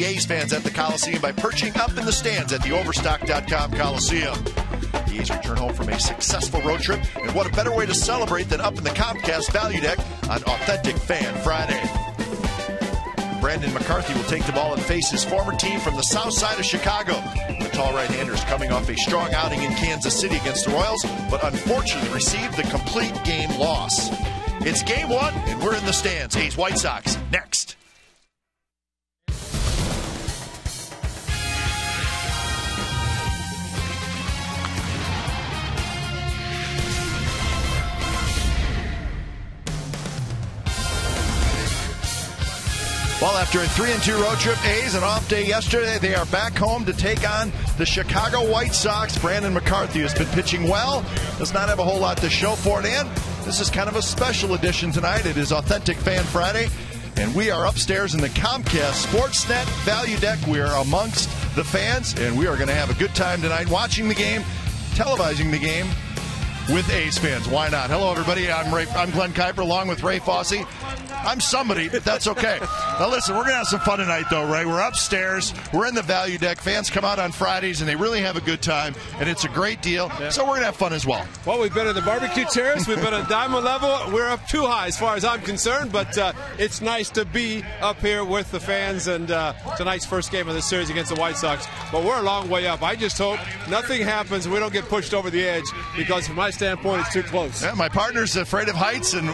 the A's fans at the Coliseum by perching up in the stands at the Overstock.com Coliseum. The A's return home from a successful road trip, and what a better way to celebrate than up in the Comcast Value Deck on Authentic Fan Friday. Brandon McCarthy will take the ball and face his former team from the south side of Chicago. The tall right-hander is coming off a strong outing in Kansas City against the Royals, but unfortunately received the complete game loss. It's game one, and we're in the stands. A's White Sox next. Well, after a 3-2 road trip, A's an off day yesterday. They are back home to take on the Chicago White Sox. Brandon McCarthy has been pitching well, does not have a whole lot to show for it, and this is kind of a special edition tonight. It is Authentic Fan Friday, and we are upstairs in the Comcast Sportsnet Value Deck. We are amongst the fans, and we are going to have a good time tonight watching the game, televising the game with A's fans. Why not? Hello, everybody. I'm Glenn Kuiper, along with Ray Fosse. I'm somebody, but that's okay. Now, listen, we're going to have some fun tonight, though, Ray. We're upstairs. We're in the Value Deck. Fans come out on Fridays, and they really have a good time, and it's a great deal. Yeah. So we're going to have fun as well. Well, we've been in the barbecue terrace. We've been at Diamond level. We're up too high as far as I'm concerned, but it's nice to be up here with the fans, and tonight's first game of the series against the White Sox. But we're a long way up. I just hope nothing happens and we don't get pushed over the edge, because from my standpoint, it's too close. Yeah, my partner's afraid of heights, and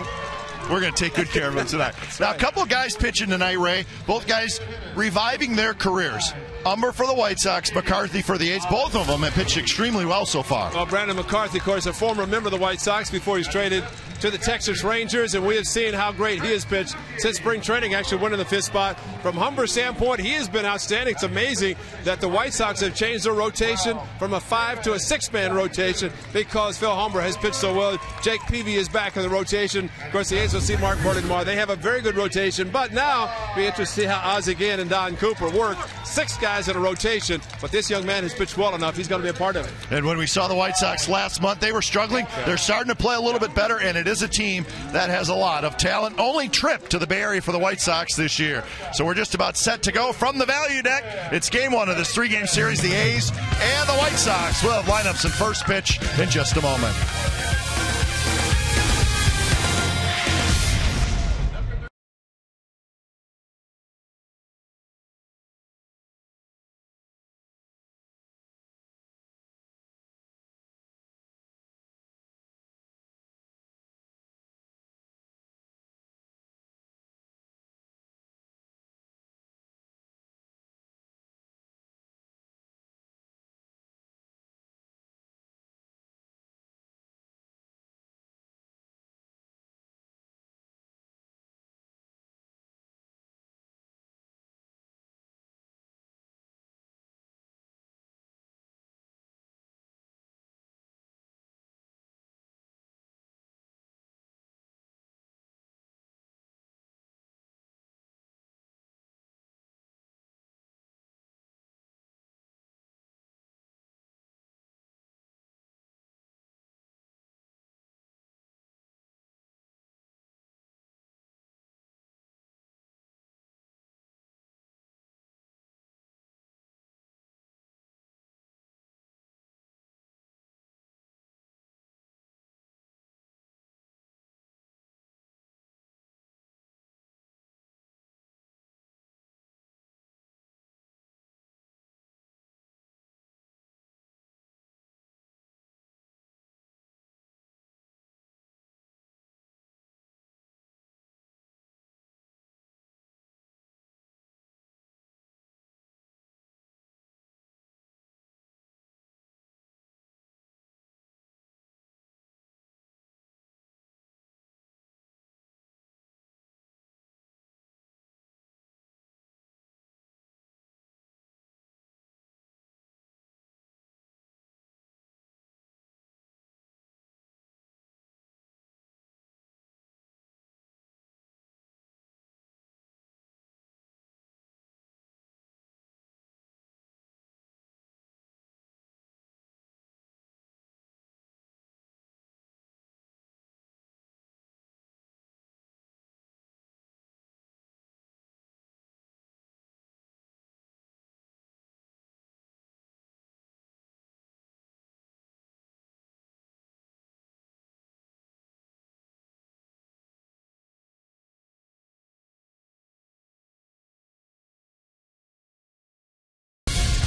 we're going to take good care of him tonight. Now, a couple of guys pitching tonight, Ray. Both guys reviving their careers. Umber for the White Sox, McCarthy for the A's. Both of them have pitched extremely well so far. Well, Brandon McCarthy, of course, a former member of the White Sox before he's traded to the Texas Rangers, and we have seen how great he has pitched since spring training, actually winning the fifth spot. From Humber's standpoint, he has been outstanding. It's amazing that the White Sox have changed their rotation from a 5 to a 6-man rotation because Phil Humber has pitched so well. Jake Peavy is back in the rotation. Of course, the A's will see Mark Burton tomorrow. They have a very good rotation, but now be interested to see how Ozzie Guillen and Don Cooper work. 6 guys in a rotation, but this young man has pitched well enough. He's going to be a part of it. And when we saw the White Sox last month, they were struggling. Yeah. They're starting to play a little bit better, and it is a team that has a lot of talent. Only trip to the Bay Area for the White Sox this year. So we're just about set to go from the Value Deck. It's game one of this 3-game series. The A's and the White Sox will have lineups and first pitch in just a moment.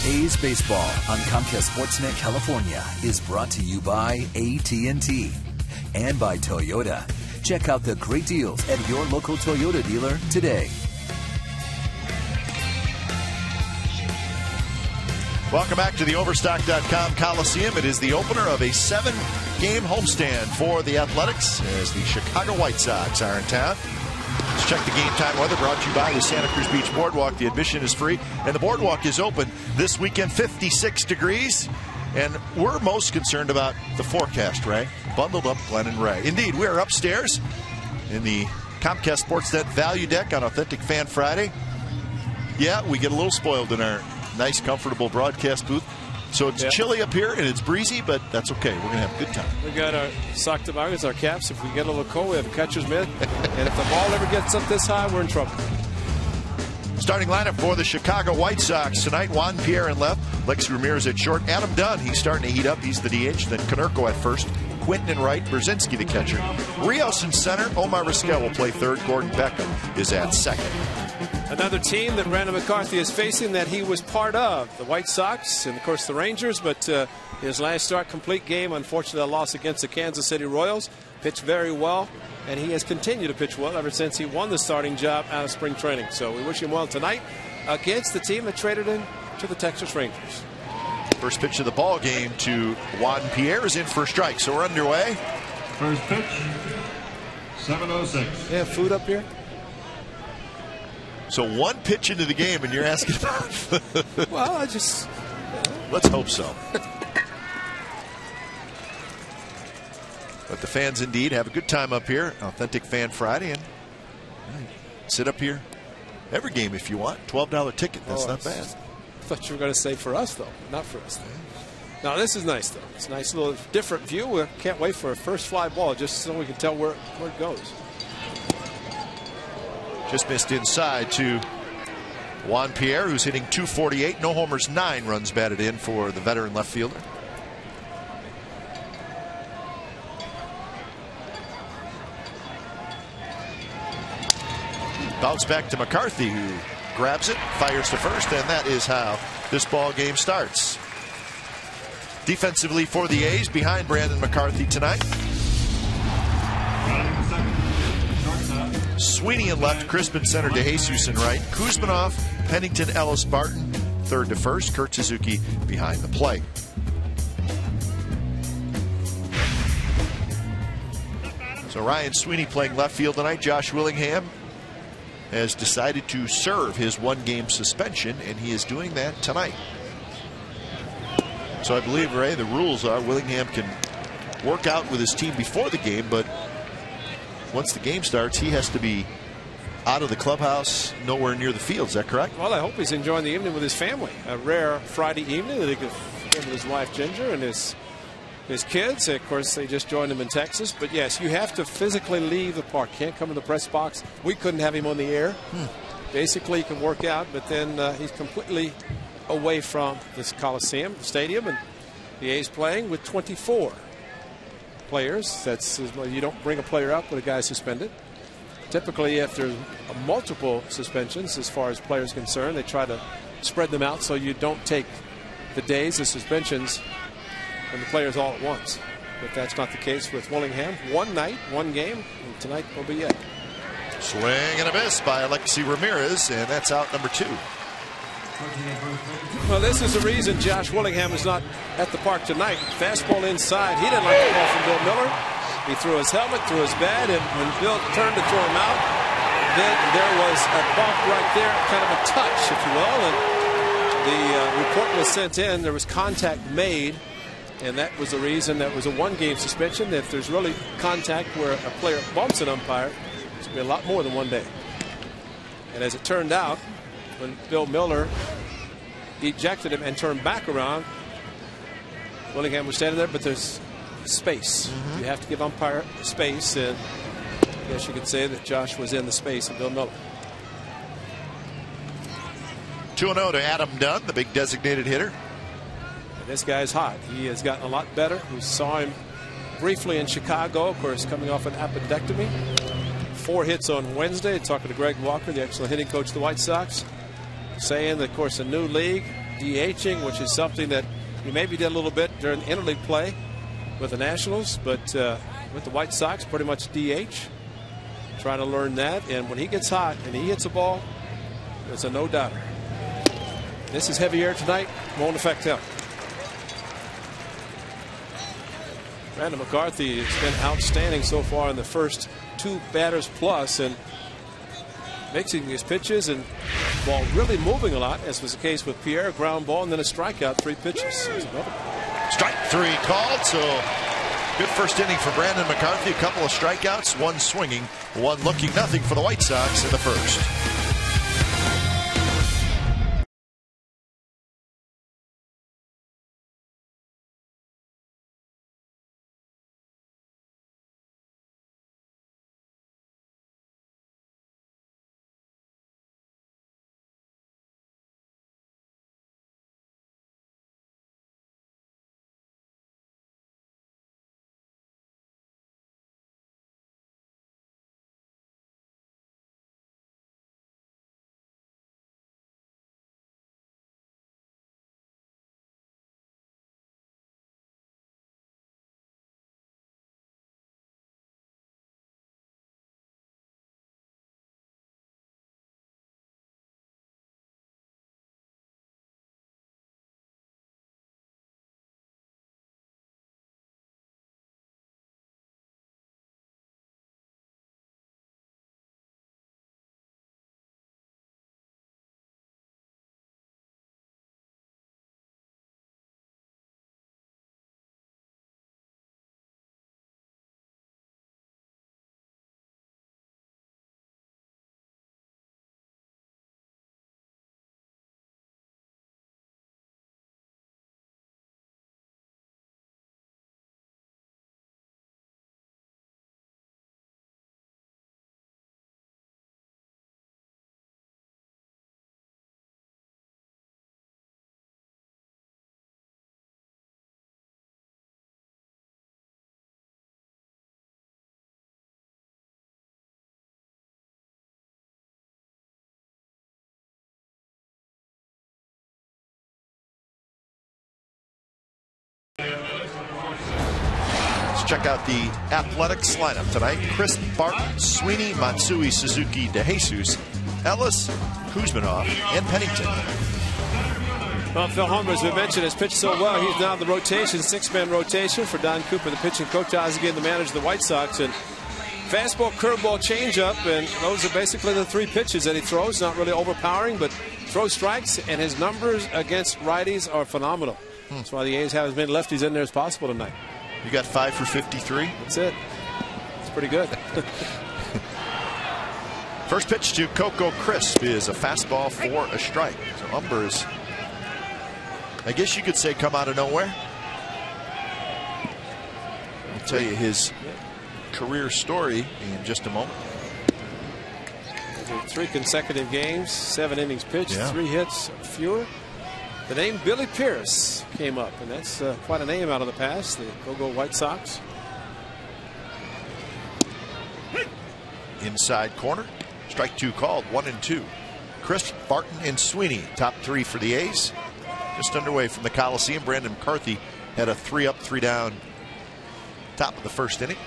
A's Baseball on Comcast Sportsnet California is brought to you by AT&T and by Toyota. Check out the great deals at your local Toyota dealer today. Welcome back to the Overstock.com Coliseum. It is the opener of a 7-game homestand for the Athletics as the Chicago White Sox are in town. Let's check the game time weather, brought to you by the Santa Cruz Beach Boardwalk. The admission is free, and the boardwalk is open this weekend, 56 degrees. And we're most concerned about the forecast, Ray. Bundled up, Glenn and Ray. Indeed, we are upstairs in the Comcast Sportsnet Value Deck on Authentic Fan Friday. Yeah, we get a little spoiled in our nice, comfortable broadcast booth. So it's chilly up here and it's breezy, but that's okay. We're going to have a good time. We got our sock toboggans, our caps. If we get a little cold, we have a catcher's mitt. And if the ball ever gets up this high, we're in trouble. Starting lineup for the Chicago White Sox tonight: Juan Pierre in left, Lexi Ramirez at short, Adam Dunn, he's starting to heat up, he's the DH, then Konerko at first, Quinton in right, Brzezinski the catcher, Rios in center, Omar Vizquel will play third, Gordon Beckham is at second. Another team that Brandon McCarthy is facing that he was part of, the White Sox and, of course, the Rangers. But his last start, complete game, unfortunately, a loss against the Kansas City Royals. Pitched very well, and he has continued to pitch well ever since he won the starting job out of spring training. So we wish him well tonight against the team that traded him to the Texas Rangers. First pitch of the ball game to Juan Pierre is in for a strike. So we're underway. First pitch, 7:06. They have food up here? So one pitch into the game, and you're asking about. Well, I just. Let's hope so. But the fans indeed have a good time up here. Authentic Fan Friday, and sit up here every game if you want. $12 ticket. That's not bad. I thought you were going to say for us, though. Not for us. Now, this is nice, though. It's a nice little different view. We can't wait for a first fly ball just so we can tell where it goes. Just missed inside to Juan Pierre, who's hitting .248. No homers, 9 runs batted in for the veteran left fielder. Bounce back to McCarthy, who grabs it, fires to first, and that is how this ball game starts. Defensively for the A's, behind Brandon McCarthy tonight. Sweeney in left, Crispin center, DeJesus in right, Kuzmanov, Pennington, Ellis, Barton third to first, Kurt Suzuki behind the plate. So Ryan Sweeney playing left field tonight. Josh Willingham has decided to serve his 1-game suspension, and he is doing that tonight. So I believe, Ray, the rules are Willingham can work out with his team before the game, but once the game starts, he has to be out of the clubhouse, nowhere near the field. Is that correct? Well, I hope he's enjoying the evening with his family. A rare Friday evening that he could spend with his wife Ginger and his kids. Of course, they just joined him in Texas. But yes, you have to physically leave the park. Can't come in the press box. We couldn't have him on the air. Basically, he can work out, but then he's completely away from this Coliseum, the stadium, and the A's playing with 24 players. That's, well, you don't bring a player up when a guy's suspended. Typically, after multiple suspensions, as far as players concerned, they try to spread them out so you don't take the days of suspensions and the players all at once. But that's not the case with Willingham. One night, one game, and tonight will be it. Swing and a miss by Alexi Ramirez, and that's out number 2. Well, this is the reason Josh Willingham is not at the park tonight. Fastball inside. He didn't like the ball from Bill Miller. He threw his helmet, threw his bat, and when Bill turned to throw him out, then there was a bump right there, kind of a touch, if you will, and the report was sent in. There was contact made, and that was the reason that was a 1-game suspension. If there's really contact where a player bumps an umpire, it's going to be a lot more than 1 day. And as it turned out, when Bill Miller ejected him and turned back around, Willingham was standing there, but there's space. You have to give umpire space, and I guess you could say that Josh was in the space of Bill Miller. 2-0 to Adam Dunn, the big designated hitter. And this guy's hot. He has gotten a lot better. We saw him briefly in Chicago, of course, coming off an appendectomy. 4 hits on Wednesday. Talking to Greg Walker, the excellent hitting coach of the White Sox, saying that, of course, a new league, DHing, which is something that he maybe did a little bit during interleague play with the Nationals, but with the White Sox, pretty much DH. Trying to learn that, and when he gets hot and he hits a ball, it's a no-doubter. This is heavy air tonight, won't affect him. Brandon McCarthy has been outstanding so far in the first 2 batters plus, and mixing his pitches and ball really moving a lot, as was the case with Pierre. Ground ball and then a strikeout, 3 pitches. Strike 3 called, so good first inning for Brandon McCarthy. A couple of strikeouts, 1 swinging, 1 looking, nothing for the White Sox in the first. Let's check out the Athletics lineup tonight. Chris Barton, Sweeney, Matsui, Suzuki, DeJesus, Ellis, Kuzminov, and Pennington. Well, Phil Humber, as we mentioned, has pitched so well. He's now in the rotation, 6-man rotation for Don Cooper, the pitching coach, again the manager of the White Sox. And fastball, curveball, changeup, and those are basically the 3 pitches that he throws. Not really overpowering, but throws strikes, and his numbers against righties are phenomenal. That's why the A's have as many lefties in there as possible tonight. You got 5 for 53. That's it. It's pretty good. First pitch to Coco Crisp is a fastball for a strike. So Humber's, I guess you could say, come out of nowhere. I'll tell you his career story in just a moment. 3 consecutive games, 7 innings pitched, 3 hits fewer. The name Billy Pierce came up, and that's quite a name out of the past, the Go-Go White Sox. Inside corner, strike 2 called, 1-2. Chris, Barton, and Sweeney, top 3 for the A's. Just underway from the Coliseum. Brandon McCarthy had a 3-up, 3-down top of the first inning.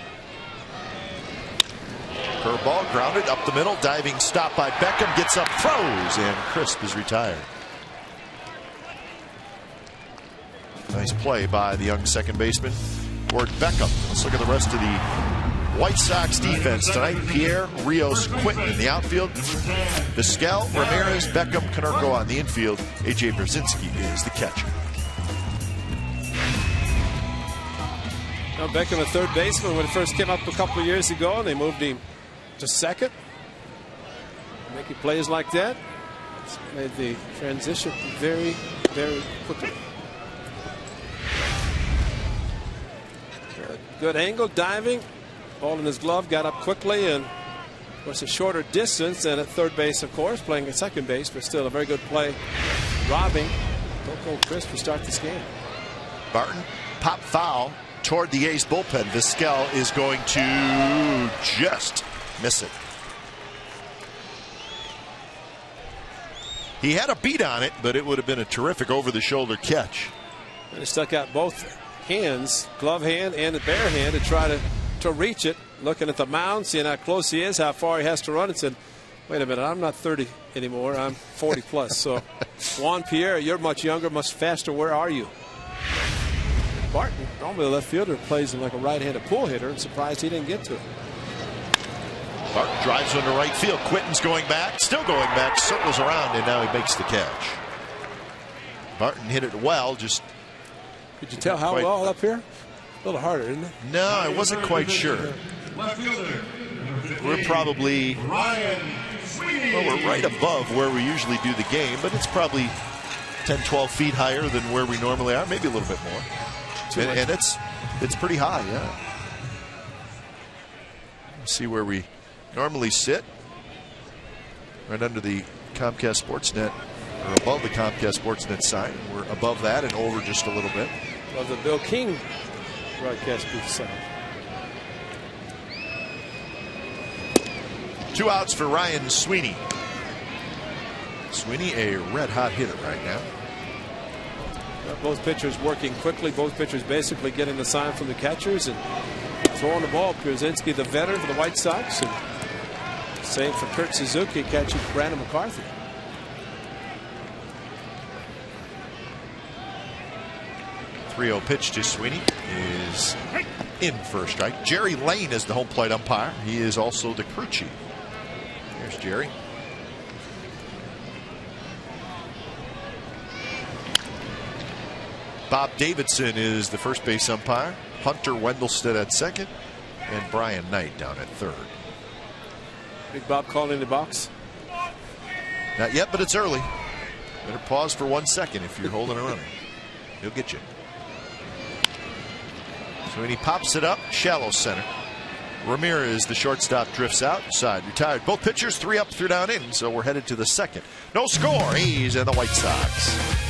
Curveball grounded up the middle, diving stop by Beckham, gets up, throws, and Crisp is retired. Nice play by the young second baseman, Ward Beckham. Let's look at the rest of the White Sox defense tonight. Pierre, Rios, Quinton in the outfield. Vizquel, Ramirez, Beckham, Konerko on the infield. A.J. Brzezinski is the catcher. Now Beckham, a third baseman, when he first came up a couple of years ago, and they moved him to second. Making plays like that, it's made the transition very, very quickly. Good angle, diving, ball in his glove, got up quickly, and of course a shorter distance than at third base, of course, playing at second base, but still a very good play. Robbing Coco Crisp to start this game. Barton, pop foul toward the A's bullpen. Vizquel is going to just miss it. He had a beat on it, but it would have been a terrific over-the-shoulder catch. And he stuck out both hands, glove hand and the bare hand, to try to reach it. Looking at the mound, seeing how close he is, how far he has to run, and said, wait a minute, I'm not 30 anymore. I'm 40 plus. So, Juan Pierre, you're much younger, much faster. Where are you? Barton, normally the left fielder, plays him like a right-handed pull hitter. I'm surprised he didn't get to it. Barton drives into right field. Quinton's going back, still going back, circles around, and now he makes the catch. Barton hit it well, just. Could you tell how well up here? A little harder, isn't it? No, I wasn't quite sure. We're probably, well, we're right above where we usually do the game, but it's probably 10, 12 feet higher than where we normally are, maybe a little bit more. And it's pretty high, yeah. Let's see where we normally sit. Right under the Comcast Sportsnet, or above the Comcast Sportsnet sign. We're above that and over just a little bit. Above the Bill King broadcast booth sign. 2 outs for Ryan Sweeney. Sweeney, a red-hot hitter right now. Both pitchers working quickly. Both pitchers basically getting the sign from the catchers and throwing the ball. Pierzynski, the veteran for the White Sox, and same for Kurt Suzuki catching Brandon McCarthy. .30 pitch to Sweeney is in for a strike. Jerry Lane is the home plate umpire. He is also the crew chief. Here's Jerry. Bob Davidson is the first base umpire. Hunter Wendelstedt at second, and Brian Knight down at third. Big Bob calling in the box. Not yet, but it's early. Better pause for 1 second if you're holding a runner. He'll get you. So when he pops it up, shallow center. Ramirez, the shortstop, drifts out. Side retired. Both pitchers 3 up, 3 down in. So we're headed to the second. No score. A's and the White Sox.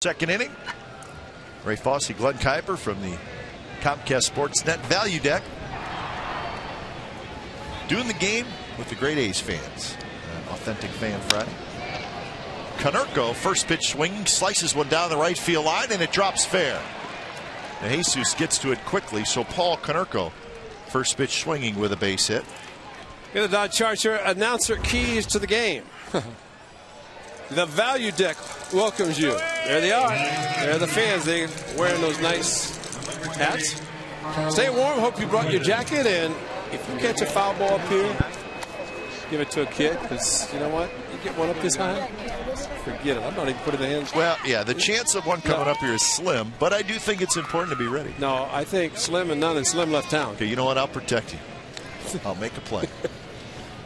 Second inning. Ray Fosse, Glenn Kuiper from the Comcast Sportsnet Value Deck. Doing the game with the great A's fans. Authentic Fan Friday. Konerko, first pitch swinging, slices one down the right field line, and it drops fair. Now Jesus gets to it quickly, so Paul Konerko, first pitch swinging with a base hit. Get the Dodge Charger announcer keys to the game. The Value Deck welcomes you. There they are. There are the fans. They're wearing those nice hats. Stay warm. Hope you brought your jacket. And if you catch a foul ball up here, give it to a kid, because you know what? You get one up this high, forget it. I'm not even putting the hands. Well, yeah, the chance of one coming up here is slim, but I do think it's important to be ready. No, I think slim and none, and Slim left town. Okay, you know what? I'll protect you. I'll make a play.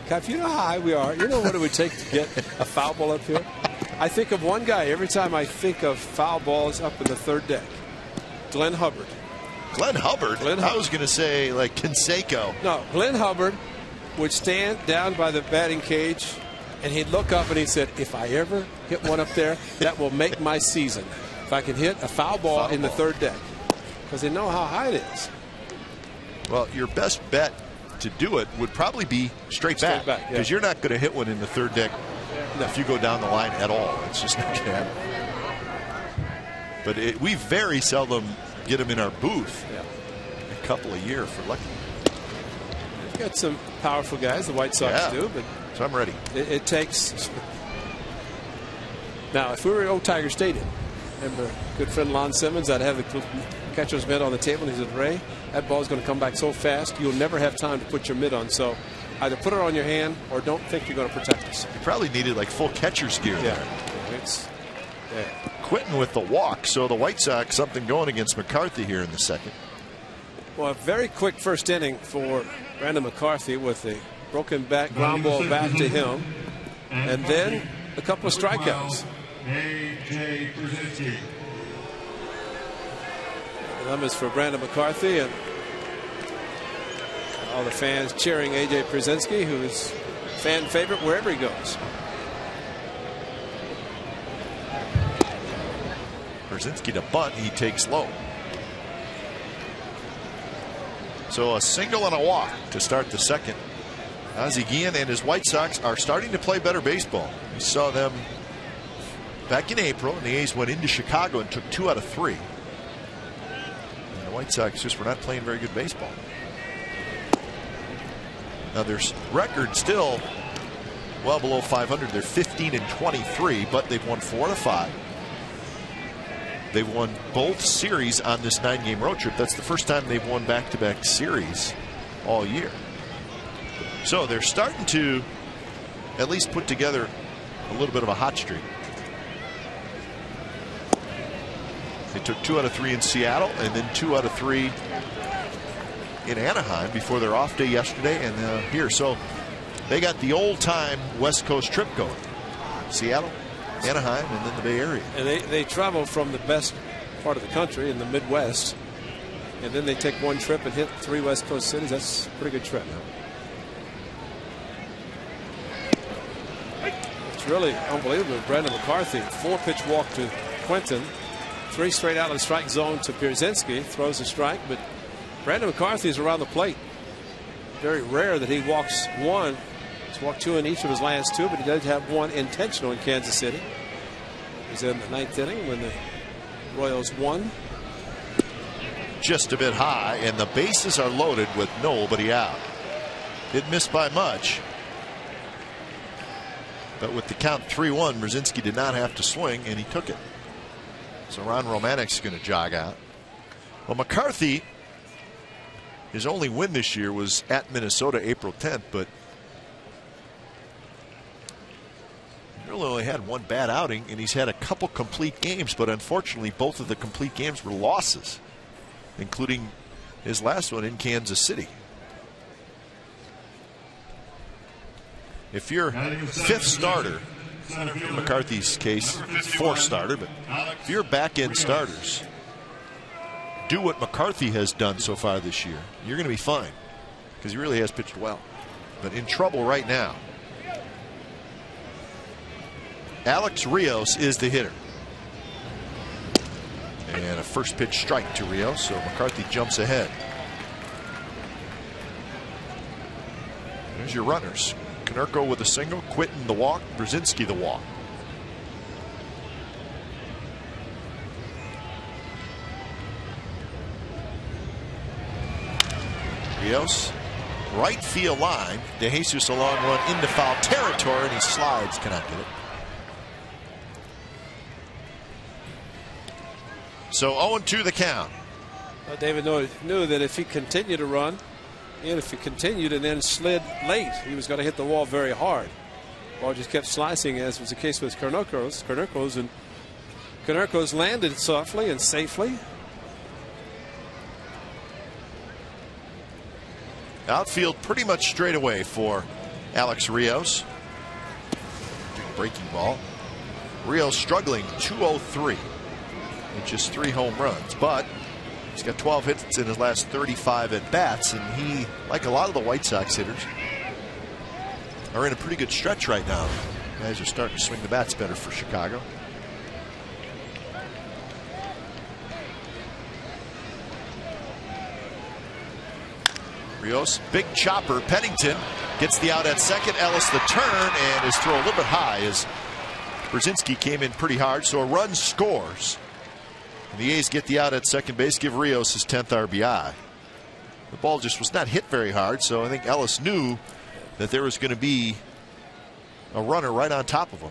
If you know how high we are, you know what it would take to get a foul ball up here? I think of one guy every time I think of foul balls up in the third deck. Glenn Hubbard. Glenn Hubbard? I was going to say like Canseco. No, Glenn Hubbard would stand down by the batting cage and he'd look up and he said, if I ever hit one up there, that will make my season. If I can hit a foul ball in the third deck. Because they know how high it is. Well, your best bet to do it would probably be straight back. Because you're not going to hit one in the third deck if you go down the line at all. It's just not going to happen. But we very seldom get them in our booth. A couple a year for lucky. We've got some powerful guys, the White Sox do. But so I'm ready. It takes. Now, if we were at Old Tiger Stadium, remember good friend Lon Simmons, I'd have the catcher's mitt on the table, and he said, Ray, that ball's going to come back so fast, you'll never have time to put your mitt on. So either put it on your hand or don't think you're going to protect us. You probably needed like full catcher's gear there. It's Quitting with the walk, so the White Sox something going against McCarthy here in the second. Well, a very quick first inning for Brandon McCarthy with a broken back ground ball back to him, and then a couple of strikeouts. A.J. Pierzynski. Numbers for Brandon McCarthy, and all the fans cheering A.J. Pierzynski, who is fan favorite wherever he goes. Pierzynski to bunt, he takes low. So a single and a walk to start the second. Ozzie Guillen and his White Sox are starting to play better baseball. We saw them back in April, and the A's went into Chicago and took 2 out of 3. And the White Sox just were not playing very good baseball. Now their record still well below 500. They're 15-23, but they've won 4 out of 5. They've won both series on this 9-game road trip. That's the first time they've won back-to-back series all year. So they're starting to at least put together a little bit of a hot streak. They took 2 out of 3 in Seattle and then 2 out of 3 in Anaheim before their off day yesterday and here. So they got the old-time West Coast trip going. Seattle, Anaheim, and then the Bay Area. And they travel from the best part of the country in the Midwest, and then they take one trip and hit 3 West Coast cities. That's a pretty good trip. It's really unbelievable. Brandon McCarthy, 4-pitch walk to Quentin, 3 straight out of the strike zone to Pierzynski, throws a strike, but Brandon McCarthy is around the plate. Very rare that he walks 1. He's walked 2 in each of his last 2, but he does have 1 intentional in Kansas City. He's in the 9th inning when the Royals won. Just a bit high, and the bases are loaded with nobody out. Didn't miss by much. But with the count 3-1, Pierzynski did not have to swing, and he took it. So Ron Romanik's going to jog out. Well, McCarthy, his only win this year was at Minnesota April 10th, but he really only had 1 bad outing, and he's had a couple complete games, but unfortunately both of the complete games were losses, including his last one in Kansas City. If you're 5th starter, in McCarthy's case, 4th starter, but if you're back-end starters, do what McCarthy has done so far this year, you're going to be fine, because he really has pitched well. But in trouble right now. Alex Rios is the hitter. And a first pitch strike to Rios, so McCarthy jumps ahead. There's your runners. Konerko with a single, Quinton the walk, Pierzynski the walk. Rios, right field line. DeJesus a long run into foul territory, and he slides, cannot get it. So 0-2 the count. David knew that if he continued to run, and if he continued and then slid late, he was going to hit the wall very hard. Ball just kept slicing, as was the case with Konerkos, and Konerkos landed softly and safely. Outfield pretty much straight away for Alex Rios. Breaking ball. Rios struggling, 203 with just 3 home runs, but he's got 12 hits in his last 35 at bats, and he, like a lot of the White Sox hitters, are in a pretty good stretch right now. Guys are starting to swing the bats better for Chicago. Rios, big chopper. Pennington gets the out at second. Ellis the turn, and his throw a little bit high as Brzezinski came in pretty hard, so a run scores. And the A's get the out at second base, give Rios his 10th RBI. The ball just was not hit very hard, so I think Ellis knew that there was going to be a runner right on top of him.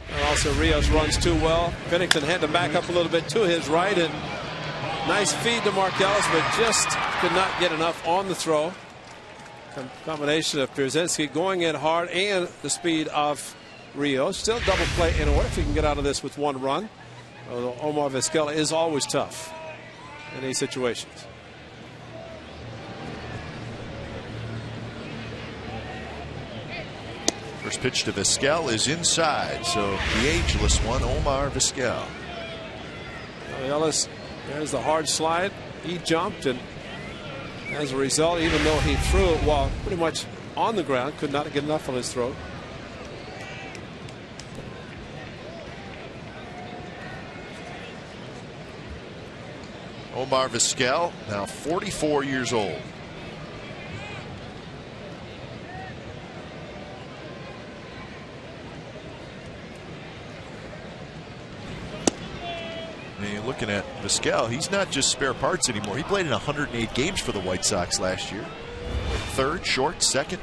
And also Rios runs too well. Pennington had to back up a little bit to his right, and nice feed to Mark Ellis, but just could not get enough on the throw. Combination of Brzezinski going in hard and the speed of Rios. Still double play in order if he can get out of this with 1 run. Although Omar Vizquel is always tough in these situations. First pitch to Vizquel is inside, so the ageless one, Omar Vizquel. Ellis, there's the hard slide. He jumped, and as a result, even though he threw it while pretty much on the ground, could not get enough on his throat. Omar Vizquel, now 44 years old. And you're looking at Vizquel, he's not just spare parts anymore. He played in 108 games for the White Sox last year. Third, short, second.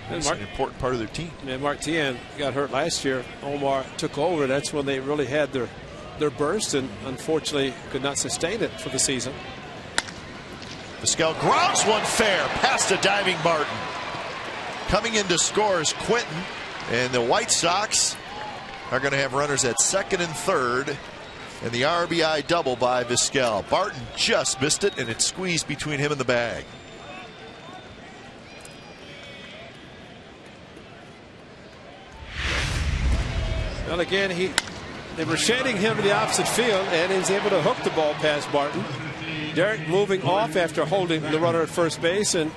He's an important part of their team. And Martin got hurt last year. Omar took over. That's when they really had their burst, and unfortunately could not sustain it for the season. Vizquel grounds one fair past a diving Barton. Coming in to score is Quinton, and the White Sox are going to have runners at second and third, and the RBI double by Vizquel. Barton just missed it, and it squeezed between him and the bag. Well, again, they were shading him to the opposite field, and he's able to hook the ball past Barton. Derek moving off after holding the runner at first base, and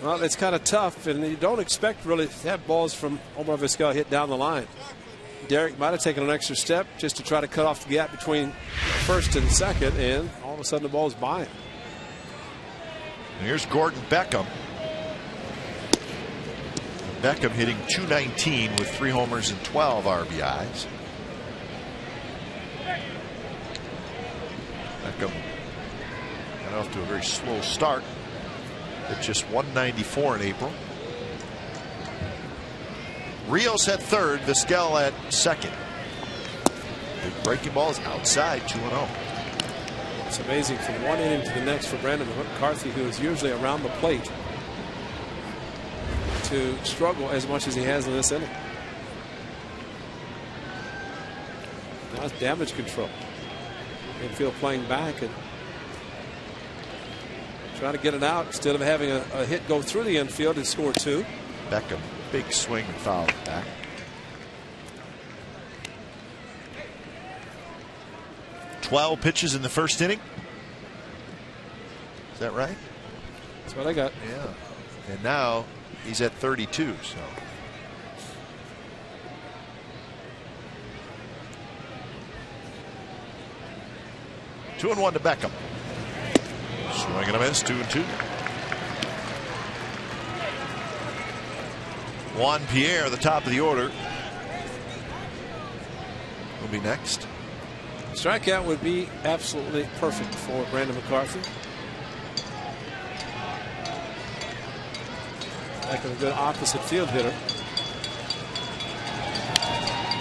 well, it's kind of tough, and you don't expect really to have balls from Omar Vizquel hit down the line. Derek might have taken an extra step just to try to cut off the gap between first and second, and all of a sudden the ball's by him. And here's Gordon Beckham. Beckham hitting .219 with 3 homers and 12 RBIs. Beckham got off to a very slow start at just 194 in April. Rios at third, Vizquel at second. Big breaking ball is outside, 2-0. It's amazing from one inning to the next for Brandon McCarthy, who is usually around the plate, to struggle as much as he has in this inning. Now it's damage control. Infield playing back and trying to get it out instead of having a hit go through the infield and score 2. Beckham, big swing and foul back. "12 pitches in the first inning." Is that right? That's what I got. Yeah. And now he's at 32. So. Two and 1 to Beckham. Swing and a miss, 2-2. Juan Pierre, the top of the order, will be next. Strikeout would be absolutely perfect for Brandon McCarthy. Like a good opposite field hitter.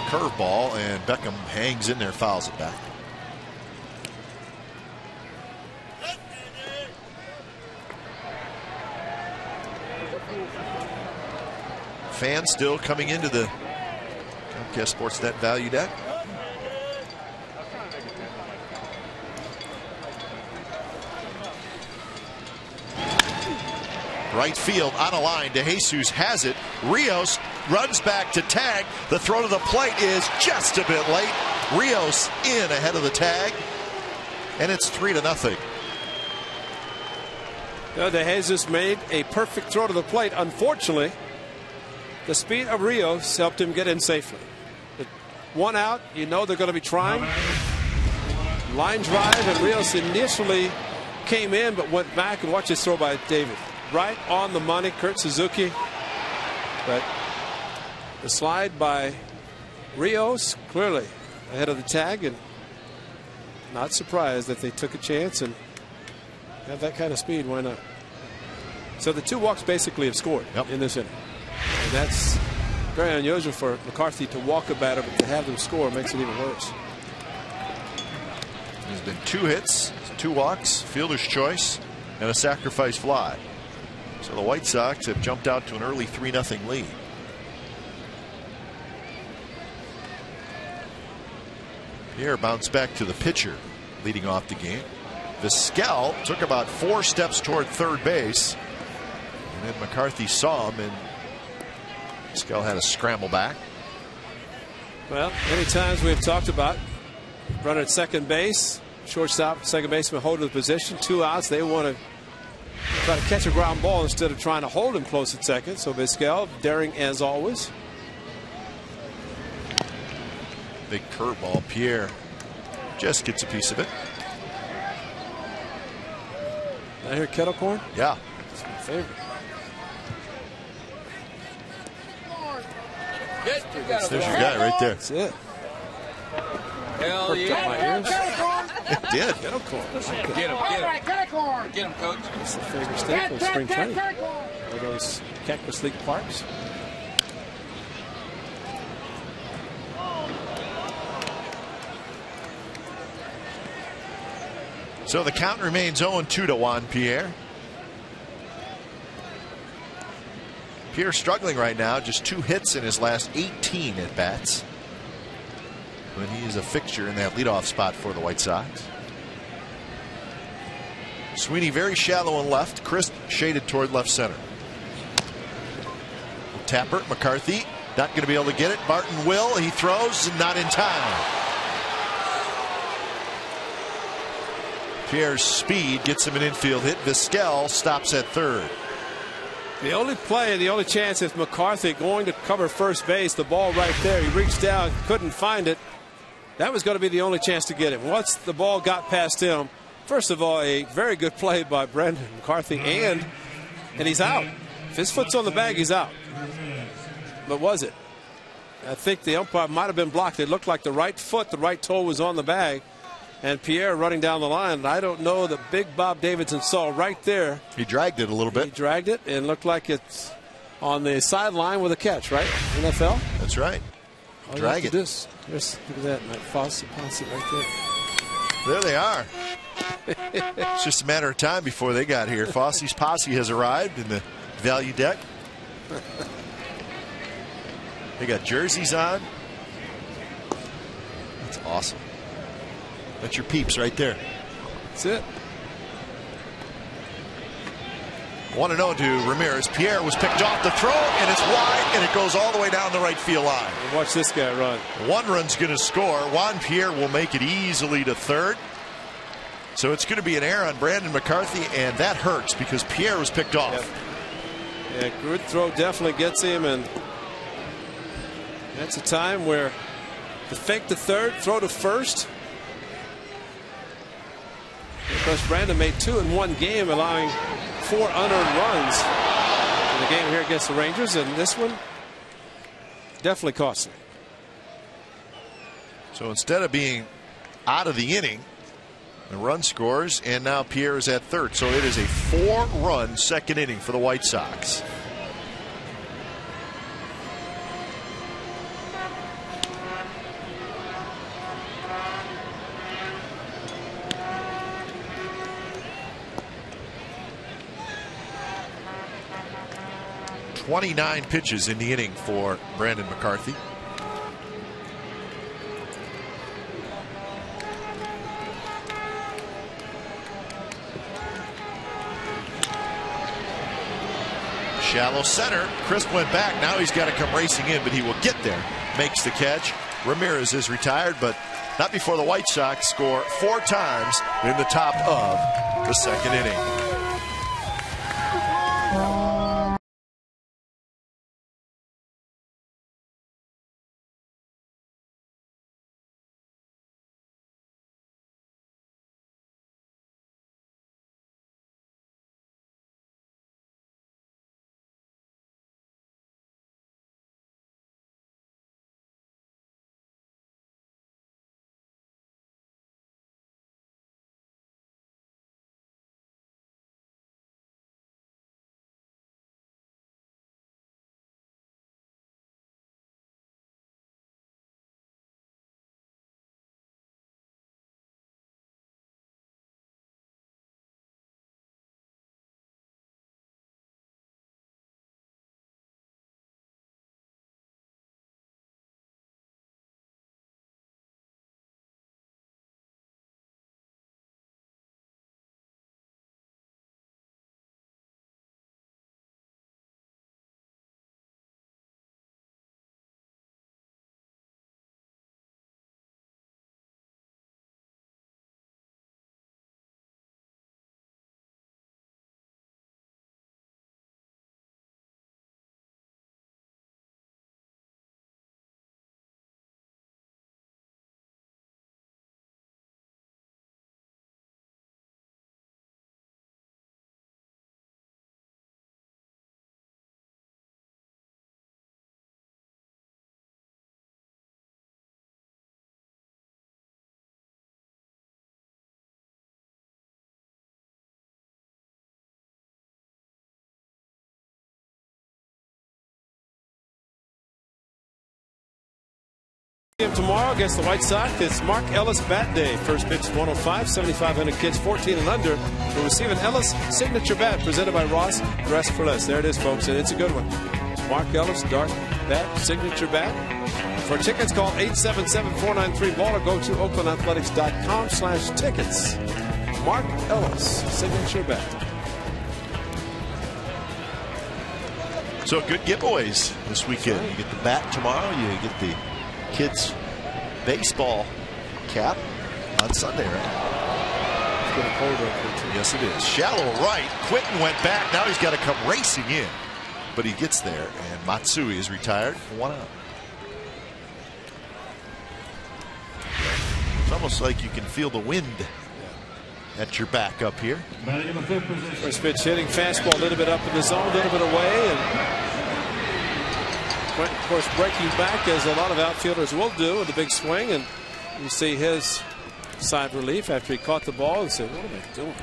Curveball, and Beckham hangs in there, fouls it back. fans still coming into the Comcast Sportsnet value deck. Right field on a line. DeJesus has it. Rios runs back to tag. The throw to the plate is just a bit late. Rios in ahead of the tag, and it's 3-0. DeJesus made a perfect throw to the plate. Unfortunately, the speed of Rios helped him get in safely. One out, you know they're going to be trying. Line drive, and Rios initially came in but went back, and watch this throw by David. Right on the money, Kurt Suzuki. But the slide by Rios clearly ahead of the tag, and not surprised that they took a chance and have that kind of speed. Why not? So the 2 walks basically have scored in this inning. And that's very unusual for McCarthy to walk a batter, but to have them score makes it even worse. There's been 2 hits, 2 walks, fielder's choice, and a sacrifice fly. So the White Sox have jumped out to an early 3-0 lead. Pierre bounced back to the pitcher leading off the game. Vizquel took about 4 steps toward third base, and then McCarthy saw him, and Vizquel had a scramble back. Well, many times we've talked about runner at second base, shortstop, second baseman holding the position, 2 outs. They want to try to catch a ground ball instead of trying to hold him close at second. So Vizquel daring as always. Big curveball. Pierre just gets a piece of it. I hear kettle corn. Yeah, it's my favorite. There's your guy right there. That's it. Hell yeah. It did. Kettle corn. Get him. Get him, coach. It's the favorite staple of spring training. Or those Cactus League parks. So the count remains 0-2 to Juan Pierre. Pierre struggling right now, just 2 hits in his last 18 at bats. But he is a fixture in that leadoff spot for the White Sox. Sweeney very shallow in left. Chris shaded toward left center. Tapper, McCarthy not going to be able to get it. Barton will. He throws and not in time. Pierre's speed gets him an infield hit. Vizquel stops at third. The only play, the only chance is McCarthy going to cover first base. The ball right there. He reached down, couldn't find it. That was going to be the only chance to get him. Once the ball got past him, first of all, a very good play by Brandon McCarthy, and he's out. If his foot's on the bag, he's out. But was it? I think the umpire might have been blocked. It looked like the right foot, the right toe was on the bag. And Pierre running down the line. I don't know that big Bob Davidson saw right there. He dragged it a little bit. He dragged it and looked like it's on the sideline with a catch, right? NFL? That's right. Drag it. Look at that. Fosse right there. There they are. It's just a matter of time before they got here. Fosse's posse has arrived in the value deck. They got jerseys on. That's awesome. That's your peeps right there. That's it. 1-0 to Ramirez. Pierre was picked off the throw, and it's wide, and it goes all the way down the right field line. Watch this guy run. 1 run's going to score. Juan Pierre will make it easily to third. So it's going to be an error on Brandon McCarthy, and that hurts because Pierre was picked off. Yep. Yeah, good throw definitely gets him, and that's a time where the fake to third, throw to first. Because Brandon made 2 in 1 game, allowing 4 unearned runs in the game here against the Rangers, and this one definitely costly. So instead of being out of the inning, the run scores, and now Pierre is at third. So it is a 4-run second inning for the White Sox. 29 pitches in the inning for Brandon McCarthy. Shallow center. Crisp went back. Now he's got to come racing in, but he will get there. Makes the catch. Ramirez is retired, but not before the White Sox score 4 times in the top of the second inning. Tomorrow against the White Sox, it's Mark Ellis bat day. First pitch 105, 7,500 kids 14 and under will receive an Ellis signature bat presented by Ross Dress for Less. There it is, folks, and it's a good one. Mark Ellis dark bat signature bat. For tickets, call 877-493-BALL or go to oaklandathletics.com/tickets. Mark Ellis signature bat. So good giveaways this weekend. You get the bat tomorrow. You get the kids baseball cap on Sunday, right? It's going to hold up. Yes, it is. Shallow right. Quinton went back. Now he's got to come racing in, but he gets there, and Matsui is retired. 1 out. It's almost like you can feel the wind at your back up here. First pitch hitting fastball a little bit up in the zone, a little bit away, and of course breaking back as a lot of outfielders will do with a big swing, and you see his sigh of relief after he caught the ball and said, what am I doing?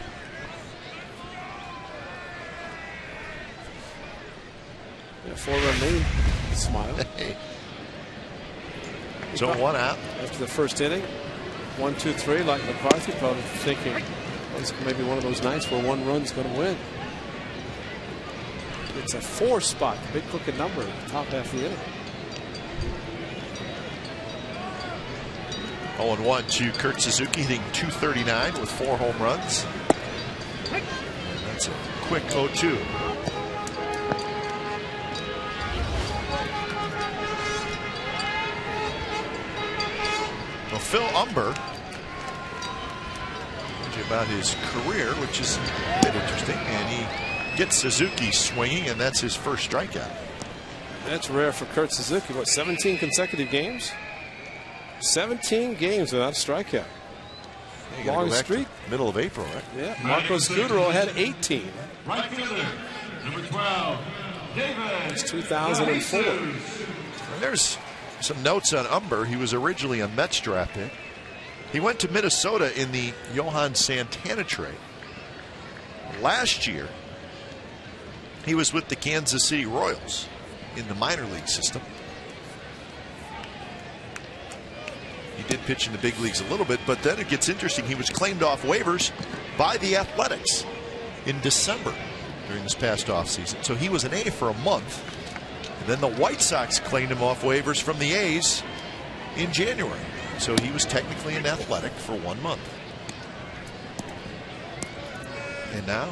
Yeah, 4-run lead. Smile. So 1 out after the first inning. 1, 2, 3, like McCarthy, probably thinking, well, this may be one of those nights where 1 run's going to win. It's a 4 spot, big crooked number at the top half of the inning. 0-1 to Kurt Suzuki, hitting .239 with 4 home runs. And that's a quick 0-2. Well, Phil Umber, about his career, which is a bit interesting, and he gets Suzuki swinging, and that's his first strikeout. That's rare for Kurt Suzuki. What, 17 consecutive games? 17 games without a strikeout. Long streak. Middle of April, right? Yeah. Marco Scudero had 18. Right fielder, number 12, David. It's 2004. There's some notes on Umber. He was originally a Mets draft pick. He went to Minnesota in the Johan Santana trade. Last year, he was with the Kansas City Royals in the minor league system. He did pitch in the big leagues a little bit, but then it gets interesting. He was claimed off waivers by the Athletics in December. during this past offseason. So he was an A for a month. And then the White Sox claimed him off waivers from the A's in January. So he was technically an Athletic for 1 month. And now?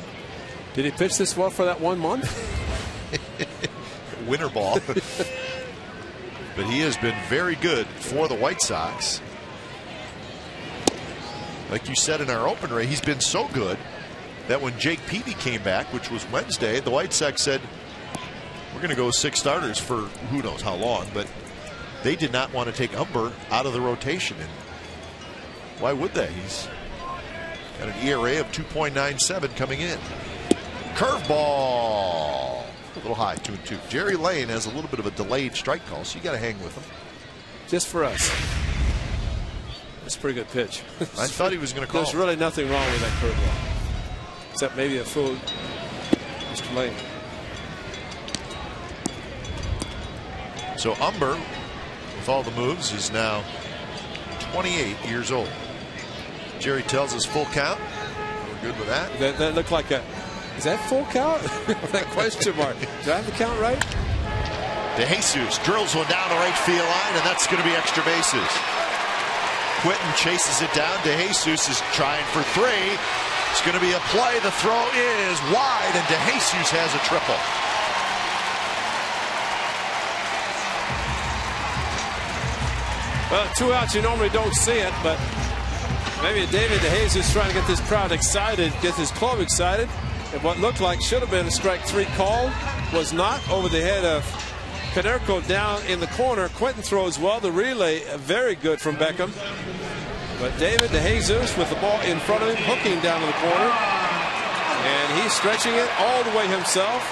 Did he pitch this well for that 1 month? Winter ball. But he has been very good for the White Sox. Like you said in our opener, he's been so good that when Jake Peavy came back, which was Wednesday, the White Sox said, we're going to go 6 starters for who knows how long. But they did not want to take Umber out of the rotation. And why would they? He's got an ERA of 2.97 coming in. Curveball. A little high, 2-2. Jerry Lane has a little bit of a delayed strike call, so you got to hang with him. Just for us. That's a pretty good pitch. I thought he was going to call. There's really nothing wrong with that curveball, except maybe a fool, Mr. Lane. So Umber, with all the moves, is now 28 years old. Jerry tells us full count. We're good with that. That looked like a. Is that full count? That question mark. Do I have the count right? DeJesus drills one down the right field line, and that's going to be extra bases. Quentin chases it down. DeJesus is trying for 3. It's going to be a play. The throw is wide, and DeJesus has a triple. Well, 2 outs, you normally don't see it, but maybe David DeJesus trying to get this crowd excited, get this club excited. And what looked like should have been a strike 3 call was not, over the head of Konerko down in the corner. Quentin throws well. The relay very good from Beckham. But David DeJesus with the ball in front of him, hooking down to the corner. And he's stretching it all the way himself.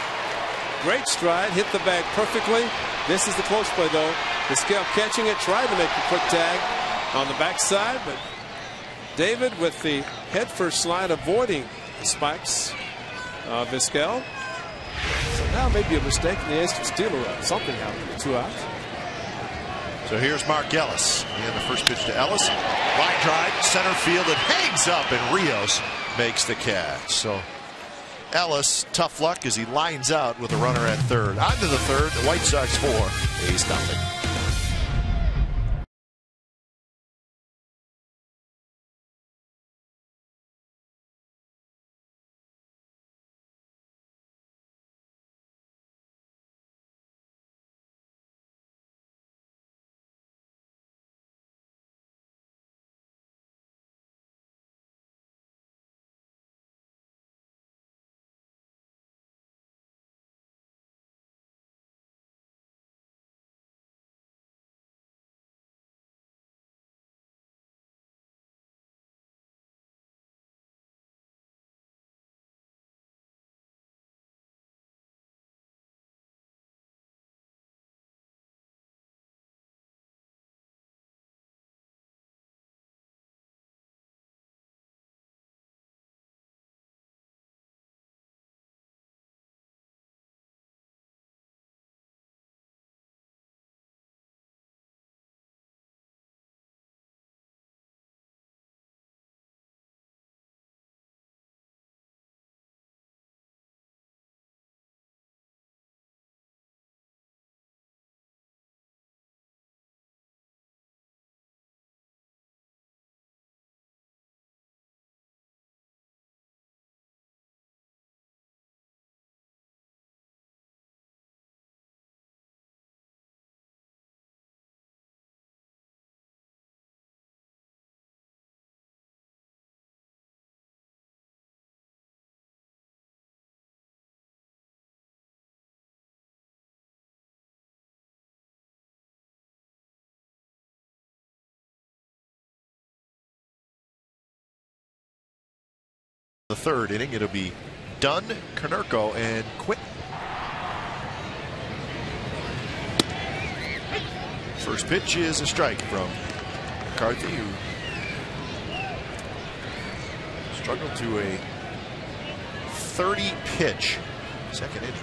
Great stride, hit the bag perfectly. This is the close play, though. Vizquel catching it, tried to make a quick tag on the backside, but David with the head first slide avoiding the spikes. Vizquel. So now maybe a mistake in the A's to steal a run. Something happened with 2 outs. So here's Mark Ellis. And the first pitch to Ellis. Line drive, center field, it hangs up, and Rios makes the catch. So Ellis, tough luck as he lines out with a runner at third. On to the third, the White Sox 4, A's nothing. The third inning, it'll be Dunn, Konerko, and Quentin. First pitch is a strike from McCarthy, who struggled to a 30 pitch second inning.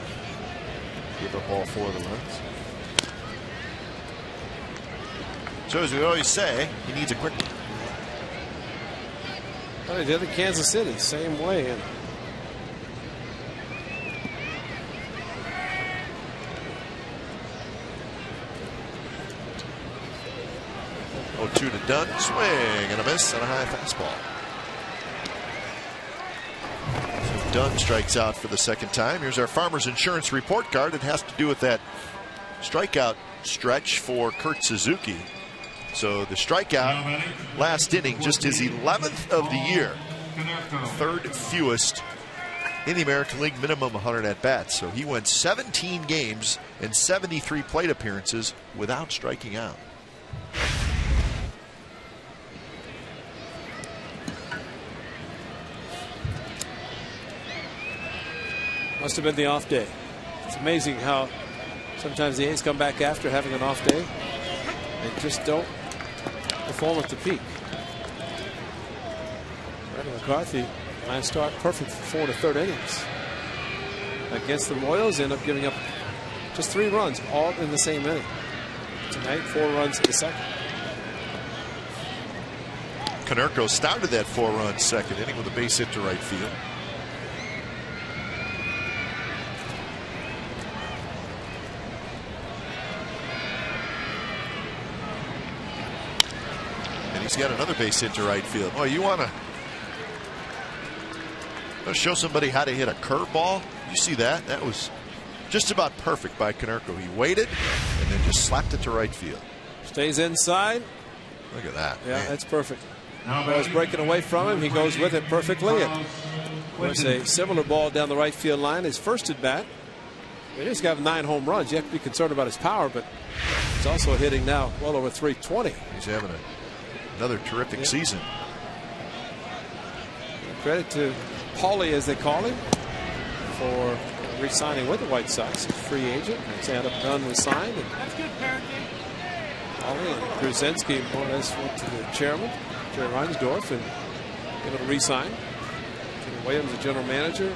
Give up all 4 of the runs. So as we always say, he needs a quick one. Well, he did in Kansas City, same way. And 0-2 to Dunn. Swing and a miss and a high fastball. So Dunn strikes out for the second time. Here's our Farmers Insurance report card. It has to do with that strikeout stretch for Kurt Suzuki. So the strikeout last inning, just his 11th of the year. Third fewest in the American League, minimum 100 at-bats. So he went 17 games and 73 plate appearances without striking out. Must have been the off day. It's amazing how sometimes the A's come back after having an off day and just don't perform at the peak. Brandon McCarthy, last start, perfect for 4 1/3 innings. Against the Royals, end up giving up just 3 runs, all in the same inning. Tonight, 4 runs in the second. Konerko started that 4-run second inning with a base hit to right field. He's got another base hit to right field. Oh, you want to show somebody how to hit a curveball? You see that? That was just about perfect by Konerko. He waited and then just slapped it to right field. Stays inside. Look at that. Yeah, man. that's perfect. Ball's breaking away from him. He goes with it perfectly. It was a similar ball down the right field line. His first at bat. He's got 9 home runs. You have to be concerned about his power, but he's also hitting now well over 320. He's having another terrific season. Credit to Paulie, as they call him, for re-signing with the White Sox. He's a free agent. Adam Dunn was signed. And Paulie and Brzezinski more or less went to the chairman, Jerry Reinsdorf, and able to re-sign. Kenny Williams, the general manager,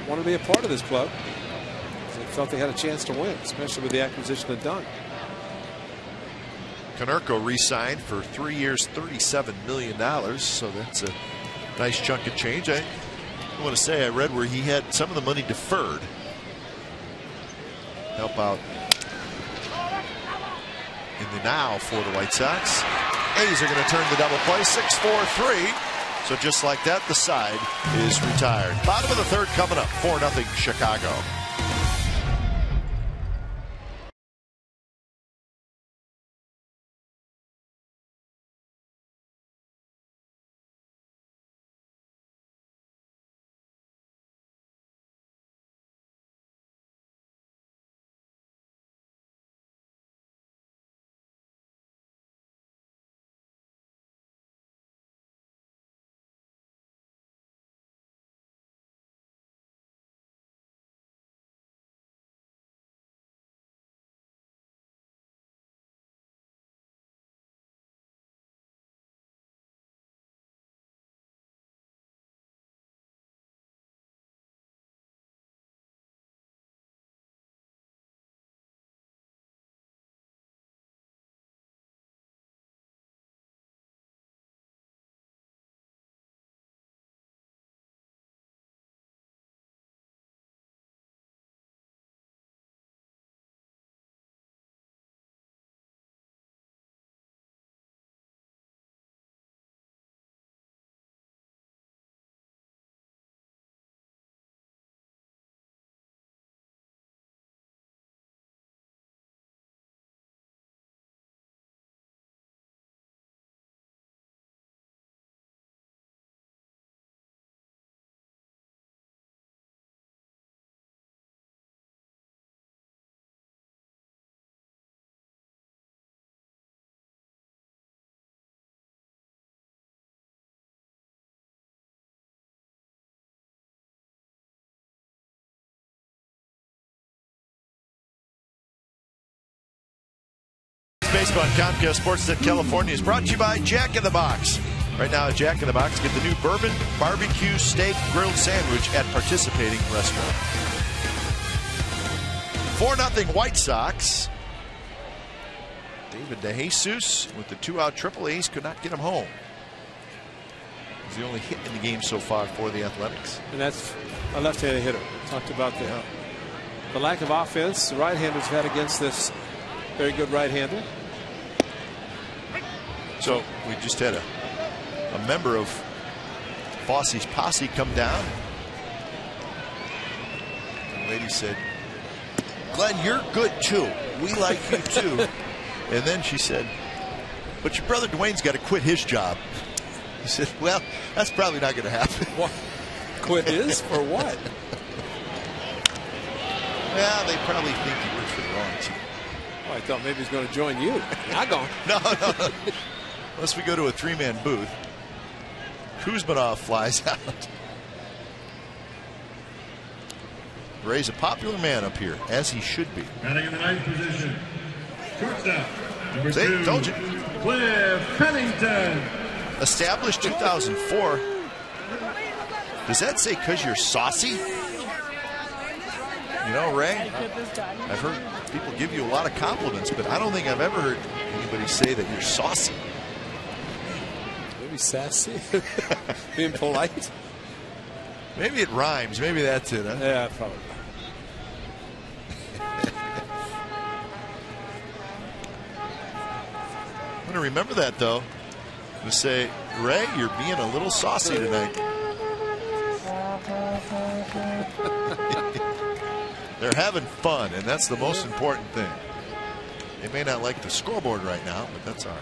wanted to be a part of this club. They felt they had a chance to win, especially with the acquisition of Dunn. Konerko re-signed for 3 years, $37 million. So that's a nice chunk of change. I want to say I read where he had some of the money deferred. Help out in the now for the White Sox. A's are going to turn the double play. 6-4-3. So just like that, the side is retired. Bottom of the third coming up. 4-0 Chicago. Baseball on Comcast Sportsnet California is brought to you by Jack in the Box. Right now at Jack in the Box, get the new bourbon barbecue steak grilled sandwich at participating restaurant. 4-0 White Sox. David DeJesus with the 2-out triple. A's could not get him home. He's the only hit in the game so far for the Athletics. And that's a left-handed hitter. We talked about the lack of offense the right-handers had against this very good right-hander. So we just had a member of Fosse's posse come down. The lady said, "Glenn, you're good too. We like you too." And then she said, "But your brother Dwayne's got to quit his job." He said, "Well, that's probably not going to happen." What? Quit his for what? Well, they probably think he works for the wrong team. Oh, I thought maybe he's going to join you. Not going. No. Unless we go to a 3-man booth. Kuzmanov flies out. Ray's a popular man up here, as he should be. Batting in the ninth position. Shortstop. Number See, 2. told you. Cliff Pennington. Established 2004. Does that say because you're saucy? You know, Ray, I've heard people give you a lot of compliments, but I don't think I've ever heard anybody say that you're saucy. Maybe sassy. Being polite. Maybe it rhymes. Maybe that's it, huh? Yeah, probably. I'm going to remember that, though. I'm going to say, Ray, you're being a little saucy tonight. They're having fun, and that's the most important thing. They may not like the scoreboard right now, but that's all right.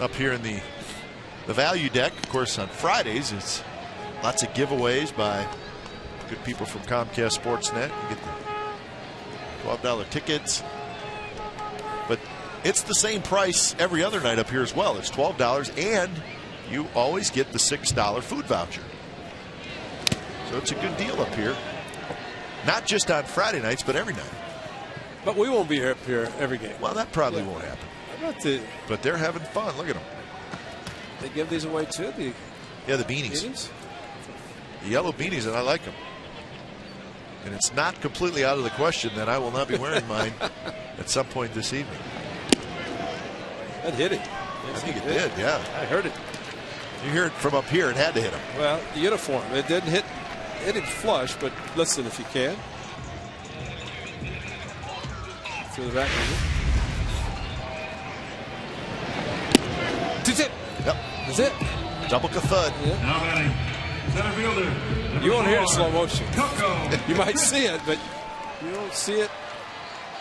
Up here in the value deck, of course, on Fridays, it's lots of giveaways by good people from Comcast Sportsnet. You get the $12 tickets. But it's the same price every other night up here as well. It's $12, and you always get the $6 food voucher. So it's a good deal up here. Not just on Friday nights, but every night. But we won't be up here every game. Well, that probably won't happen. But they're having fun. Look at them. They give these away too? The beanies. The yellow beanies, and I like them. And it's not completely out of the question that I will not be wearing mine at some point this evening. That hit it. I think it did, yeah. I heard it. You hear it from up here, it had to hit him. Well, the uniform. It didn't hit it flush, but listen if you can. Through the back. That's it. Yep. That's it. Double thud. Yep. Now batting. Center fielder. You won't hear it in slow motion. Coco. You might see it, but you don't see it.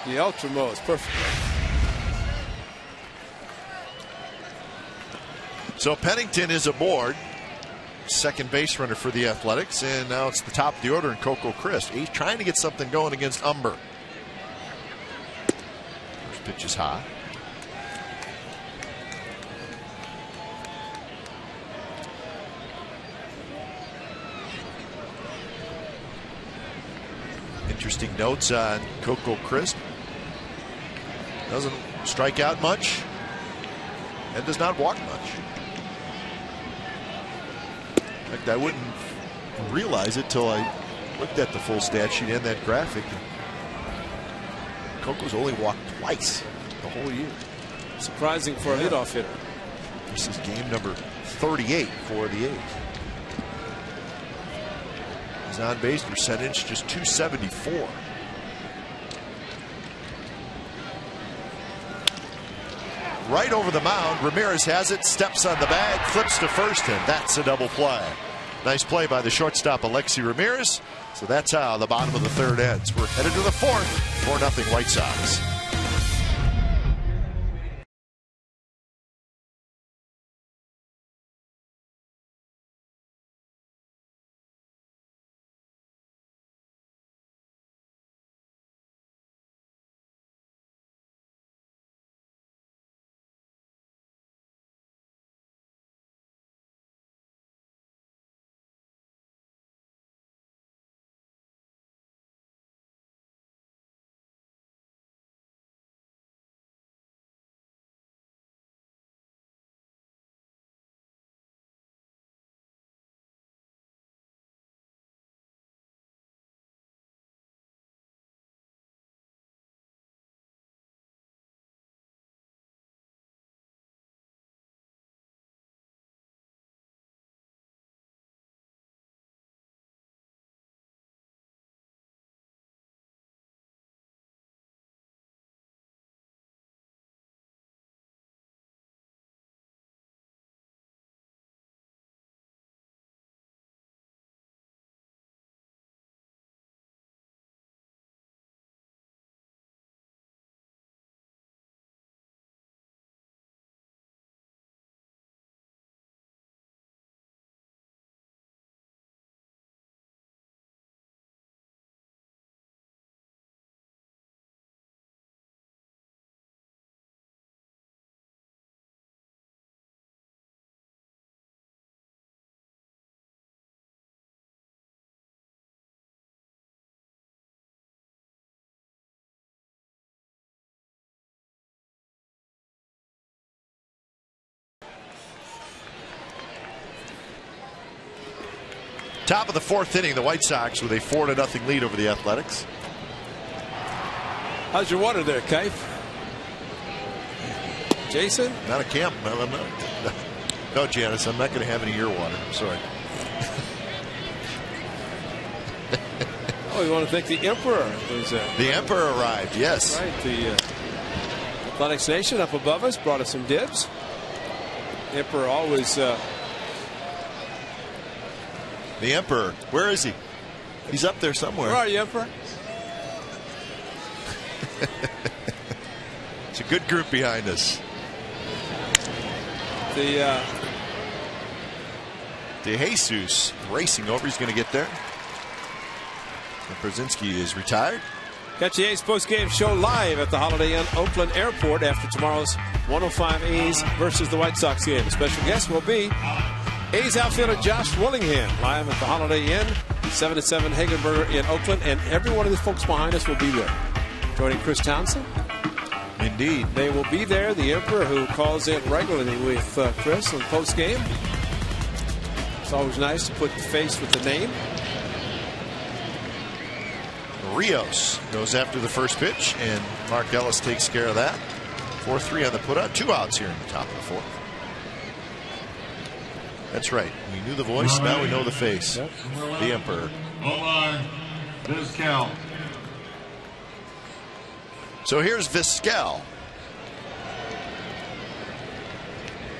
The ultra mode is perfect. So Pennington is aboard. Second base runner for the Athletics. And now it's the top of the order in Coco Crisp. He's trying to get something going against Umber. First pitch is high. Interesting notes on Coco Crisp. Doesn't strike out much and does not walk much. In fact, I wouldn't realize it till I looked at the full stat sheet and that graphic. Coco's only walked twice the whole year. Surprising for a leadoff hitter. This is game number 38 for the A's. His on-base percentage just .274. Right over the mound, Ramirez has it, steps on the bag, flips to first, and that's a double play. Nice play by the shortstop Alexi Ramirez. So that's how the bottom of the third ends. We're headed to the fourth, 4-0 White Sox. Top of the 4th inning, the White Sox with a 4-0 lead over the Athletics. How's your water there, Keith? Jason? Not a camp. No, Janice, I'm not going to have any of your water. I'm sorry. Oh, you want to thank the Emperor? The Emperor arrived, yes. Right, the Athletics Nation up above us brought us some dibs. The Emperor always... The Emperor, where is he? He's up there somewhere. Where are you, Emperor? It's a good group behind us. The De Jesus racing over. He's going to get there. And Brzezinski is retired. Catch the A's post-game show live at the Holiday Inn Oakland Airport after tomorrow's 105 A's versus the White Sox game. A special guest will be A's outfielder Josh Willingham live at the Holiday Inn, 7-7 Hagenberger in Oakland, and every one of the folks behind us will be there. Joining Chris Townsend. Indeed. They will be there. The Emperor, who calls in regularly with Chris on post-game. It's always nice to put the face with the name. Rios goes after the first pitch, and Mark Ellis takes care of that. 4-3 on the putout. 2 outs here in the top of the 4th. That's right. We knew the voice. Now we know the face. Yep. The Emperor. Omar Vizquel. So here's Vizquel.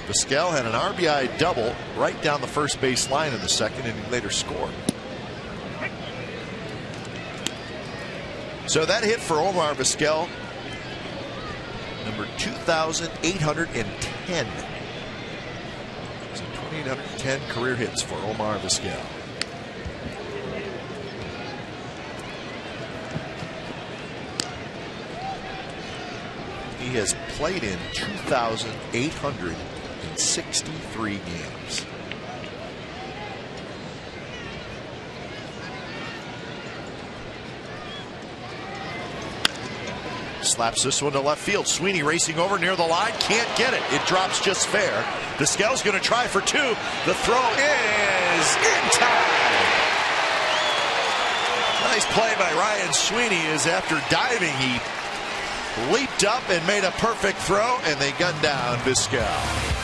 Vizquel had an RBI double right down the first base line in the second, and he later scored. So that hit for Omar Vizquel, number 2,810. So 2,810 career hits for Omar Vizquel. He has played in 2,863 games. Slaps this one to left field. Sweeney racing over near the line. Can't get it. It drops just fair. Vizquel's going to try for 2. The throw is in time. Nice play by Ryan Sweeney, as after diving, he leaped up and made a perfect throw, and they gunned down Vizquel.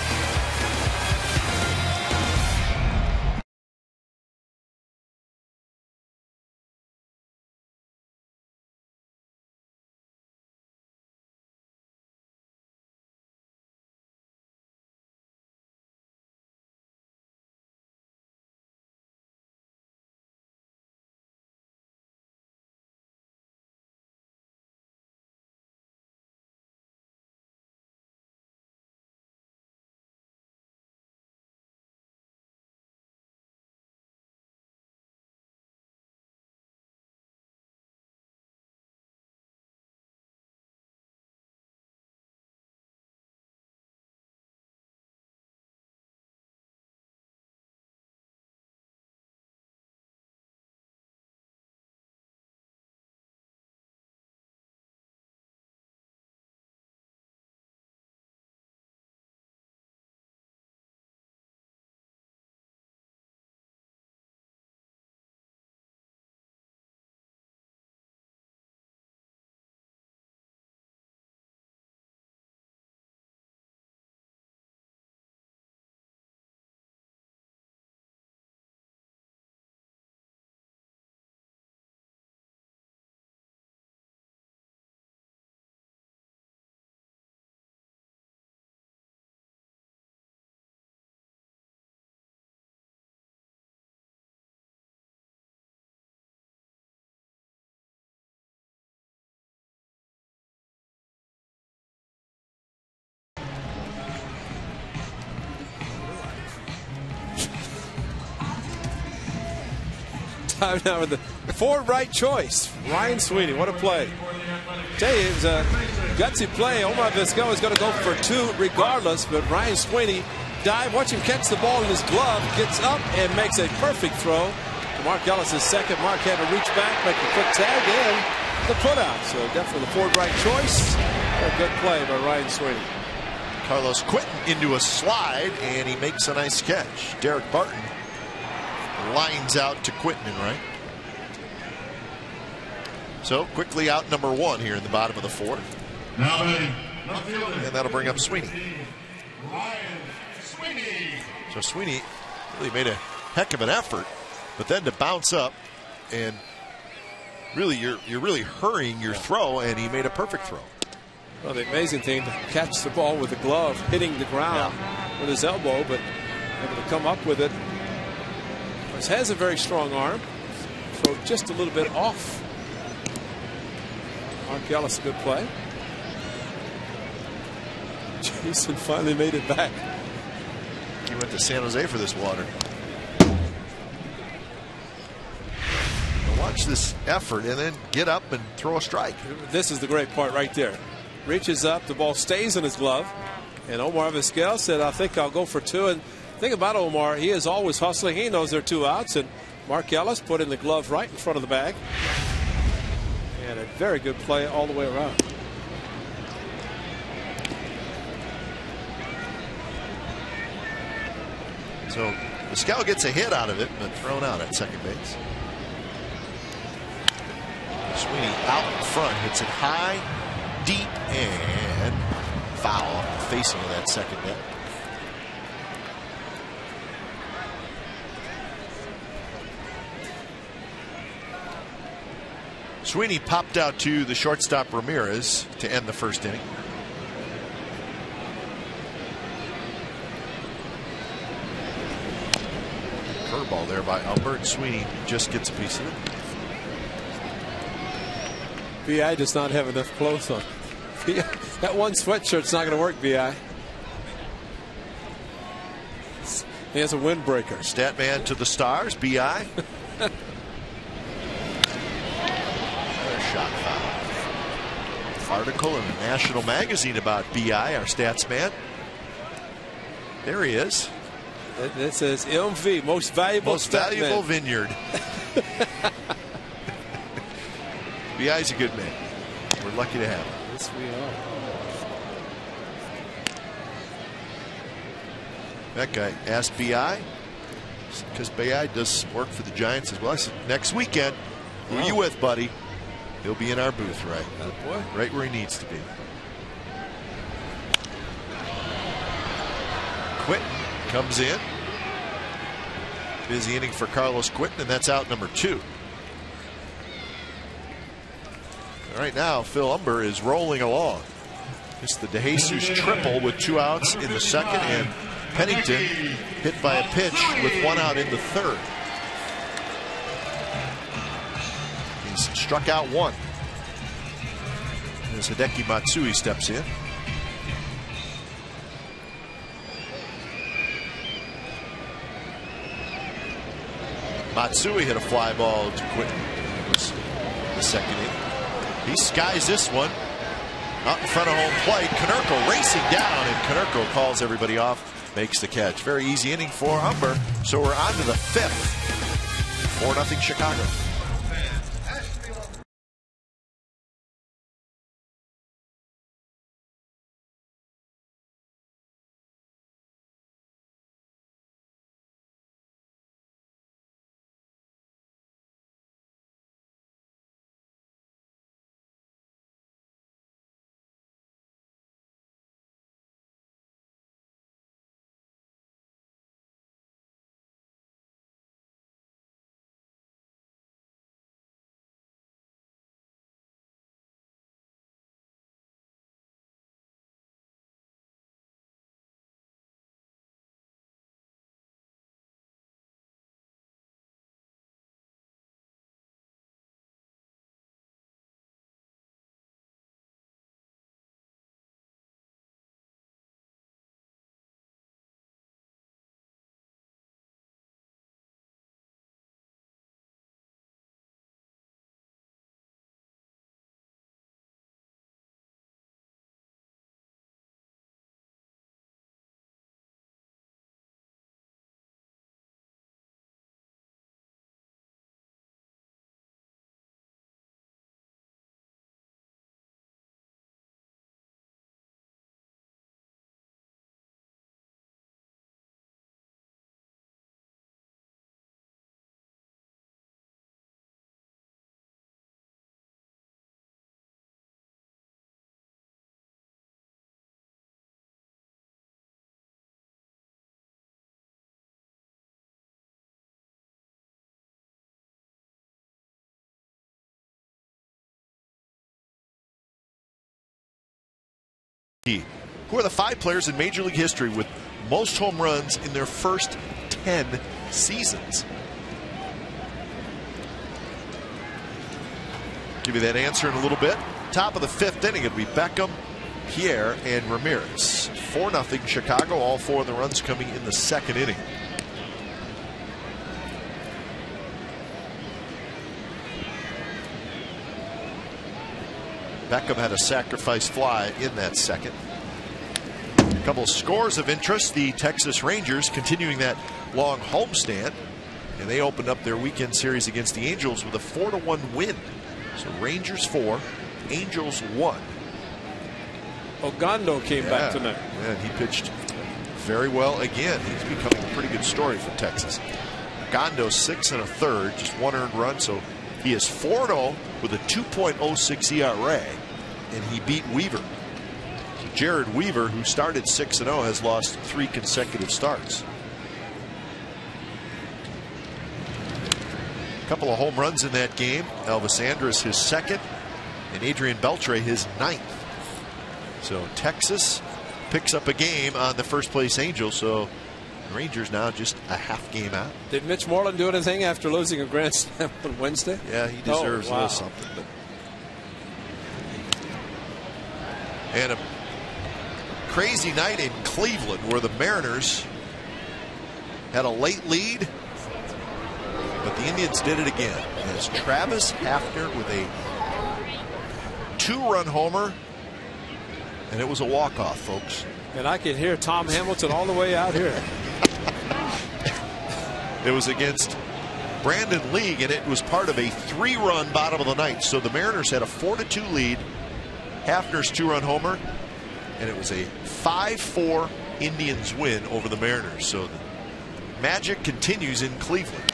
Time now with the forward right choice. Ryan Sweeney, what a play. Tell you, it was a gutsy play. Omar Vizquel is going to go for 2 regardless, but Ryan Sweeney dive, watch him catch the ball in his glove, gets up and makes a perfect throw. Mark Ellis' second. Mark had to reach back, make a quick tag, and the putout. So definitely the forward right choice. A good play by Ryan Sweeney. Carlos Quentin into a slide, and he makes a nice catch. Derek Barton lines out to Quinton and right. So quickly out number 1 here in the bottom of the 4th. And that'll bring up Sweeney. So Sweeney really made a heck of an effort, but then to bounce up and really you're really hurrying your throw, and he made a perfect throw. Well, the amazing thing to catch the ball with the glove, hitting the ground with his elbow, but able to come up with it. He has a very strong arm, so just a little bit off. Mark Ellis, a good play. Jason finally made it back. He went to San Jose for this water. Now watch this effort and then get up and throw a strike. This is the great part right there. Reaches up, the ball stays in his glove, and Omar Vizquel said, I think I'll go for 2. And the thing about Omar, he is always hustling. He knows there are 2 outs, and Mark Ellis put in the glove right in front of the bag. And a very good play all the way around. So Vizquel gets a hit out of it, but thrown out at second base. Sweeney out in front, hits it high, deep, and foul off the facing of that second net. Sweeney popped out to the shortstop Ramirez to end the first inning. Curveball there by Umber, and Sweeney just gets a piece of it. B.I. does not have enough clothes on. That one sweatshirt's not going to work, B.I. He has a windbreaker. Statman to the stars, B.I. Another shot foul. Article in the National Magazine about B.I., our stats man. There he is. It says MV, most valuable vineyard. B.I.'s a good man. We're lucky to have him. Yes, we are. That guy asked B.I. because B.I. does work for the Giants as well. I said, next weekend, who are you with, buddy? He'll be in our booth, right? That boy. Right where he needs to be. Quinton comes in. Busy inning for Carlos Quinton, and that's out number 2. All right, now Phil Umber is rolling along. It's the DeJesus triple with 2 outs in the second, and Pennington hit by a pitch with 1 out in the third. He's struck out 1. As Hideki Matsui steps in. Matsui hit a fly ball to Quinton. It was the second inning. He skies this one out in front of home plate. Konerko racing down, and Konerko calls everybody off, makes the catch. Very easy inning for Umber. So we're on to the 5th. 4-0 Chicago. who are the 5 players in Major League history with most home runs in their first 10 seasons? Give you that answer in a little bit. Top of the 5th inning, it'll be Beckham, Pierre, and Ramirez. 4-0 Chicago. All 4 of the runs coming in the 2nd inning. Beckham had a sacrifice fly in that second. A couple of scores of interest. The Texas Rangers continuing that long homestand, and they opened up their weekend series against the Angels with a 4-1 win. So Rangers 4, Angels 1. Ogando came back tonight. And he pitched very well again. He's becoming a pretty good story for Texas. Ogando 6 1/3, just 1 earned run, so he is 4-0 with a 2.06 ERA, and he beat Weaver. So Jared Weaver, who started 6-0, has lost 3 consecutive starts. A couple of home runs in that game. Elvis Andrus his 2nd, and Adrian Beltre his 9th. So Texas picks up a game on the first place Angels. So the Rangers now just a half game out. Did Mitch Moreland do anything after losing a grand slam on Wednesday? Yeah, he deserves a little something. But. And a crazy night in Cleveland where the Mariners had a late lead, but the Indians did it again as Travis Hafner with a 2-run homer, and it was a walk-off, folks. And I can hear Tom Hamilton all the way out here. It was against Brandon League, and it was part of a 3-run bottom of the ninth. So the Mariners had a 4-2 lead. Hafner's 2-run homer, and it was a 5-4 Indians win over the Mariners. So the magic continues in Cleveland.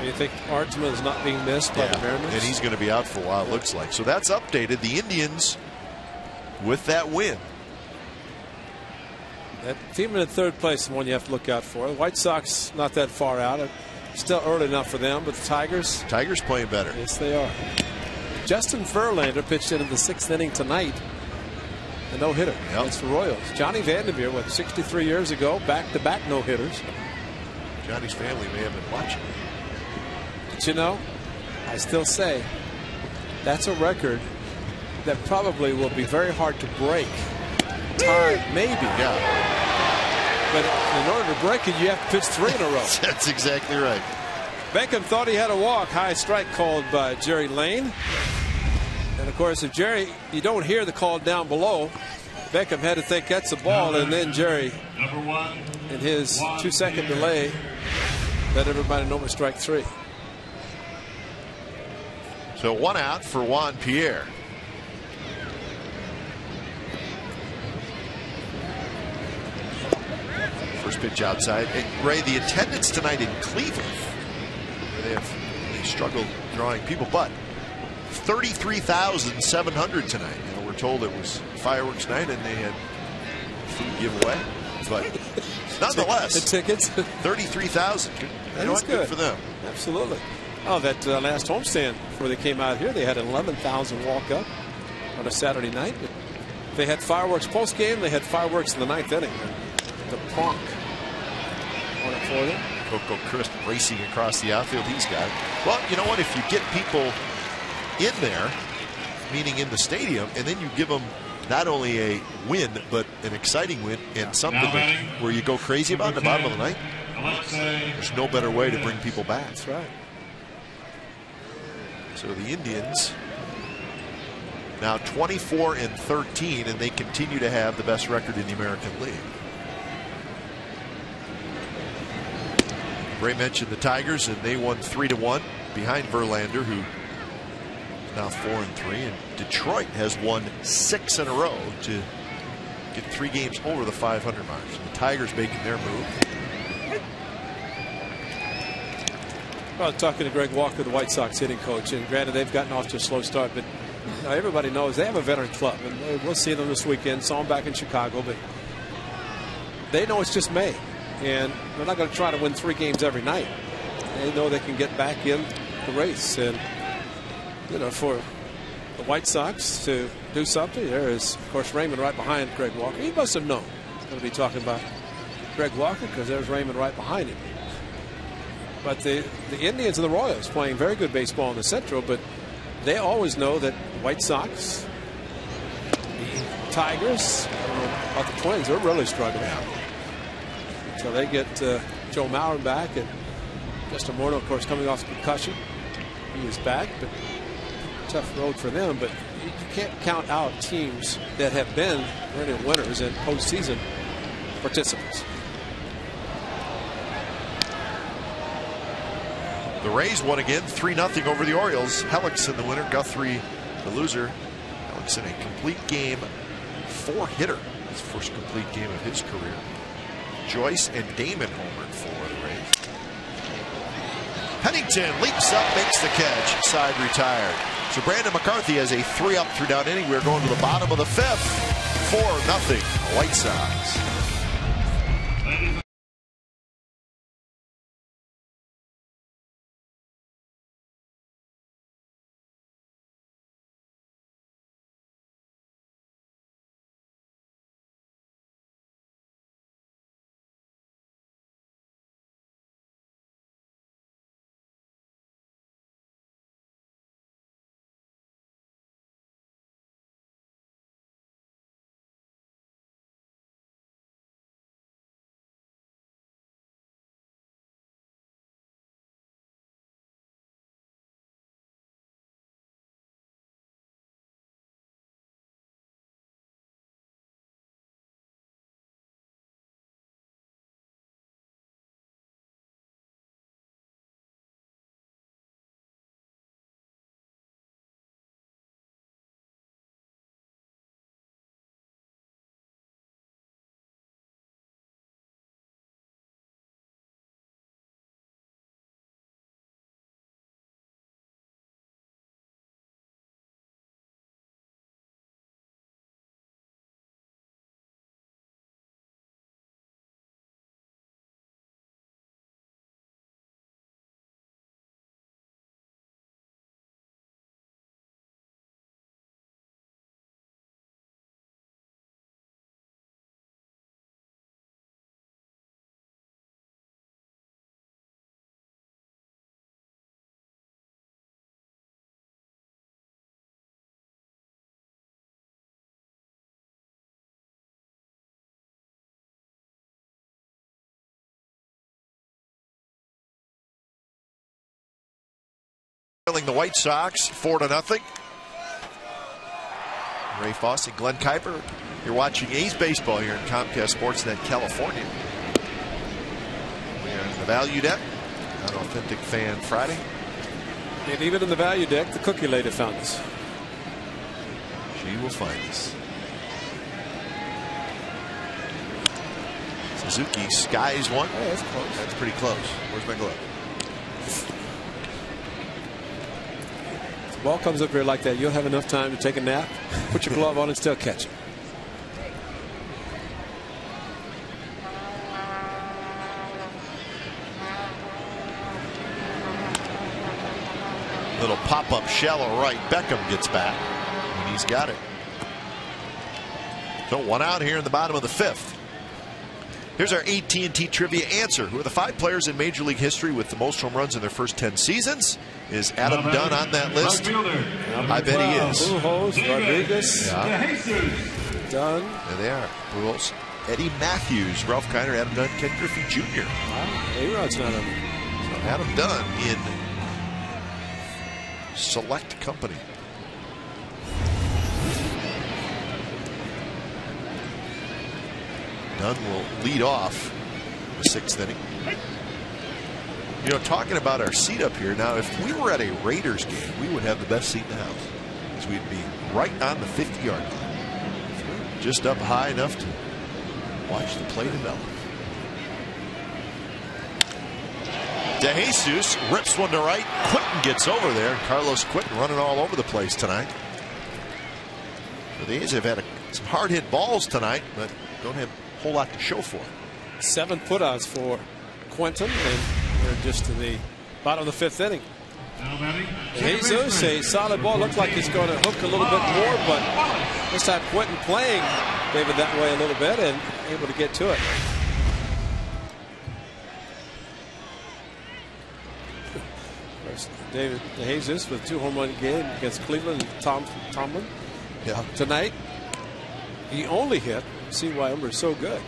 You think Artsman is not being missed by the Mariners? And he's going to be out for a while, it looks like. So that's updated. The Indians with that win. That team in 3rd place is the one you have to look out for. The White Sox not that far out. Still early enough for them, but the Tigers. Tigers playing better. Yes, they are. Justin Verlander pitched in the 6th inning tonight. A no-hitter against the Royals. Johnny Vanderveer, 63 years ago, back-to-back no-hitters. Johnny's family may have been watching. But you know, I still say that's a record that probably will be very hard to break. Time, maybe. Yeah. But in order to break it, you have to pitch 3 in a row. That's exactly right. Beckham thought he had a walk. High strike called by Jerry Lane. And of course, if Jerry, you don't hear the call down below, Beckham had to think that's a ball, and then Jerry, in his 2-second delay, let everybody know it was strike 3. So 1 out for Juan Pierre. First pitch outside. And Ray, the attendance tonight in Cleveland, they struggled drawing people, but 33,700 tonight. You know, we're told it was fireworks night and they had food giveaway, but nonetheless, the tickets 33,000. You know what? Good for them. Absolutely. Oh, that last homestand before they came out here, they had 11,000 walk up on a Saturday night. They had fireworks post game. They had fireworks in the 9th inning. The Pronk on it for them. Coco Crisp racing across the outfield. He's got it. Well, you know what? If you get people in there, meaning in the stadium, and then you give them not only a win, but an exciting win and something where you go crazy about in the bottom of the ninth, there's no better way to bring people back. That's right. So the Indians now 24-13, and they continue to have the best record in the American League. Ray mentioned the Tigers, and they won 3-1 behind Verlander, who is now 4-3, and Detroit has won 6 in a row to get 3 games over the 500 mark. So the Tigers making their move. Well, talking to Greg Walker, the White Sox hitting coach, and granted they've gotten off to a slow start, but everybody knows they have a veteran club, and we'll see them this weekend. Saw them back in Chicago, but they know it's just May, and they're not going to try to win 3 games every night. They know they can get back in the race, and you know, for the White Sox to do something. There is, of course, Raymond right behind Greg Walker. He must have known he's going to be talking about Greg Walker because there's Raymond right behind him. But the Indians and the Royals playing very good baseball in the Central, but they always know that the White Sox, the Tigers, about the Twins, they're really struggling until they get Joe Mauer back, and Justin Morneau, of course, coming off concussion. He is back, but tough road for them. But you can't count out teams that have been perennial winners and postseason participants. The Rays won again, 3-0 over the Orioles. Hellickson the winner, Guthrie the loser. Hellickson a complete game 4-hitter. His first complete game of his career. Joyce and Damon homered for the Rays. Pennington leaps up, makes the catch. Side retired. So Brandon McCarthy has a 3-up, 3-down inning. We're going to the bottom of the 5th. 4-0 White Sox. The White Sox 4-0. Ray Foss and Glenn Kuiper. You're watching A's baseball here in Comcast Sportsnet California. We are in the value deck on Authentic Fan Friday. And even in the value deck, the cookie lady found us. She will find us. Suzuki skies one. Oh, that's close. That's pretty close. Where's my glove? The ball comes up here like that, you'll have enough time to take a nap, put your glove on, and still catch it. Little pop-up shallow right. Beckham gets back, and he's got it. So 1 out here in the bottom of the 5th. Here's our AT&T trivia answer. Who are the 5 players in Major League history with the most home runs in their first 10 seasons? Is Adam Dunn on that list? I bet he is. Pujols, Rodriguez, Dunn. There they are. Pujols, Eddie Matthews, Ralph Kiner, Adam Dunn, Ken Griffey Jr. Wow, A-Rod's not on there. So Adam Dunn in select company. Dunn will lead off the 6th inning. You know, talking about our seat up here, now if we were at a Raiders game, we would have the best seat in the house, because we'd be right on the 50-yard line, just up high enough to watch the play develop. DeJesus rips one to right. Quinton gets over there. Carlos Quinton running all over the place tonight. So the A's have had some hard hit balls tonight, but don't have a whole lot to show for it. 7 putouts for Quinton, and they're just to the bottom of the 5th inning. Jesus, a solid ball. Looked like it's going to hook a little bit more, but this time Quentin playing David that way a little bit and able to get to it. David Jesus with 2 home run game against Cleveland and Tomlin. Yeah. Tonight, he only hit. See why Umber's so good.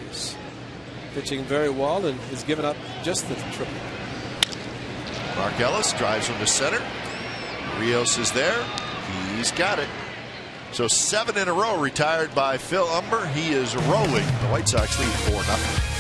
He's pitching very well and has given up just the triple. Mark Ellis drives from the center. Rios is there. He's got it. So 7 in a row retired by Phil Umber. He is rolling. The White Sox lead 4-0.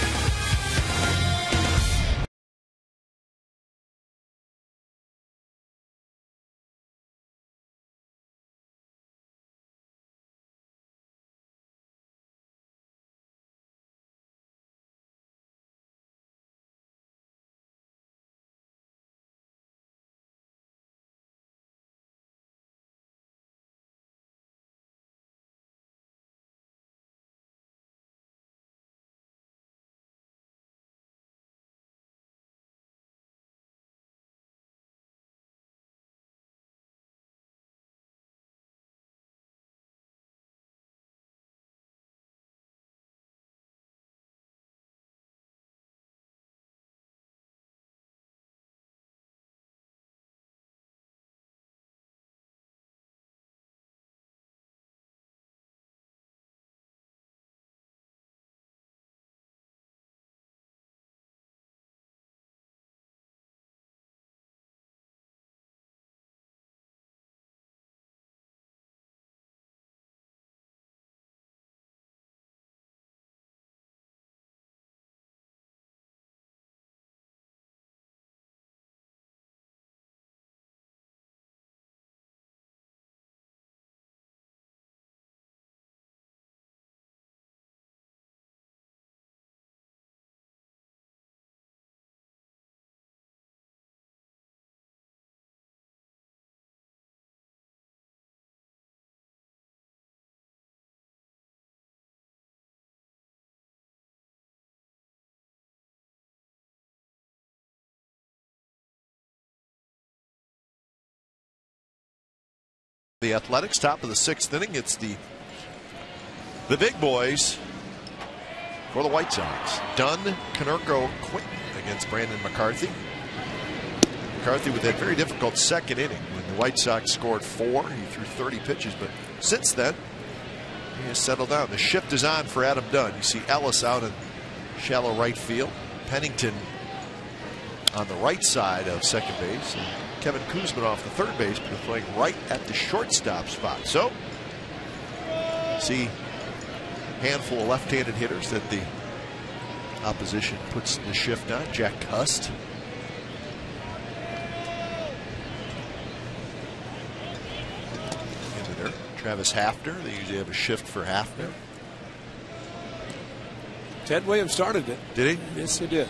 The Athletics, top of the 6th inning. It's the big boys for the White Sox. Dunn, Konerko, Quentin against Brandon McCarthy. McCarthy with that very difficult 2nd inning when the White Sox scored 4. He threw 30 pitches, but since then he has settled down. The shift is on for Adam Dunn. You see Ellis out in shallow right field. Pennington on the right side of second base. And Kevin Kuzman off the third base, but playing right at the shortstop spot. So, see handful of left-handed hitters that the opposition puts the shift on. Jack Cust. Into there. Travis Hafner. They usually have a shift for Hafner. Ted Williams started it. Did he? Yes, he did.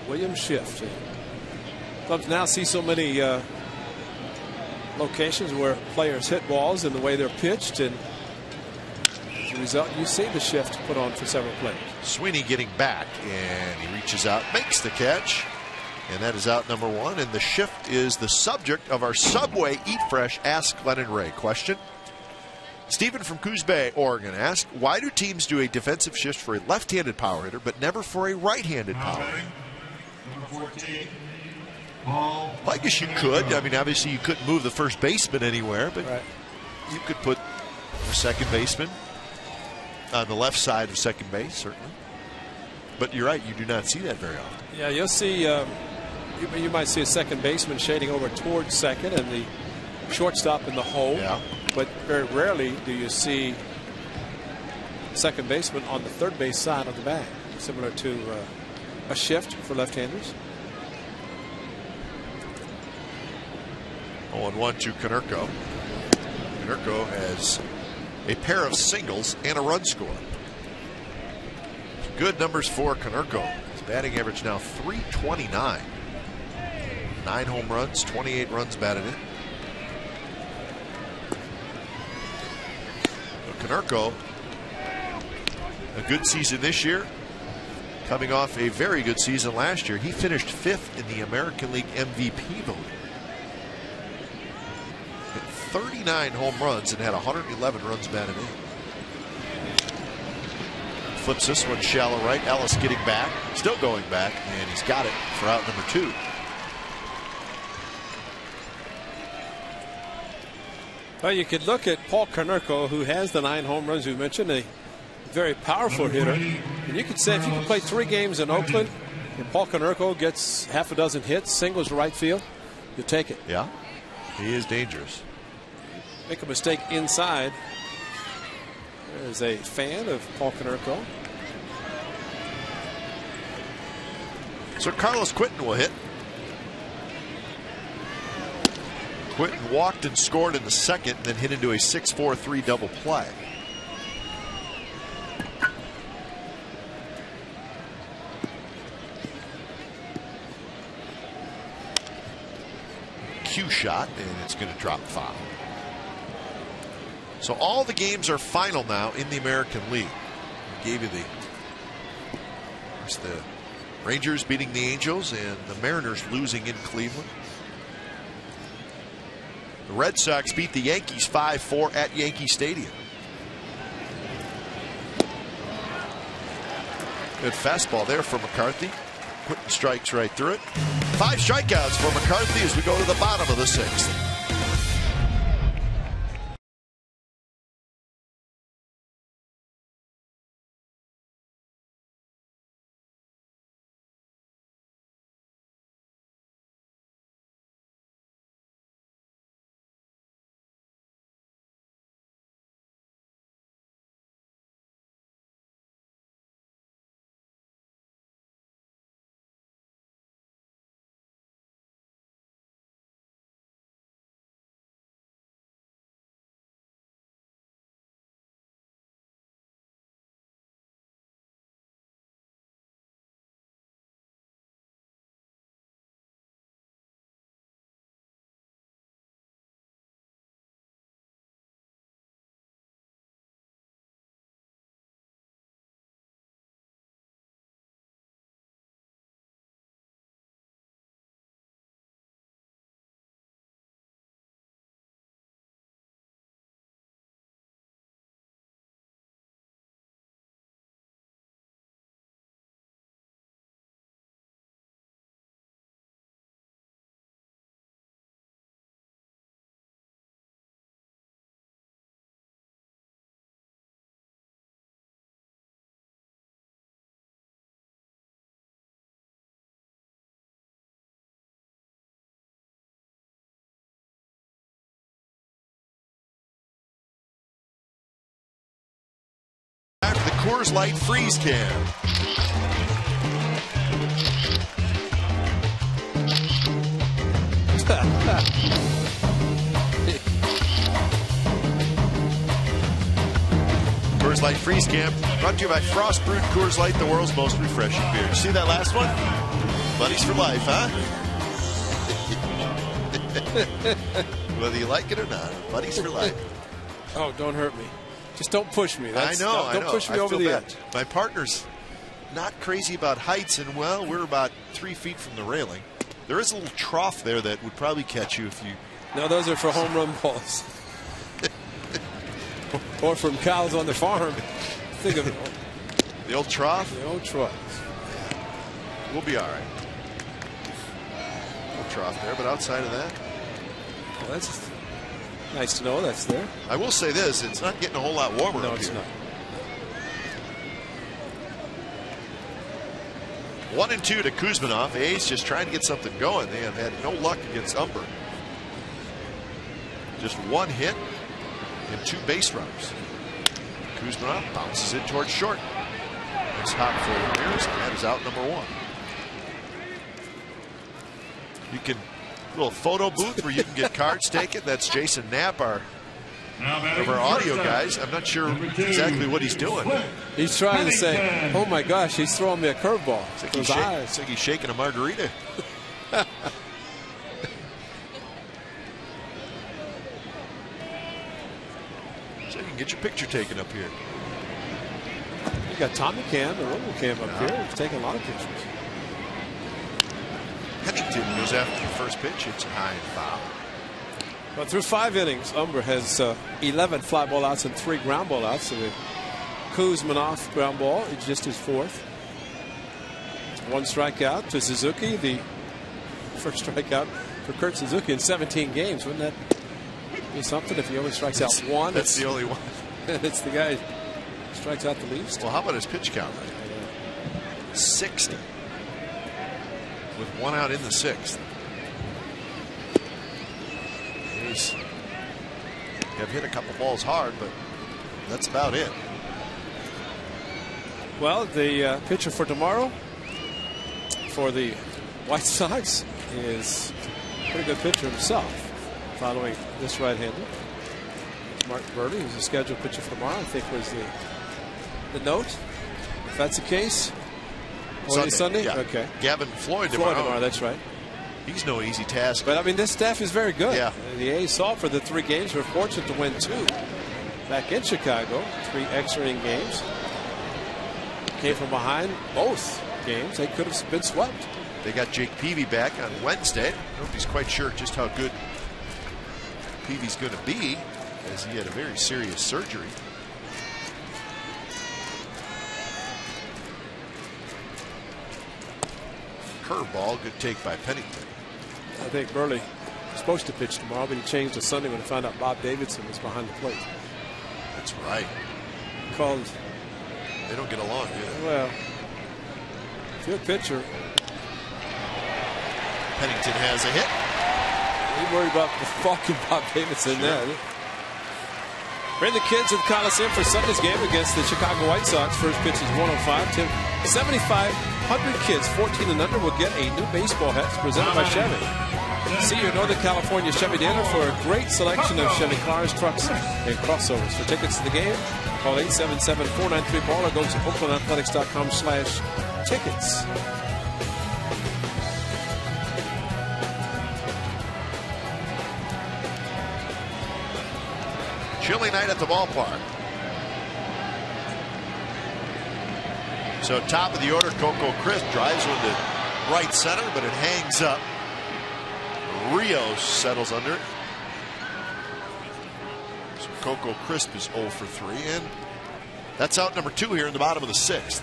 Williams shift. Clubs now see so many locations where players hit balls and the way they're pitched, and as a result, you see the shift put on for several players. Sweeney getting back, and he reaches out, makes the catch, and that is out number 1. And the shift is the subject of our Subway Eat Fresh Ask Glennon Ray question. Stephen from Coos Bay, Oregon asked, why do teams do a defensive shift for a left-handed power hitter but never for a right-handed power hitter? Number 14. Well, I guess you could. I mean, obviously you couldn't move the first baseman anywhere, but right. You could put the second baseman on the left side of second base, certainly. But you're right, you do not see that very often. Yeah, you'll see, you might see a second baseman shading over towards second and the shortstop in the hole. Yeah. But very rarely do you see second baseman on the third base side of the bag, similar to a shift for left-handers. 0-1 to Konerko. Konerko has a pair of singles and a run score. Good numbers for Konerko. His batting average now .329. 9 home runs, 28 runs batted in. Konerko, a good season this year. coming off a very good season last year. He finished 5th in the American League MVP voting. Hit 39 home runs and had 111 runs batted in. Flips this one shallow right. Ellis getting back, still going back, and he's got it for out number 2. Well, you could look at Paul Konerko, who has the 9 home runs we mentioned, a very powerful hitter. And you could say if you could play 3 games in Oakland and Paul Konerko gets half a dozen hits, singles to right field, you take it. Yeah, he is dangerous. Make a mistake inside. There's a fan of Paul Konerko. So Carlos Quentin will hit. Quentin walked and scored in the second, then hit into a 6-4-3 double play. Cue shot, and it's going to drop foul. So all the games are final now in the American League. I gave you the Rangers beating the Angels and the Mariners losing in Cleveland. The Red Sox beat the Yankees 5-4 at Yankee Stadium. Good fastball there for McCarthy. Quentin strikes right through it. 5 strikeouts for McCarthy as we go to the bottom of the 6th. The Coors Light Freeze Can. Coors Light Freeze Can brought to you by Frost Brewed Coors Light, the world's most refreshing beer. See that last one? Buddies for life, huh? Whether you like it or not, buddies for life. Oh, don't hurt me. Just don't push me. I know. Don't push me over the edge. My partner's not crazy about heights, and well, we're about 3 feet from the railing. There is a little trough there that would probably catch you if you. No, those are for home run balls. Or from cows on the farm. Think of it. The old trough? The old trough. We'll be all right. Little trough there, but outside of that. Well, that's nice to know that's there. I will say this, it's not getting a whole lot warmer. No, up it's here. not. 1-2 to Kuzminov. The A's just trying to get something going. They have had no luck against Umber. Just 1 hit and 2 base runners. Kuzminov bounces it towards short. Nice hop for Ramirez, and that is out number 1. You can little photo booth where you can get cards taken. That's Jason Knapp, one of our audio guys. I'm not sure exactly what he's doing. He's trying to say, oh my gosh, he's throwing me a curveball. It's like he's shaking a margarita. So you can get your picture taken up here. We got Tommy Cam and RoboCam up here. He's taking a lot of pictures. Pennington goes after the first pitch. It's a high and foul. But through 5 innings, Umber has 11 fly ball outs and 3 ground ball outs. So the Kuzmanoff ground ball is just his 4th. 1 strikeout to Suzuki. The first strikeout for Kurt Suzuki in 17 games. Wouldn't that be something if he only strikes out 1? That's the only one. It's the guy who strikes out the least. Well, how about his pitch count? 60. With 1 out in the 6th. He's have hit a couple balls hard, but that's about it. Well, the pitcher for tomorrow for the White Sox is a pretty good pitcher himself, following this right-hander. Mark Burley, who's a scheduled pitcher for tomorrow, I think was the note. If that's the case, Sunday? Yeah. Okay. Gavin Floyd tomorrow. That's right. He's no easy task. But I mean, this staff is very good. Yeah. The A's saw for the 3 games. We're fortunate to win 2 back in Chicago. 3 extra inning games. Came from behind both games. They could have been swept. They got Jake Peavy back on Wednesday. Nobody's quite sure just how good Peavy's going to be, as he had a very serious surgery. Curveball, good take by Pennington. I think Burley was supposed to pitch tomorrow, but he changed to Sunday when he found out Bob Davidson was behind the plate. That's right. Called. They don't get along, do they? Well, if you're a pitcher, Pennington has a hit. You worried about the fucking Bob Davidson there. Bring the kids to the Coliseum for Sunday's game against the Chicago White Sox. First pitch is 105. 7,500 kids 14 and under will get a new baseball hat presented by Chevy. See your Northern California Chevy dealer for a great selection of Chevy cars, trucks, and crossovers. For tickets to the game, call 877-493-BALL or go to OaklandAthletics.com/tickets. Chilly night at the ballpark. So top of the order, Coco Crisp drives one to right center, but it hangs up. Rios settles under it. So Coco Crisp is 0 for 3, and that's out number 2 here in the bottom of the 6th.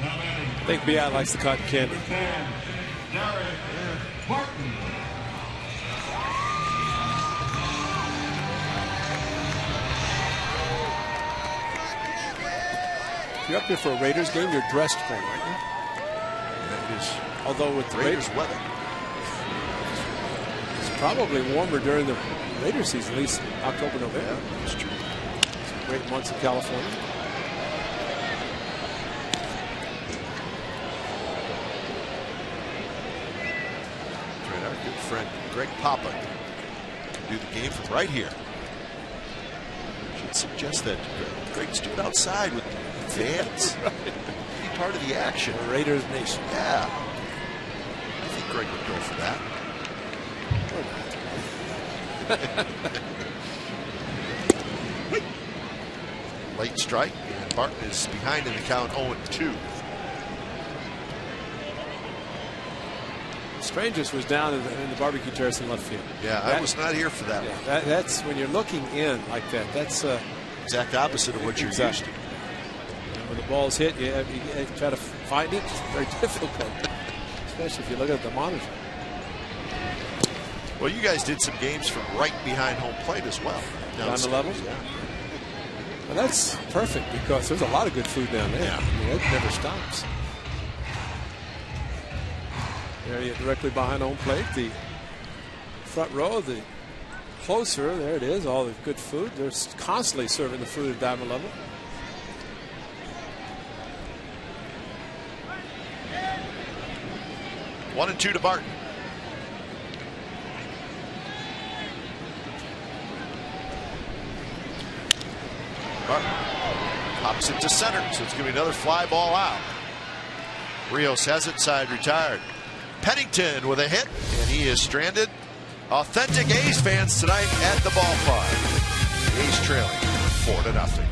I think B.I. likes the cotton candy. If you're up here for a Raiders game, you're dressed for it, aren't you? That is Although with the Raiders weather. It's probably warmer during the Raiders season, at least October, November. Yeah, that's true. Some great months in California. That's right. Our good friend Greg Papa can do the game from right here. Should suggest that Greg stood outside with fans. Right. Be part of the action. The Raiders Nation. Yeah. I think Greg would go for that. Late strike, and Barton is behind in the count 0-2. Strangest was down in the barbecue terrace in left field. Yeah, I was not here for that one. That's when you're looking in like that. That's exact opposite of what you're used to. When the ball's hit, you try to find it. It's very difficult, especially if you look at the monitor. Well, you guys did some games from right behind home plate as well. Down the level? Yeah. Well, that's perfect because there's a lot of good food down there. Yeah. I mean, it never stops. There you directly behind home plate, the front row, the closer, there it is, all the good food. They're constantly serving the food at diamond level. One and 2 to Barton. Barton pops it to center, so it's going to be another fly ball out. Rios has it, side retired. Pennington with a hit, and he is stranded. Authentic A's fans tonight at the ballpark. A's trailing. 4-0.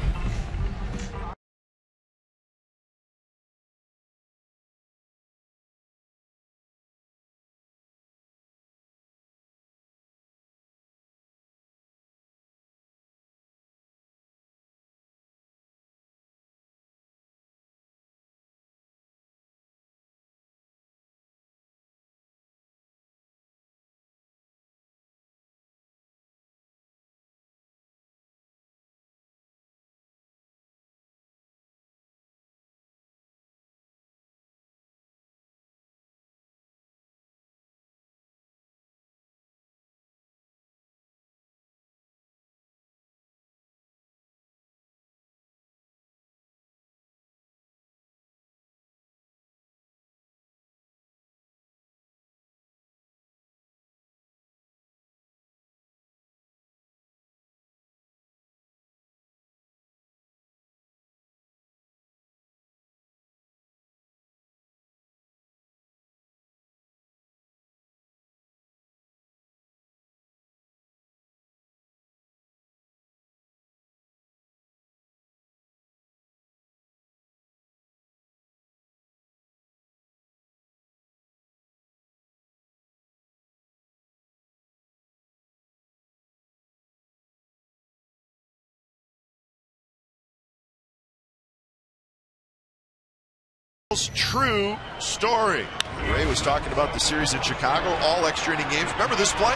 True story. Ray was talking about the series in Chicago, all extra inning games. Remember this play?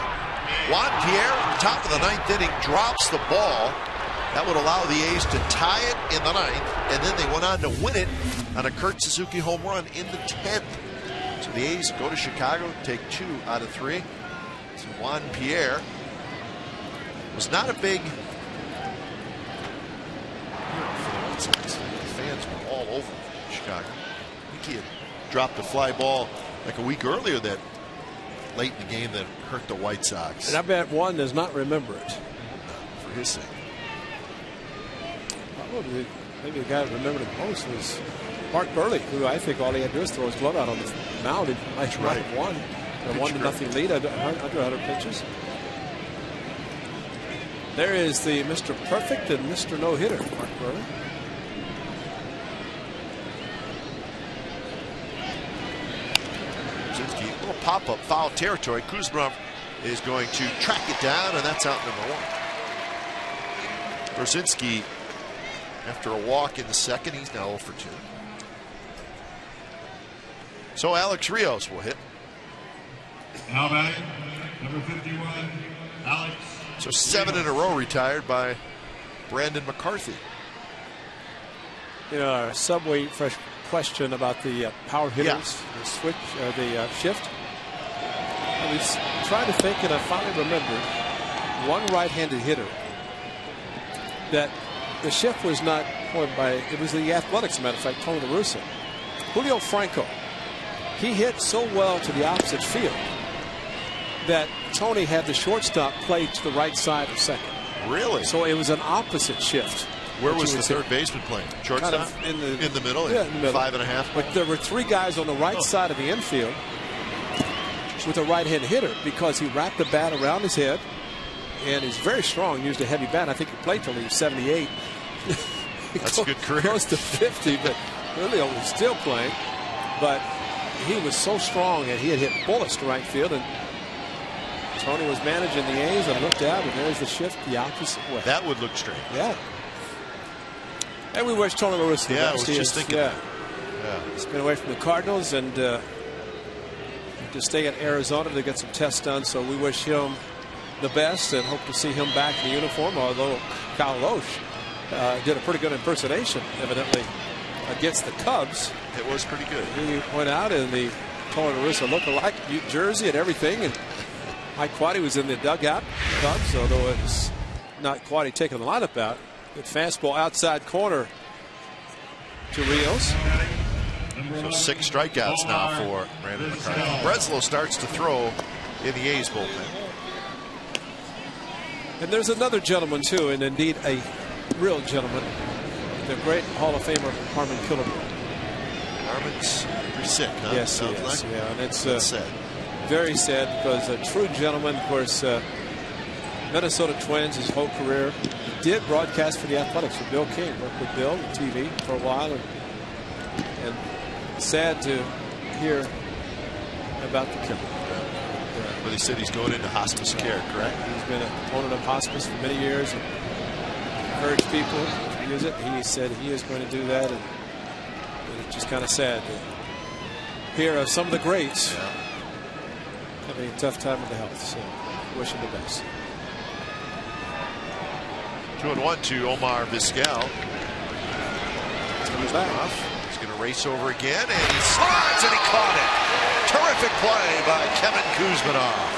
Juan Pierre, top of the 9th inning, drops the ball. That would allow the A's to tie it in the 9th, and then they went on to win it on a Kurt Suzuki home run in the 10th. So the A's go to Chicago, take 2 out of 3. So Juan Pierre was not a big for the White Sox. The fans were all over Chicago. He had dropped a fly ball like a week earlier that late in the game that hurt the White Sox. And I bet Juan does not remember it. For his sake. Probably, maybe the guy that remembered it most was Mark Burley, who I think all he had to do is throw his glove out on the mound. He might have won. A 1-0 lead under 100 pitches. There is the Mr. Perfect and Mr. No-Hitter, Mark Burley. A little pop-up foul territory. Kuzma is going to track it down, and that's out number 1. Brzezinski, after a walk in the second, he's now 0 for 2. So Alex Rios will hit. Now batting, number 51, Alex. So 7 in a row retired by Brandon McCarthy. You know, our Subway fresh question about the power hitters, the switch, the shift. I was trying to think, and I finally remembered one right-handed hitter that the shift was not pointed by. It was the Athletics, as a matter of fact, Tony La Russa. Julio Franco. He hit so well to the opposite field that Tony had the shortstop play to the right side of second. Really? So it was an opposite shift. Where was the third baseman playing? Shortstop? Kind of in the middle? Yeah, in the middle. 5.5. But there were 3 guys on the right side of the infield with a right-handed hitter because he wrapped the bat around his head, and he's very strong, used a heavy bat. I think he played till he was 78. That's a good career. Close to 50, but really was still playing. But he was so strong, and he had hit bullets to right field, and Tony was managing the A's and looked out, and there's the shift the opposite way. That would look strange. Yeah. And we wish Tony La Russa the best. I was just thinking that. Yeah. He's been away from the Cardinals and to stay in Arizona to get some tests done. So we wish him the best and hope to see him back in the uniform. Although Kyle Loesch did a pretty good impersonation, evidently, against the Cubs. It was pretty good. He went out in the Tony La Russa look-alike jersey and everything. And Mike Quade was in the dugout, Cubs, although it was not Quade taking the lineup out. Good fastball outside corner to Rios. So 6 strikeouts now for Brandon McCarthy. Breslow starts to throw in the A's bullpen. And there's another gentleman too, and indeed a real gentleman, the great Hall of Famer Harmon Killebrew. Harmon's pretty sick, huh? Yes, he is. Like? Yeah, and it's sad. Very sad because a true gentleman, of course. Minnesota Twins his whole career. He did broadcast for the Athletics with Bill King. Worked with Bill on TV for a while, and sad to hear about the killer. Well, they said he's going into hospice care, correct? He's been a proponent of hospice for many years and encouraged people to use it. He said he is going to do that, and it's just kind of sad to hear of some of the greats having a tough time with the health. So, wish him the best. 2-1 to Omar Vizquel. He's back. He's going to race over again, and he slides, and he caught it. Terrific play by Kevin Kuzminov.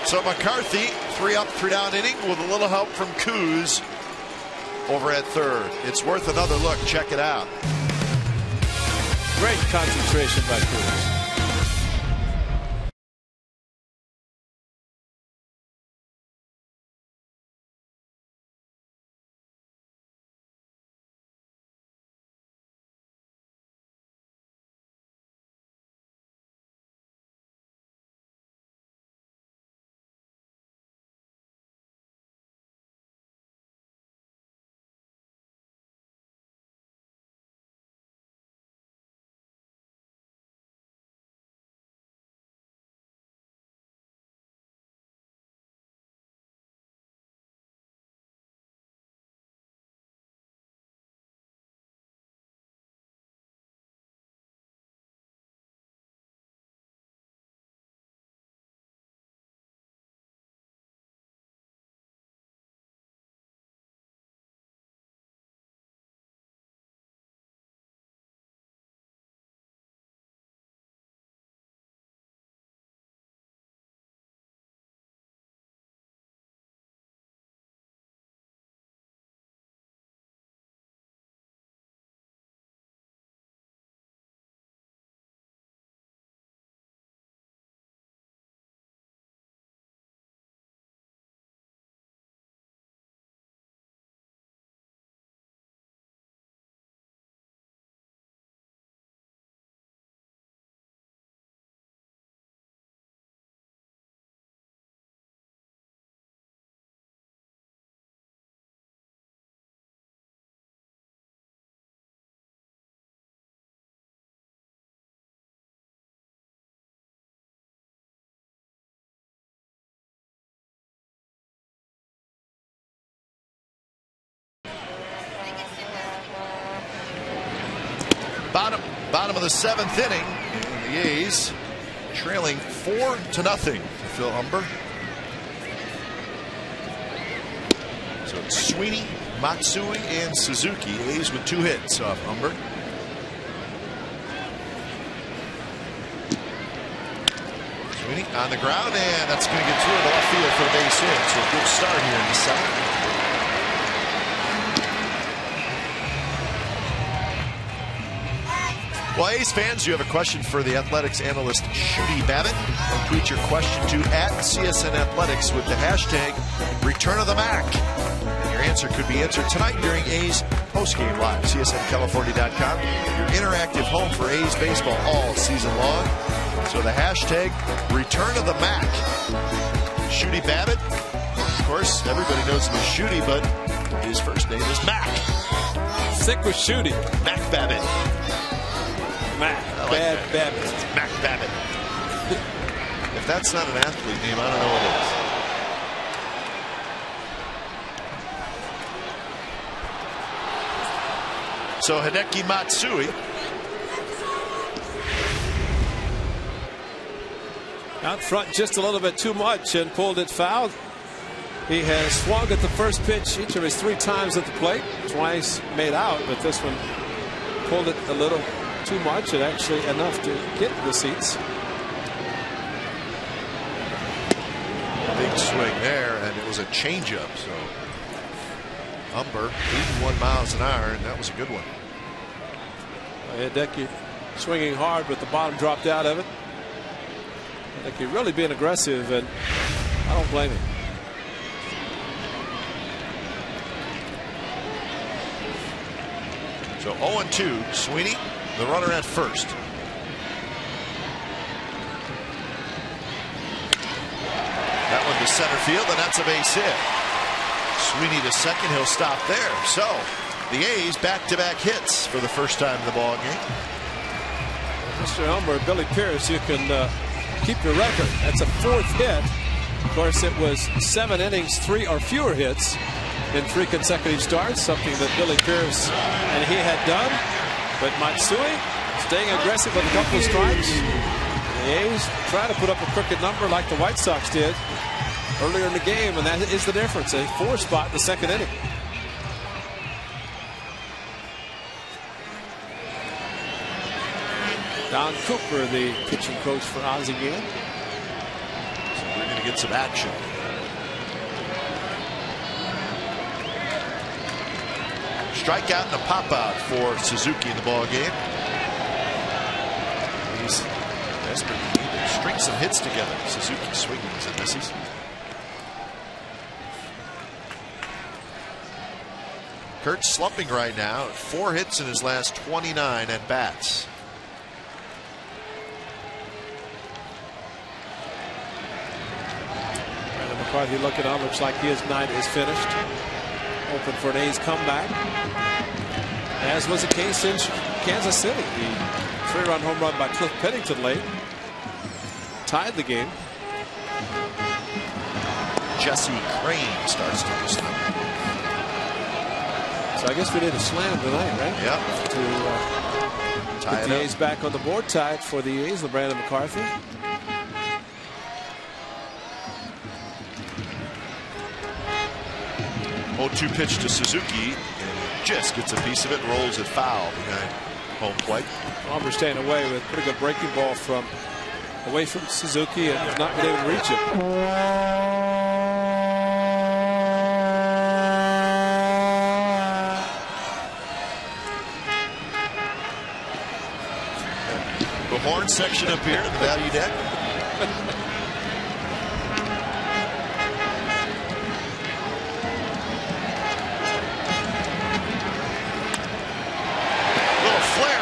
So McCarthy, 3 up, 3 down inning with a little help from Kuz over at third. It's worth another look. Check it out. Great concentration by Kuz. Bottom of the 7th inning, and the A's trailing 4-0 to Phil Humber. So it's Sweeney, Matsui, and Suzuki. A's with 2 hits off Humber. Sweeney on the ground, and that's going to get through the left field for a base hit. So a good start here in the 7th. Well, A's fans, you have a question for the Athletics analyst Shooty Babbitt. Tweet your question to @CSN Athletics with the hashtag Return of the Mac. And your answer could be answered tonight during A's postgame live. CSNCalifornia.com, your interactive home for A's baseball all season long. So the hashtag Return of the Mac. Shooty Babbitt. Of course, everybody knows him as Shooty, but his first name is Mac. Sick with Shooty. Mac Babbitt. Mac Babbitt. Mac Babbitt. If that's not an athlete name, I don't know what is. So Hideki Matsui. Out front just a little bit too much and pulled it foul. He has swung at the first pitch each of his 3 times at the plate. Twice made out, but this one pulled it a little too much and actually enough to get the seats. Big swing there, and it was a changeup. So Humber 81 miles an hour, and that was a good one. Hideki swinging hard, but the bottom dropped out of it. Hideki really being aggressive, and I don't blame him. So 0-2, Sweeney, the runner at first. That center field, and that's a base hit. Sweeney to second. He'll stop there. So the A's back-to-back hits for the first time in the ball game. Mr. Elmer, Billy Pierce, you can keep your record. That's a 4th hit. Of course, it was 7 innings, 3 or fewer hits in 3 consecutive starts, something that Billy Pierce and he had done. But Matsui staying aggressive with a couple of strikes. The A's try to put up a crooked number like the White Sox did earlier in the game, and that is the difference. A 4 spot in the 2nd inning. Don Cooper, the pitching coach for Oz again. So we're going to get some action. Strikeout and a pop out for Suzuki in the ball game. He's desperately to string some hits together. Suzuki swings and misses. Kurt's slumping right now. 4 hits in his last 29 at bats. Brandon McCarthy looking on. Looks like his night is finished. Open for an A's comeback, as was the case in Kansas City. The 3-run home run by Cliff Pennington late tied the game. Jesse Crane starts to do something. So I guess we did a slam tonight, right? Yep. To put the A's back on the board. Tied for the A's, Brandon McCarthy. Oh, 2 pitch to Suzuki. Just gets a piece of it, rolls it foul behind home plate. Palmer staying away with a pretty good breaking ball from away from Suzuki and has not been able to reach it. The horn section up here in the value deck.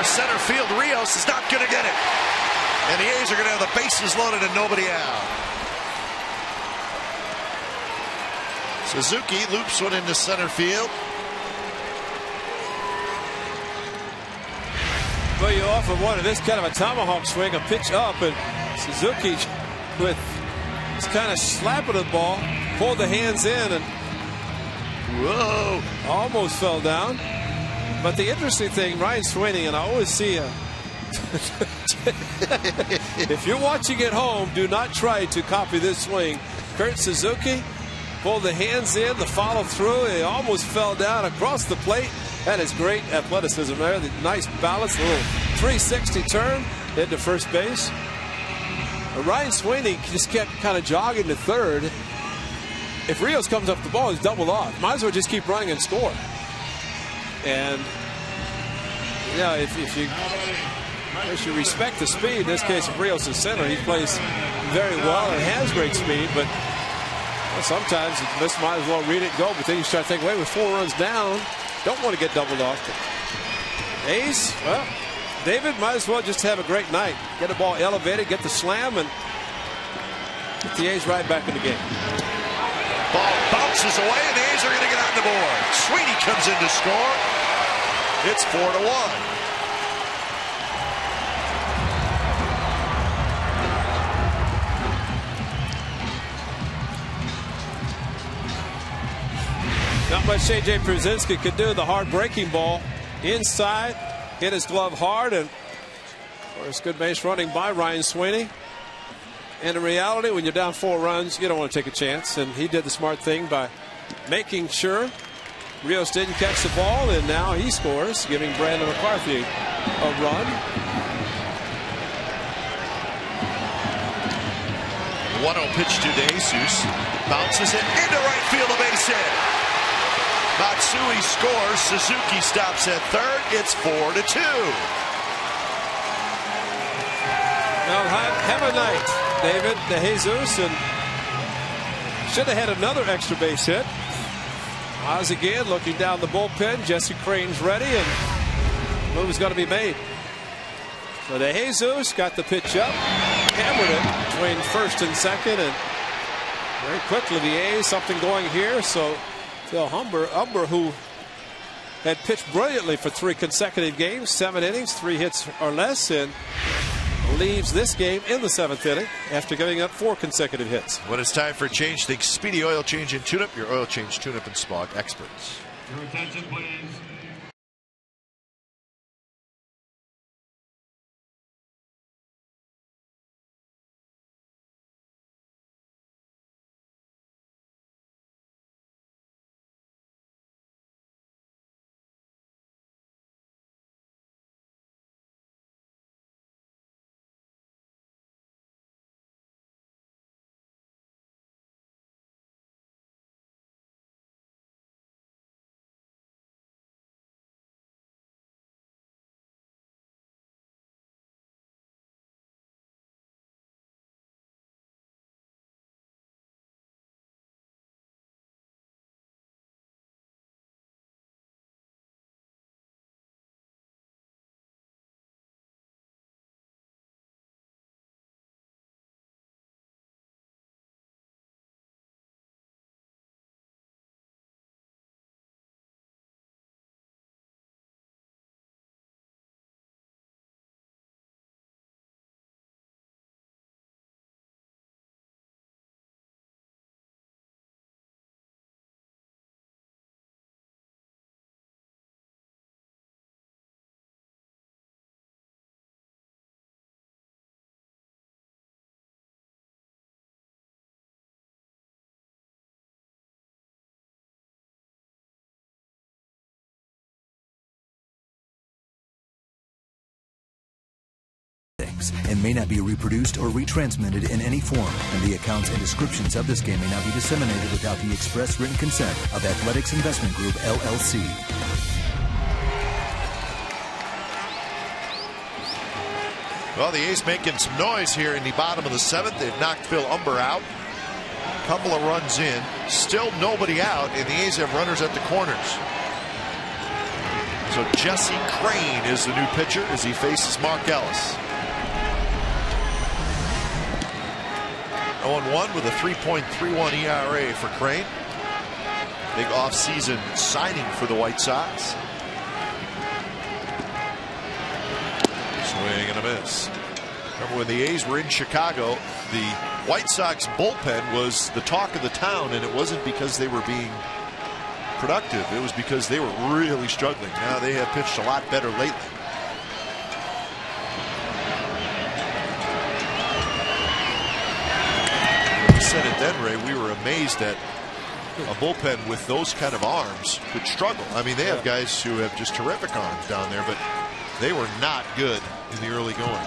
Center field. Rios is not going to get it. And the A's are going to have the bases loaded and nobody out. Suzuki loops one into center field. Well, you offer one of this kind of a tomahawk swing, a pitch up, and Suzuki with this kind of slap of the ball, pulled the hands in and whoa, almost fell down. But the interesting thing, Ryan Sweeney, and I always see if you're watching at home, do not try to copy this swing. Kurt Suzuki pulled the hands in, the follow through. He almost fell down across the plate. That is great athleticism there. The nice balance, a little 360 turn into first base. But Ryan Sweeney just kept kind of jogging to third. If Rios comes up the ball, he's doubled off. Might as well just keep running and score. And yeah, if you respect the speed, in this case of Rios' center, he plays very well and has great speed, but sometimes you just might as well read it and go. But then you start thinking, wait, with 4 runs down, don't want to get doubled off. A's, well, David might as well just have a great night. Get the ball elevated, get the slam, and get the A's right back in the game. Ball bounces away, and the A's are going to get on the board. Sweeney comes in to score. It's 4-1. Not much J.J. Pierzynski could do. The hard breaking ball inside, hit his glove hard, and of course, good base running by Ryan Sweeney. And in reality, when you're down 4 runs, you don't want to take a chance. And he did the smart thing by making sure Rios didn't catch the ball, and now he scores, giving Brandon McCarthy a run. 1-0 pitch to DeJesus. Bounces it into right field, a base hit. Matsui scores. Suzuki stops at third. It's 4-2. Now have a night, David DeJesus, and should have had another extra base hit. Oz again looking down the bullpen. Jesse Crane's ready, and move is going to be made. So DeJesus got the pitch up, hammered it between first and second, and Very quickly, the A's, something going here. So Phil Humber, who had pitched brilliantly for 3 consecutive games, 7 innings, 3 hits or less, and leaves this game in the 7th inning after giving up 4 consecutive hits. When it's time for a change, think Speedy Oil Change and Tune-Up, your oil change, tune-up, and smog experts. Your attention, please. And may not be reproduced or retransmitted in any form, and the accounts and descriptions of this game may not be disseminated without the express written consent of Athletics Investment Group, LLC. Well, the A's making some noise here in the bottom of the 7th. They've knocked Phil Humber out. Couple of runs in. Still nobody out, and the A's have runners at the corners. So Jesse Crain is the new pitcher as he faces Mark Ellis. 0-1 with a 3.31 ERA for Crain. Big offseason signing for the White Sox. Swing and a miss. Remember when the A's were in Chicago, the White Sox bullpen was the talk of the town, and it wasn't because they were being productive. It was because they were really struggling. Now they have pitched a lot better lately. We said it then, Ray, we were amazed that a bullpen with those kind of arms could struggle. I mean, they have guys who have just terrific arms down there, but they were not good in the early going.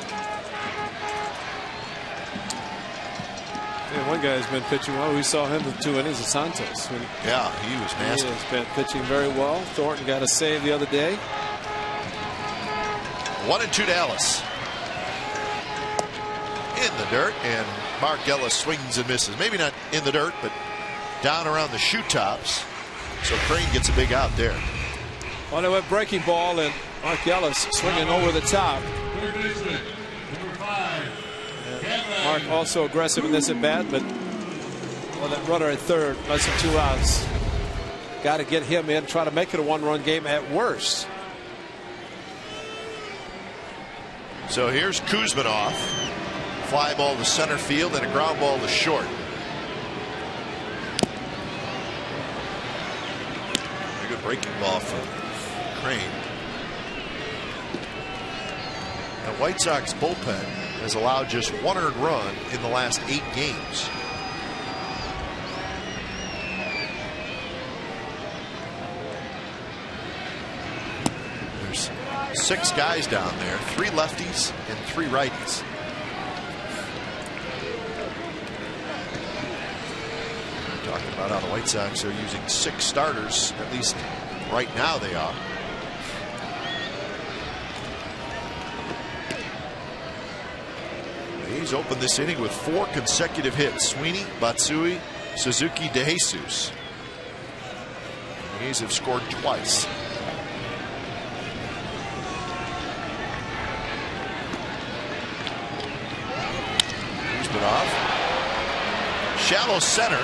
Yeah, one guy has been pitching well. We saw him with 2 innings of Santos. Yeah, he was nasty. He has been pitching very well. Thornton got a save the other day. 1-2 to Ellis. In the dirt, and Mark Ellis swings and misses. Maybe not in the dirt, but down around the shoe tops. So Crain gets a big out there. Well, they went breaking ball, and Mark Ellis swinging over the top. Mark also aggressive in this at bat, but well, that runner at third, less than 2 outs. Got to get him in, try to make it a 1-run game at worst. So here's Kuzminoff. Fly ball to center field and a ground ball to short. Very good breaking ball from Crain. The White Sox bullpen has allowed just 1 earned run in the last 8 games. There's 6 guys down there, 3 lefties and 3 righties. Talking about how the White Sox are using 6 starters, at least right now they are. He's opened this inning with 4 consecutive hits. Sweeney, Matsui, Suzuki, DeJesus. The A's have scored twice. Kuzminoff shallow center.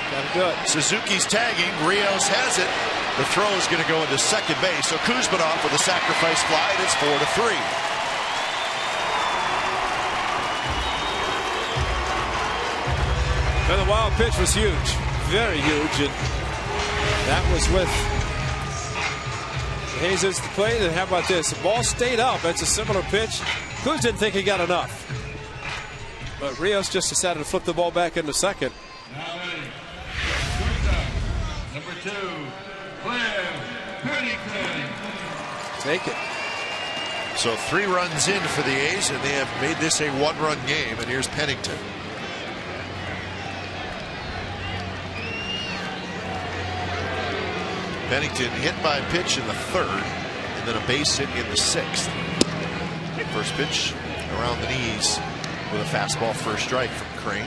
Gotta do it. Suzuki's tagging. Rios has it. The throw is going to go into second base. So Kuzminov with a sacrifice fly, and it's 4-3. And the wild pitch was huge, very huge, and that was with Jesus at the plate. And how about this? The ball stayed up. It's a similar pitch. Kuz didn't think he got enough, but Rios just decided to flip the ball back into second. Now ready. Shortstop, number 2, Cliff Pennington. Take it. So 3 runs in for the A's, and they have made this a 1-run game. And here's Pennington. Pennington hit by a pitch in the 3rd, and then a base hit in the 6th. First pitch around the knees with a fastball for a strike from Crane.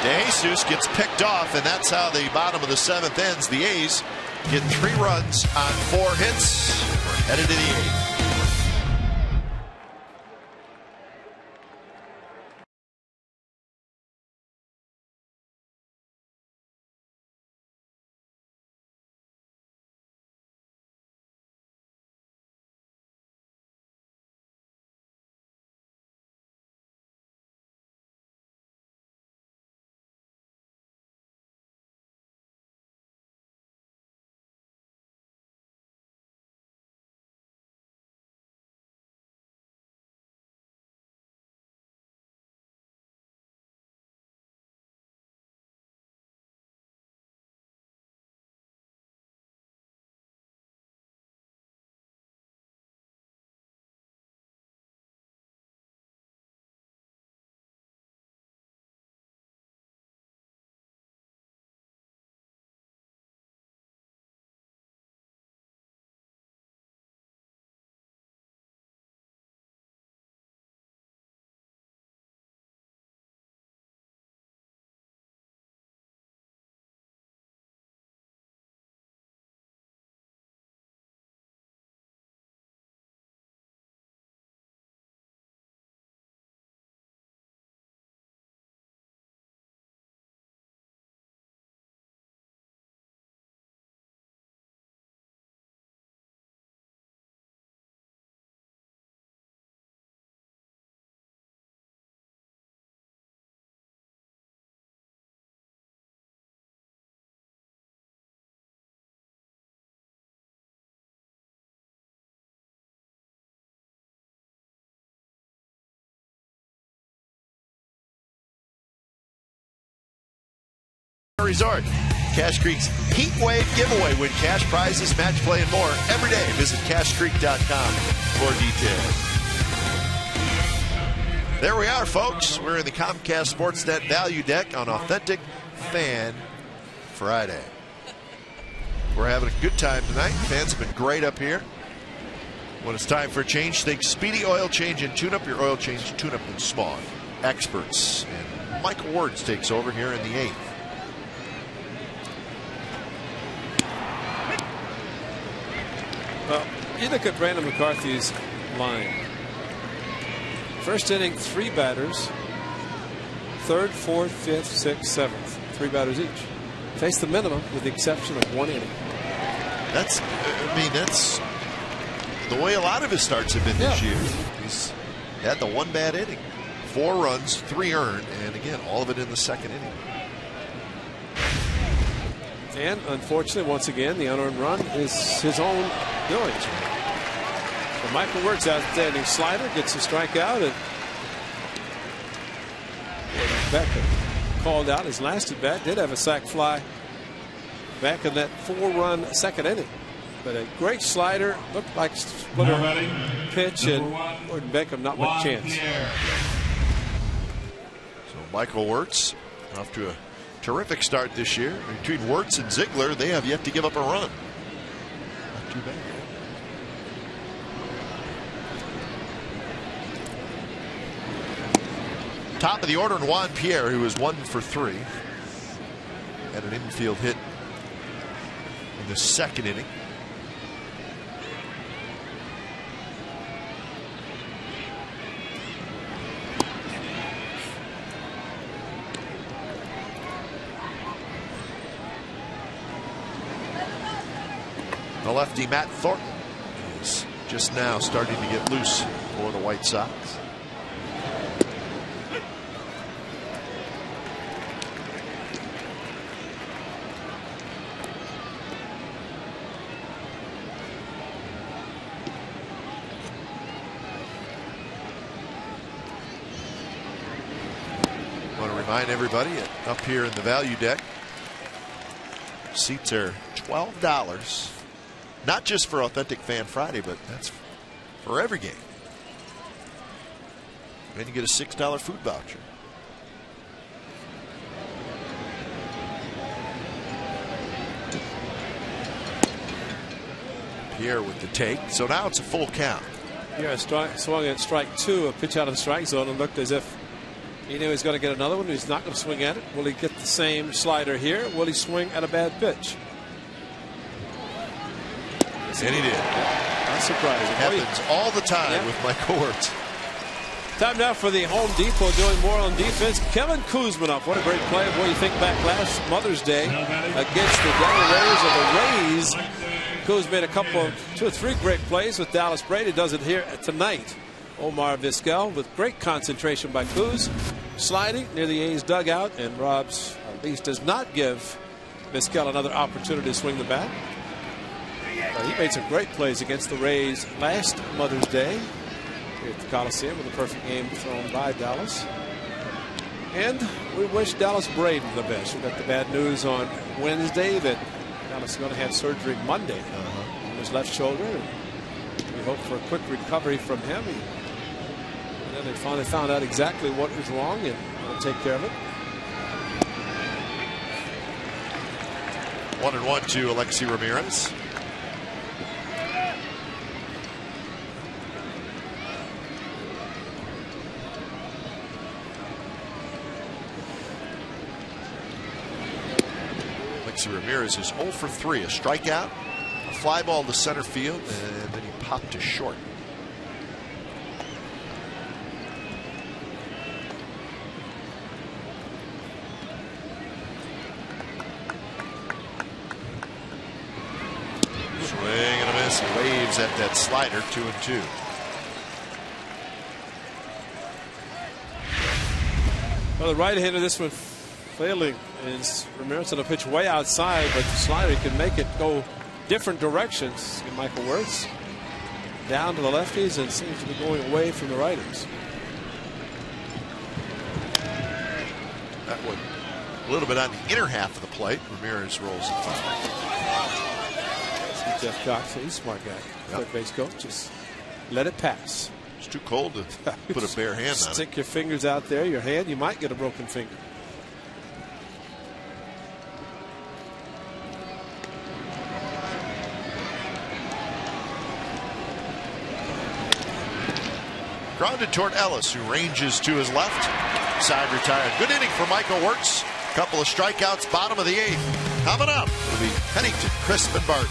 DeJesus gets picked off, and that's how the bottom of the 7th ends. The A's get 3 runs on 4 hits. We're headed to the 8th. Resort. Cache Creek's Heat Wave giveaway. Win cash prizes, match play, and more every day. Visit CacheCreek.com for details. There we are, folks. We're in the Comcast Sportsnet Value Deck on Authentic Fan Friday. We're having a good time tonight. Fans have been great up here. When it's time for a change, think Speedy Oil Change and Tune Up. Your oil change, tune up and small. Experts. And Michael Wards takes over here in the 8th. Well, you look at Brandon McCarthy's line. First inning, 3 batters. 3rd, 4th, 5th, 6th, 7th. 3 batters each. Faced the minimum with the exception of 1 inning. That's the way a lot of his starts have been this year. He's had the 1 bad inning. 4 runs, 3 earned, and again, all of it in the 2nd inning. And unfortunately, once again, the unearned run is his own doing. So Michael Wirtz, outstanding slider, gets a strikeout, and Becker called out his last at bat. Did have a sac fly back in that 4-run 2nd inning, but a great slider, looked like splitter pitch, and Gordon Beckham not much chance. So Michael Wirtz off to a terrific start this year. Between Wirtz and Ziegler, they have yet to give up a run. Not too bad. Top of the order, and Juan Pierre, who is 1 for 3. Had an infield hit in the second inning. The lefty Matt Thornton is just now starting to get loose for the White Sox. Want to remind everybody up here in the value deck, seats are $12. Not just for Authentic Fan Friday, but that's for every game. And you get a $6 food voucher. Pierre with the take. So now it's a full count. Pierre swung at strike 2, a pitch out of the strike zone, and looked as if he knew he was going to get another one. He's not going to swing at it. Will he get the same slider here? Will he swing at a bad pitch? And he did. Not surprising. It happens all the time with Michael Wirtz. Time now for the Home Depot doing more on defense. Kevin Kuzminoff, what a great play. Boy, you think back last Mother's Day against the Devil Rays of the Rays. Kuz made a couple of 2 or 3 great plays with Dallas Brady. Does it here tonight. Omar Vizquel with great concentration by Kuz. Sliding near the A's dugout, and Robs at least does not give Vizquel another opportunity to swing the bat. He made some great plays against the Rays last Mother's Day here at the Coliseum with a perfect game thrown by Dallas. And we wish Dallas Brady the best. We got the bad news on Wednesday that Dallas is going to have surgery Monday on his left shoulder. And we hope for a quick recovery from him. And then they finally found out exactly what was wrong and will take care of it. 1-1 to Alexi Ramirez. Ramirez is 0 for 3, a strikeout, a fly ball to center field, and then he popped to short. Swing and a miss. He waves at that slider. 2-2. Well, the right-hander, this one failing, is Ramirez on a pitch way outside, but the slider can make it go different directions. And Michael Wirtz down to the lefties and seems to be going away from the righties. That one a little bit on the inner half of the plate. Ramirez rolls it foul. See Jeff Cox, he's a smart guy. Third base coach, just let it pass. It's too cold to put a bare hand on it. Stick your fingers out there, your hand, you might get a broken finger. Grounded toward Ellis, who ranges to his left. Side retired. Good inning for Michael Wirtz. Couple of strikeouts, bottom of the 8th. Coming up, it'll be Pennington, Crisp, and Barton.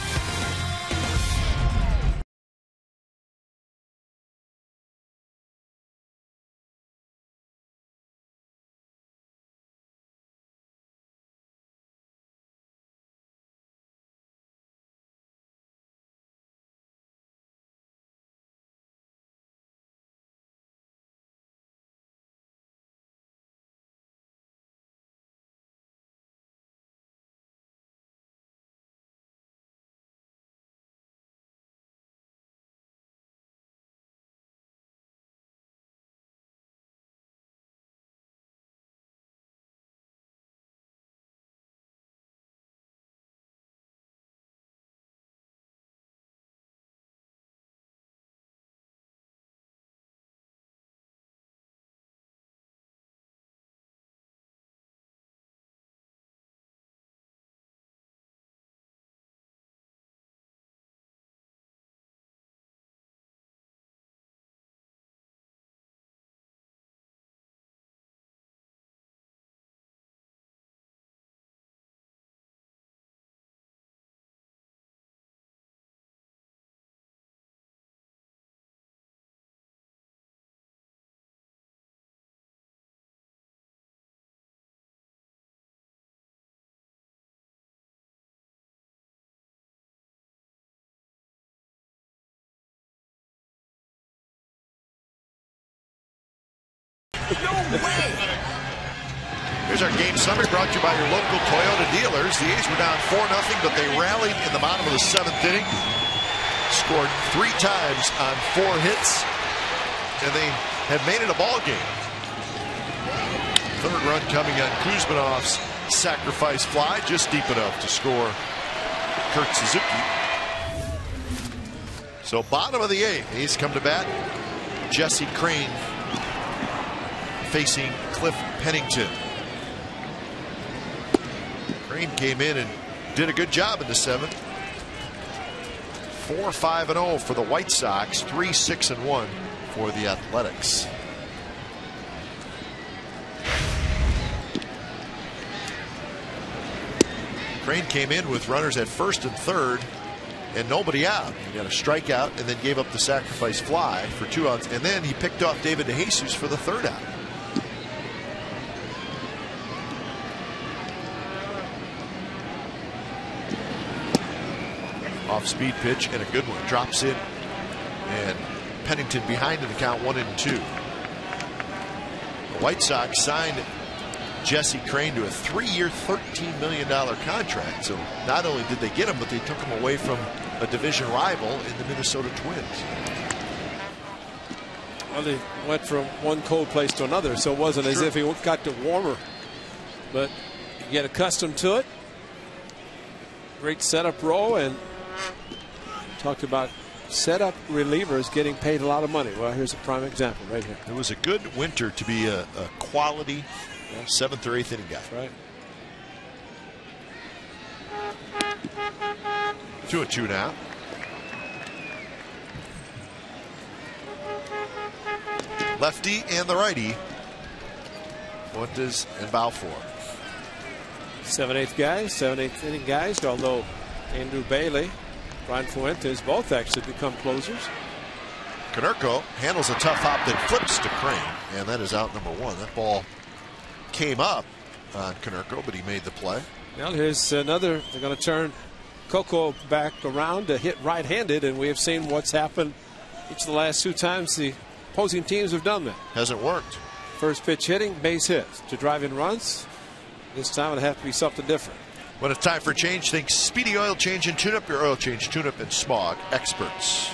Here's our game summary brought to you by your local Toyota dealers. The A's were down 4-0, but they rallied in the bottom of the 7th inning. Scored 3 times on 4 hits, and they have made it a ball game. 3rd run coming on Kuzmanov's sacrifice fly, just deep enough to score Kurt Suzuki. So bottom of the 8th, A's come to bat. Jesse Crain facing Cliff Pennington. Crain came in and did a good job in the 7th. 4-5-0 for the White Sox, 3-6-1 for the Athletics. Crain came in with runners at 1st and 3rd and nobody out. He got a strikeout and then gave up the sacrifice fly for 2 outs, and then he picked off David DeJesus for the 3rd out. Off-speed pitch and a good one. Drops in, and Pennington behind in the count, 1-2. The White Sox signed Jesse Crain to a 3-year, $13 million contract. So not only did they get him, but they took him away from a division rival in the Minnesota Twins. Well, they went from one cold place to another, so it wasn't as if he got to warmer. But you get accustomed to it. Great setup role, and talked about setup relievers getting paid a lot of money. Well, here's a prime example right here. It was a good winter to be a quality 7th or 8th inning guy. Right. 2-2 now. Lefty and the righty, Fuentes and Balfour. 7/8 guys, 7/8 inning guys, although Andrew Bailey, Brian Fuentes both actually become closers. Konerko handles a tough hop that flips to Crain, and that is out number 1. That ball came up on Konerko, but he made the play. Well, here's another. They're going to turn Coco back around to hit right-handed, and we have seen what's happened each of the last 2 times the opposing teams have done that. Hasn't worked. First pitch hitting, base hits. To drive in runs, this time it'll have to be something different. When it's time for change, think Speedy Oil Change and Tune-Up, your oil change, tune-up, and smog experts.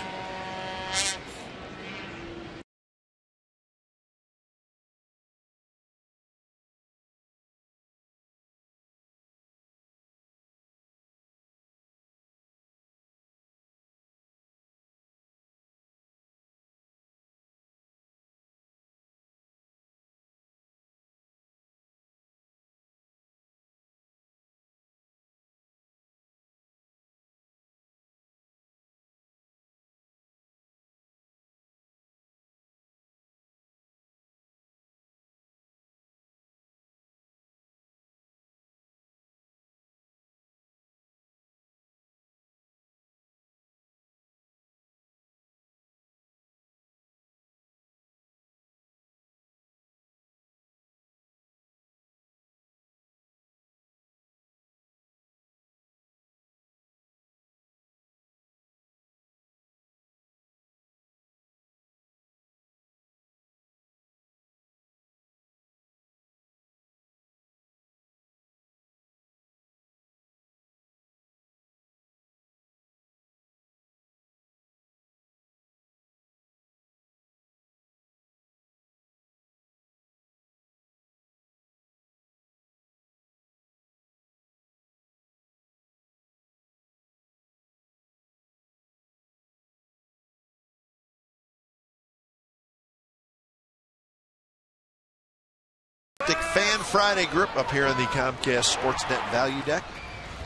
Fan Friday group up here on the Comcast Sportsnet Value Deck,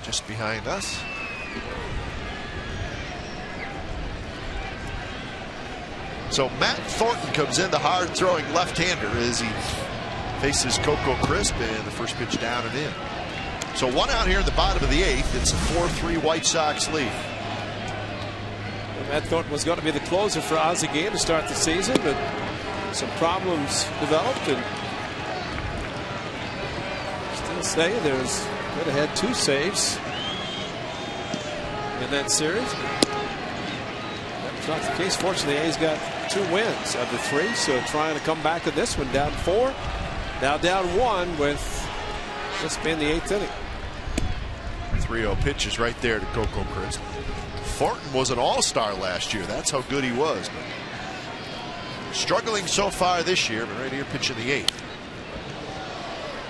just behind us. So Matt Thornton comes in, the hard-throwing left-hander, as he faces Coco Crisp, and the first pitch down and in. So 1 out here in the bottom of the 8th. It's a 4-3 White Sox lead. Matt Thornton was going to be the closer for Ozzie Guillen to start the season, but some problems developed, and say there's could have had 2 saves in that series. That It's not the case. Fortunately, A's got 2 wins of the 3, so trying to come back in this one, down 4. Now down 1 with this being the 8th inning. 3-0 pitches right there to Coco Crisp. Thornton was an all-star last year. That's how good he was. But struggling so far this year, but right here pitching the 8th.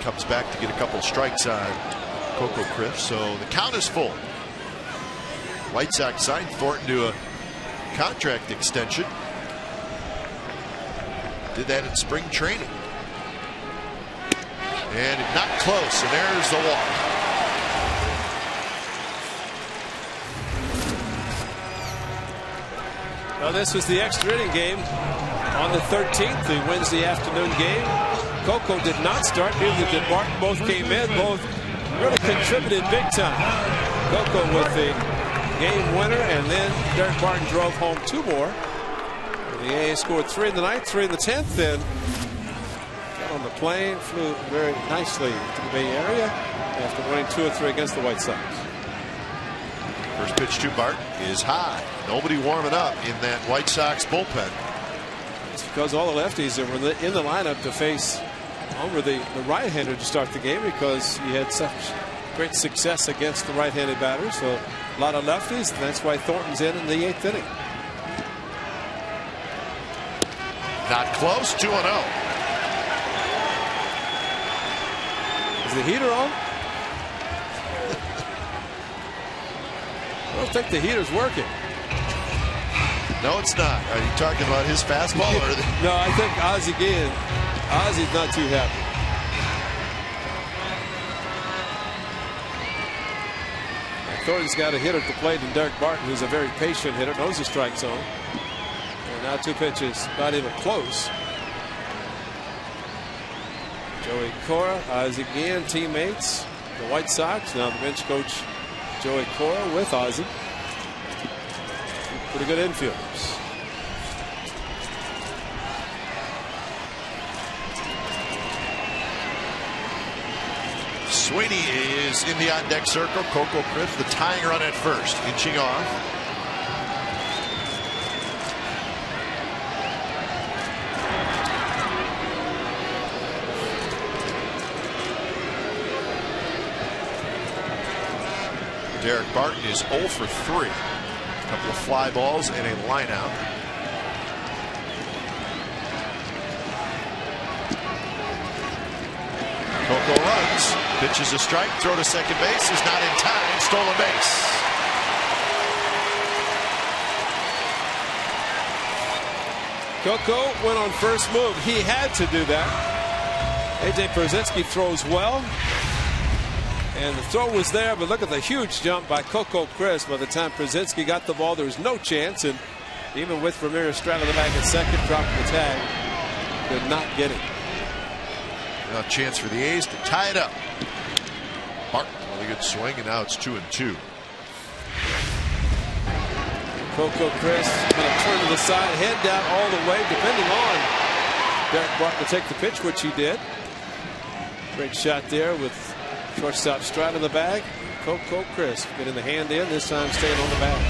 Comes back to get a couple strikes on Coco Crisp. So the count is full. White Sox signed Thornton to a contract extension. Did that in spring training. And not close, and there's the walk. Well, this was the extra inning game on the 13th, the Wednesday afternoon game. Coco did not start, neither did Barton. Both came in, both really contributed big time. Coco with the game winner, and then Derek Barton drove home 2 more. The A's scored 3 in the 9th, 3 in the 10th, and got on the plane, flew very nicely to the Bay Area after winning 2 or 3 against the White Sox. First pitch to Barton is high. Nobody warming up in that White Sox bullpen. It's because all the lefties that were in the lineup to face Homer, the right-hander, to start the game, because he had such great success against the right-handed batters. So a lot of lefties, and that's why Thornton's in the 8th inning. Not close, 2-0. Is the heater on? I don't think the heater's working. No, it's not. Are you talking about his fastball? Or No, I think Ozzie again. Ozzie's not too happy. Thornton's got a hitter at the plate, and Derek Barton, who's a very patient hitter, knows the strike zone. And now 2 pitches, not even close. Joey Cora, Ozzie Guillen, teammates, the White Sox. Now the bench coach, Joey Cora, with Ozzie. Pretty good infielders. Sweeney is in the on-deck circle. Coco Crisp, the tying run at first, inching off. Derek Barton is 0 for 3. A couple of fly balls and a line out. Coco runs, pitches a strike, throw to second base, is not in time, stolen base. Coco went on first move. He had to do that. A.J. Pierzynski throws well. And the throw was there, but look at the huge jump by Coco Crisp. By the time Pierzynski got the ball, there was no chance. And even with Ramirez straddling the back at second, dropping the tag, could not get it. Now a chance for the A's to tie it up. Barton, really good swing, and now it's 2-2. Coco Crisp going to turn to the side, head down all the way, depending on Derek Barton to take the pitch, which he did. Great shot there with shortstop stride in the bag. Coco Crisp getting the hand in, this time staying on the bag.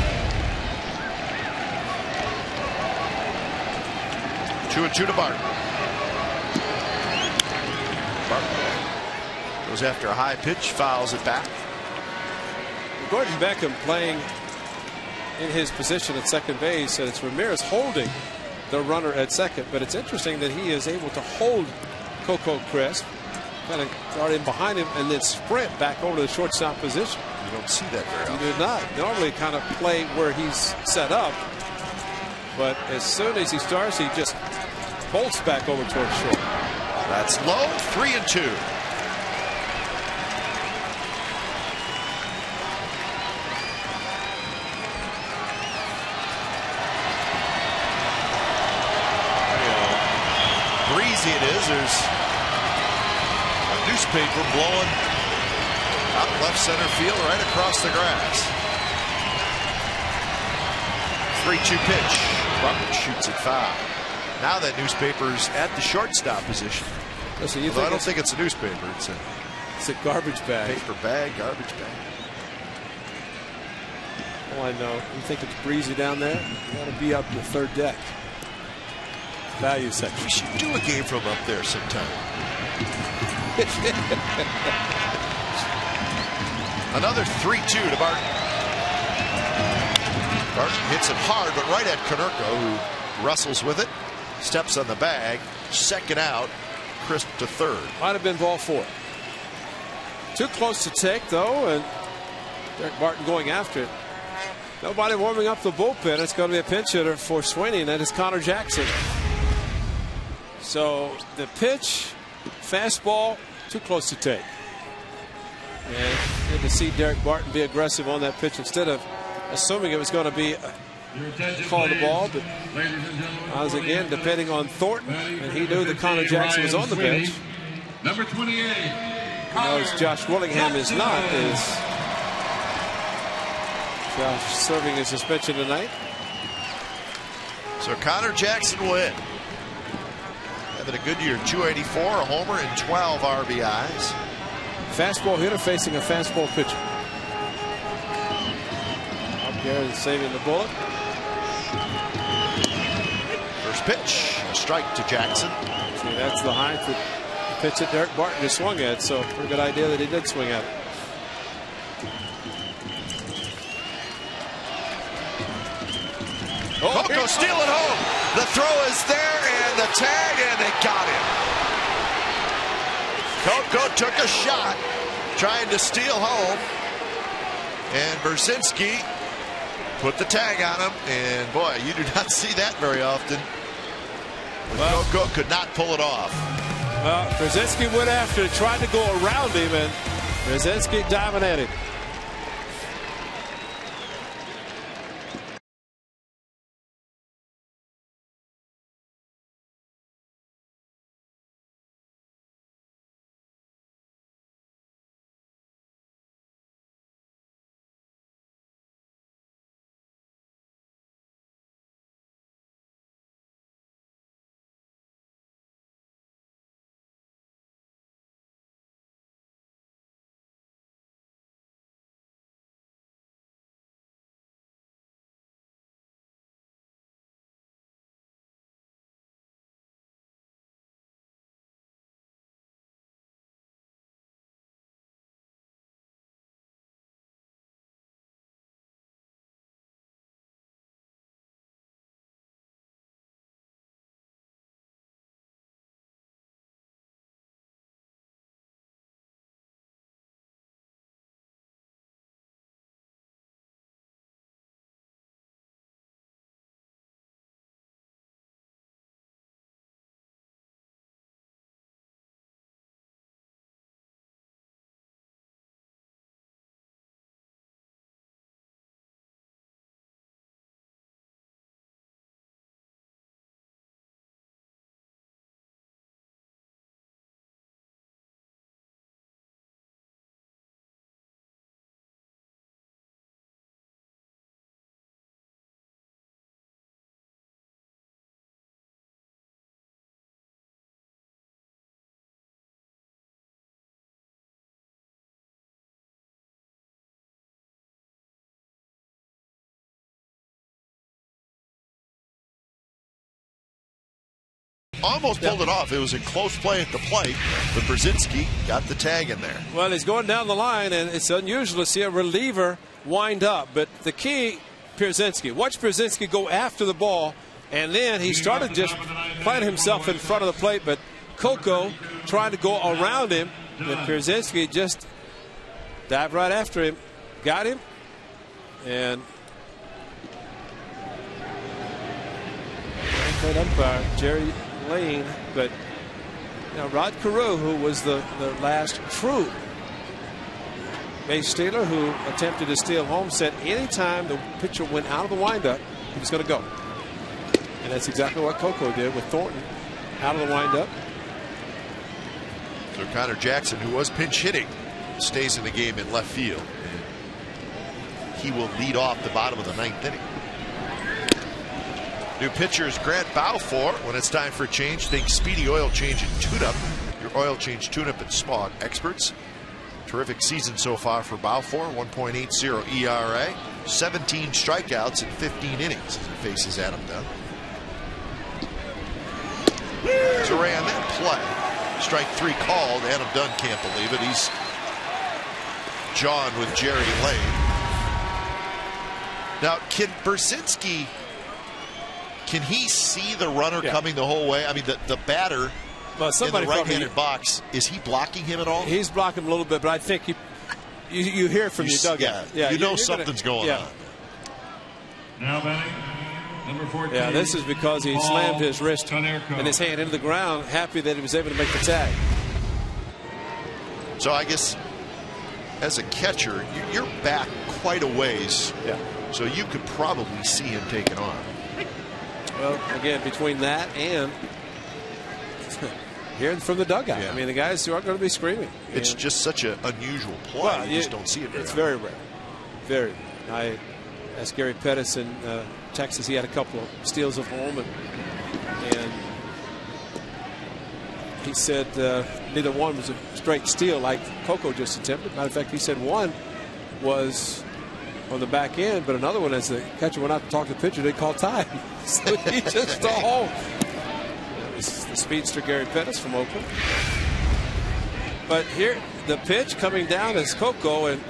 2-2 to Barton. Barton goes after a high pitch, fouls it back. Gordon Beckham playing in his position at second base, and it's Ramirez holding the runner at second. But it's interesting that he is able to hold Coco Crisp, kind of start in behind him, and then sprint back over to the shortstop position. You don't see that very often. You do not. Normally kind of play where he's set up, but as soon as he starts, he just bolts back over towards short. That's low, 3-2. Breezy it is. There's a newspaper blowing out left center field right across the grass. 3-2 pitch. Barton shoots it foul. Now that newspaper's at the shortstop position. Listen, you I don't think it's a newspaper. It's a garbage bag. Paper bag, garbage bag. Oh, I know. You think it's breezy down there? You want to be up the third deck. Value section. We should do a game from up there sometime. Another 3-2 to Barton. Barton hits it hard, but right at Konerko, who wrestles with it, steps on the bag, second out, crisp to third. Might have been ball 4. Too close to take, though, and Derek Barton going after it. Nobody warming up the bullpen. It's going to be a pinch hitter for Sweeney, and that is Connor Jackson. So the pitch, fastball, too close to take. And good to see Derek Barton be aggressive on that pitch instead of assuming it was going to be call the ball. But as again, depending on Thornton, and he knew that Connor Jackson was on the bench. Number 28. Knows Josh Willingham is not. Is Josh serving his suspension tonight? So Connor Jackson will hit. Having a good year, 284, a homer, and 12 RBIs. Fastball hitter facing a fastball pitcher. Up there and saving the bullet. First pitch, a strike to Jackson. See, that's the height that the pitch that Derek Barton just swung at. So pretty good idea that he did swing at it. Coco stealing home. The throw is there and the tag, and they got him. Coco took a shot trying to steal home, and Brzezinski put the tag on him, and boy, you do not see that very often. Well, Coco could not pull it off. Well, Brzezinski went after it, tried to go around him, and Brzezinski diving at him. Almost pulled it off. It was a close play at the plate, but Brzezinski got the tag in there. Well, he's going down the line, and it's unusual to see a reliever wind up. But the key, Pierzynski. Watch Pierzynski go after the ball, and then he started just plant himself in front of the plate, but Coco trying to go around him, and Pierzynski just dived right after him, got him, and that umpire, Jerry Lane, but Rod Carew, who was the last true base stealer who attempted to steal home, said anytime the pitcher went out of the windup, he was going to go. And that's exactly what Coco did with Thornton out of the windup. So Connor Jackson, who was pinch hitting, stays in the game in left field. He will lead off the bottom of the 9th inning. New pitchers Grant Balfour. When it's time for a change, think Speedy Oil Change and Tune-Up. Your oil change tune-up and smog experts. Terrific season so far for Balfour. 1.80 ERA. 17 strikeouts in 15 innings as he faces Adam Dunn. Duran, that play. Strike 3 called. Adam Dunn can't believe it. He's John with Jerry Lane. Now, can Berzinski, can he see the runner coming the whole way? I mean, the batter in the right-handed box, is he blocking him at all? He's blocking him a little bit, but I think you hear from your dugout. Yeah, you know something's going on. Now batting, number 14. Yeah, this is because he slammed his wrist and his hand into the ground, happy that he was able to make the tag. So I guess as a catcher, you're back quite a ways. Yeah. So you could probably see him take it on. Well, again, between that and hearing from the dugout. I mean, the guys who aren't going to be screaming. It's just such an unusual play. Well, you just don't see it very It's often. very rare. Very rare. I asked Gary Pettis in Texas. He had a couple of steals at home, and he said neither one was a straight steal like Coco just attempted. Matter of fact, he said one was on the back end, but another one, as the catcher went out to talk to the pitcher, they called time. So he just stole home. That was the speedster Gary Pettis from Oakland. But here, the pitch coming down is Coco, and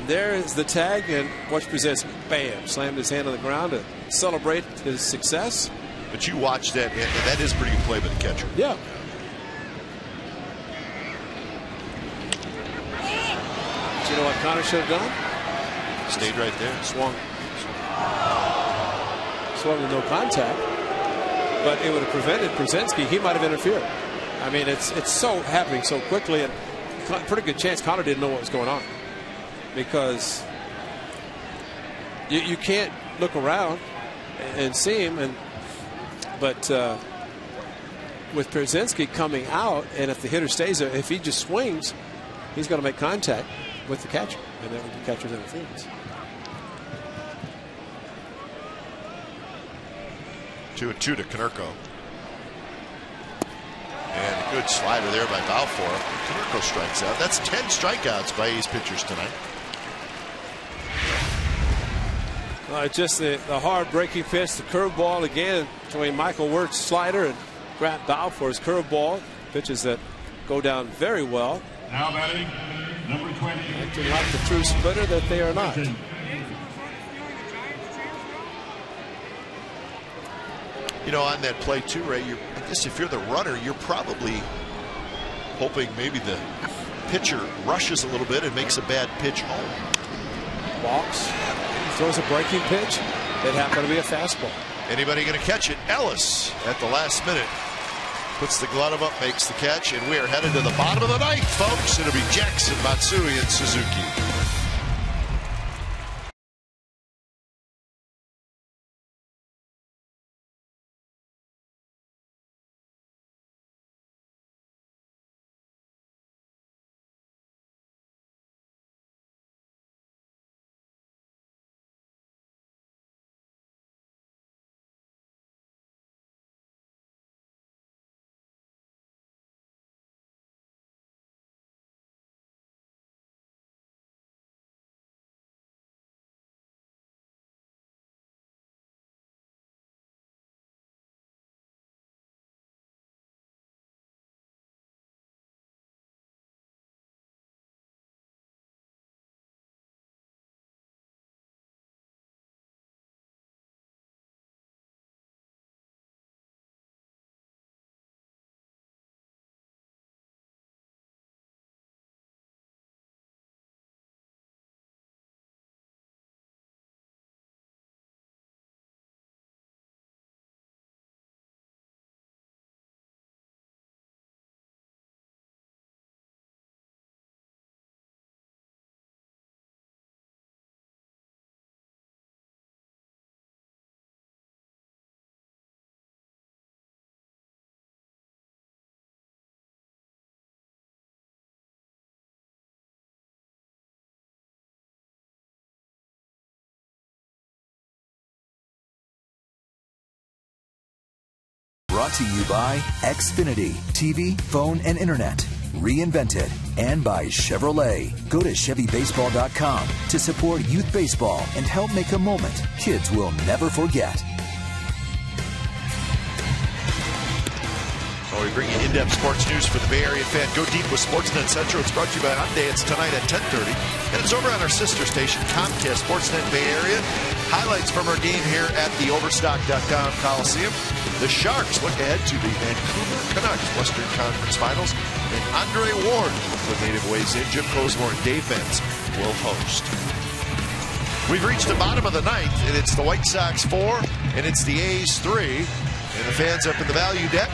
there is the tag, and watch Brzezinski, bam, slammed his hand on the ground to celebrate his success. But you watch that, and that is a pretty good play by the catcher. Yeah. But you know what Connor should have done? Stayed right there. Swung with no contact, but it would have prevented Brzezinski. He might have interfered. I mean, it's so happening so quickly, and pretty good chance Connor didn't know what was going on, because you can't look around and see him, but with Brzezinski coming out, and if the hitter stays there, if he just swings, he's going to make contact with the catcher, and that would be catcher's interference. 2-2 to Konerko. And a good slider there by Balfour. Konerko strikes out. That's 10 strikeouts by A's pitchers tonight. Just the hard breaking pitch, the curveball again between Michael Wirtz's slider and Grant Balfour's curveball. Pitches that go down very well. Now batting, number 20. Acting like the true splitter that they are not. You know, on that play too, Ray, I guess if you're the runner, you're probably hoping maybe the pitcher rushes a little bit and makes a bad pitch home. Walks, throws a breaking pitch. It happened to be a fastball. Anybody going to catch it? Ellis at the last minute puts the glove up, makes the catch, and we are headed to the bottom of the ninth, folks. It'll be Jackson, Matsui, and Suzuki. brought to you by Xfinity, TV, phone, and internet. Reinvented. And by Chevrolet. Go to ChevyBaseball.com to support youth baseball and help make a moment kids will never forget. Well, we bring you in-depth sports news for the Bay Area fan. Go deep with Sportsnet Central. It's brought to you by Hyundai. It's tonight at 10:30. And it's over on our sister station, Comcast Sportsnet Bay Area. Highlights from our game here at the Overstock.com Coliseum. The Sharks look ahead to the Vancouver Canucks Western Conference Finals. And Andre Ward, the native weighs in. Jim Cosmore and Dave Benz will host. We've reached the bottom of the ninth, and it's the White Sox 4, and it's the A's 3. And the fans up in the value deck,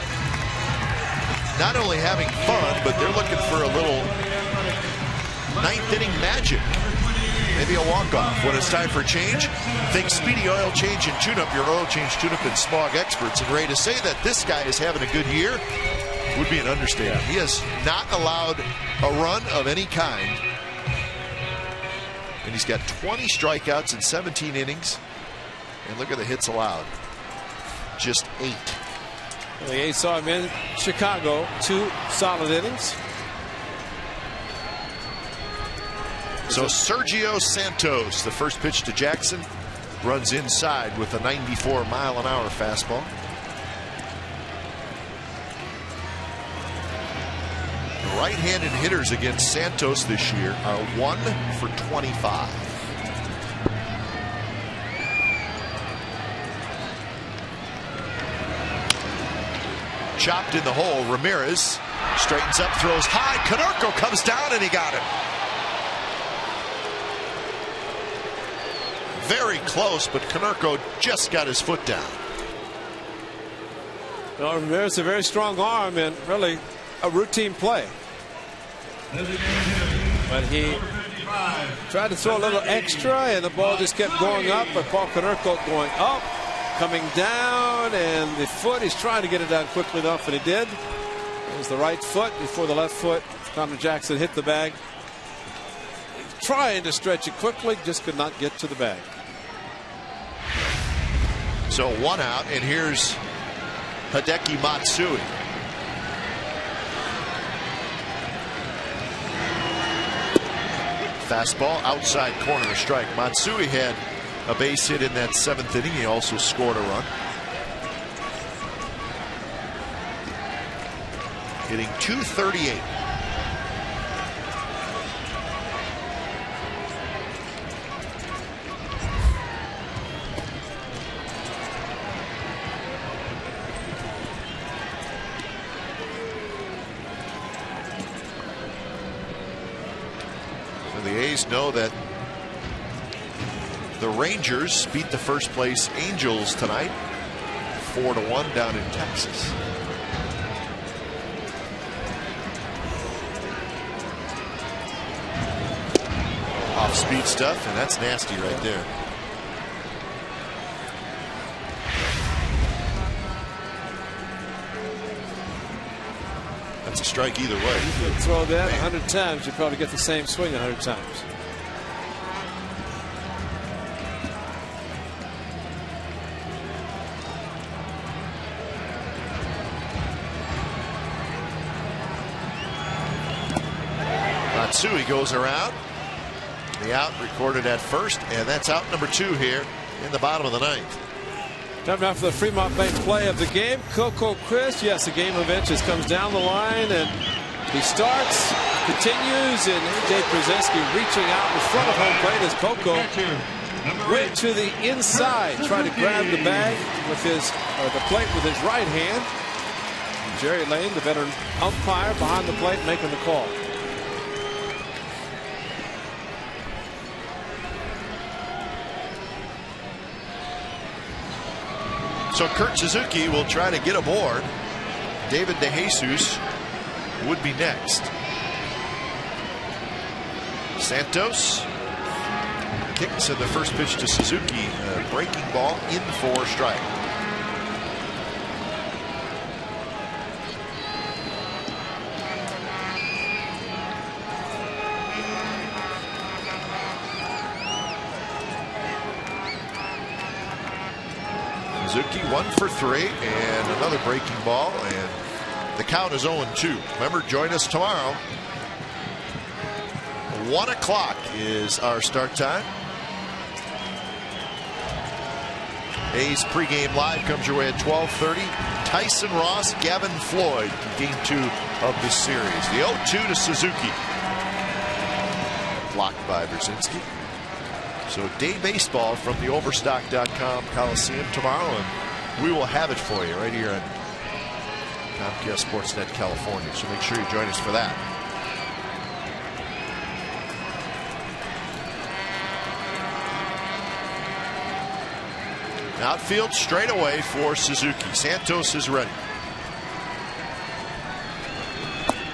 not only having fun, but they're looking for a little ninth inning magic. Maybe a walk-off. When it's time for change, think Speedy Oil Change and Tune-Up, your oil change, tune-up, and smog experts. And Ray, to say that this guy is having a good year would be an understatement. He has not allowed a run of any kind. And he's got 20 strikeouts in 17 innings. And look at the hits allowed. Just 8. The A's saw him in Chicago, 2 solid innings. So Sergio Santos, the first pitch to Jackson, runs inside with a 94-mile-an-hour fastball. The right-handed hitters against Santos this year are 1 for 25. Chopped in the hole. Ramirez straightens up, throws high. Konerko comes down, and he got it. Very close, but Konerko just got his foot down. Well, Ramirez a very strong arm and really a routine play. But he tried to throw a little extra, and the ball just kept going up. But Paul Konerko going up, coming down, and the foot, he's trying to get it down quickly enough, and he did. It was the right foot before the left foot. Connor Jackson hit the bag. Trying to stretch it quickly, just could not get to the bag. So 1 out, and here's Hideki Matsui. Fastball outside corner, strike. Matsui had a base hit in that 7th inning. He also scored a run. Hitting .238. The A's know that the Rangers beat the first place Angels tonight 4-1 down in Texas. Off speed stuff, and that's nasty right there. That's a strike either way. You could throw that 100 times, you'd probably get the same swing 100 times. Matsui goes around. The out recorded at first, and that's out number 2 here in the bottom of the 9th. Time now for the Fremont Bank play of the game. Coco Crisp, yes, the game of inches comes down the line, and he starts, continues, and A.J. Brzezinski reaching out in front of home plate as Coco went to the inside, trying to grab the bag with his, or the plate with his right hand. Jerry Lane, the veteran umpire, behind the plate making the call. So Kurt Suzuki will try to get aboard. David DeJesus would be next. Santos kicks in the first pitch to Suzuki. A breaking ball in for strike. Suzuki 1 for 3 and another breaking ball, and the count is 0-2. Remember, join us tomorrow. 1 o'clock is our start time. A's pregame live comes your way at 12:30. Tyson Ross, Gavin Floyd, game 2 of this series. The 0-2 to Suzuki. Blocked by Brzezinski. So day baseball from the Overstock.com Coliseum tomorrow, and we will have it for you right here on Comcast Sportsnet California. So make sure you join us for that. Outfield straightaway for Suzuki. Santos is ready.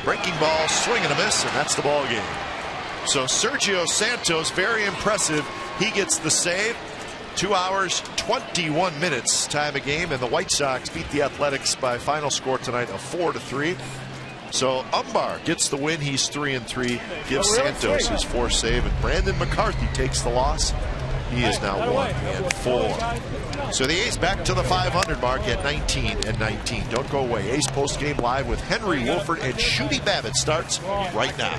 Breaking ball, swing and a miss, and that's the ball game. So Sergio Santos, very impressive. He gets the save. 2 hours, 21 minutes time of game, and the White Sox beat the Athletics by final score tonight of 4-3. So Umbar gets the win. He's 3-3. Gives Santos his 4th save, and Brandon McCarthy takes the loss. He is now 1-4. So the A's back to the 500 mark at 19-19. Don't go away. A's post game live with Henry Wolford and Shooty Babbitt starts right now.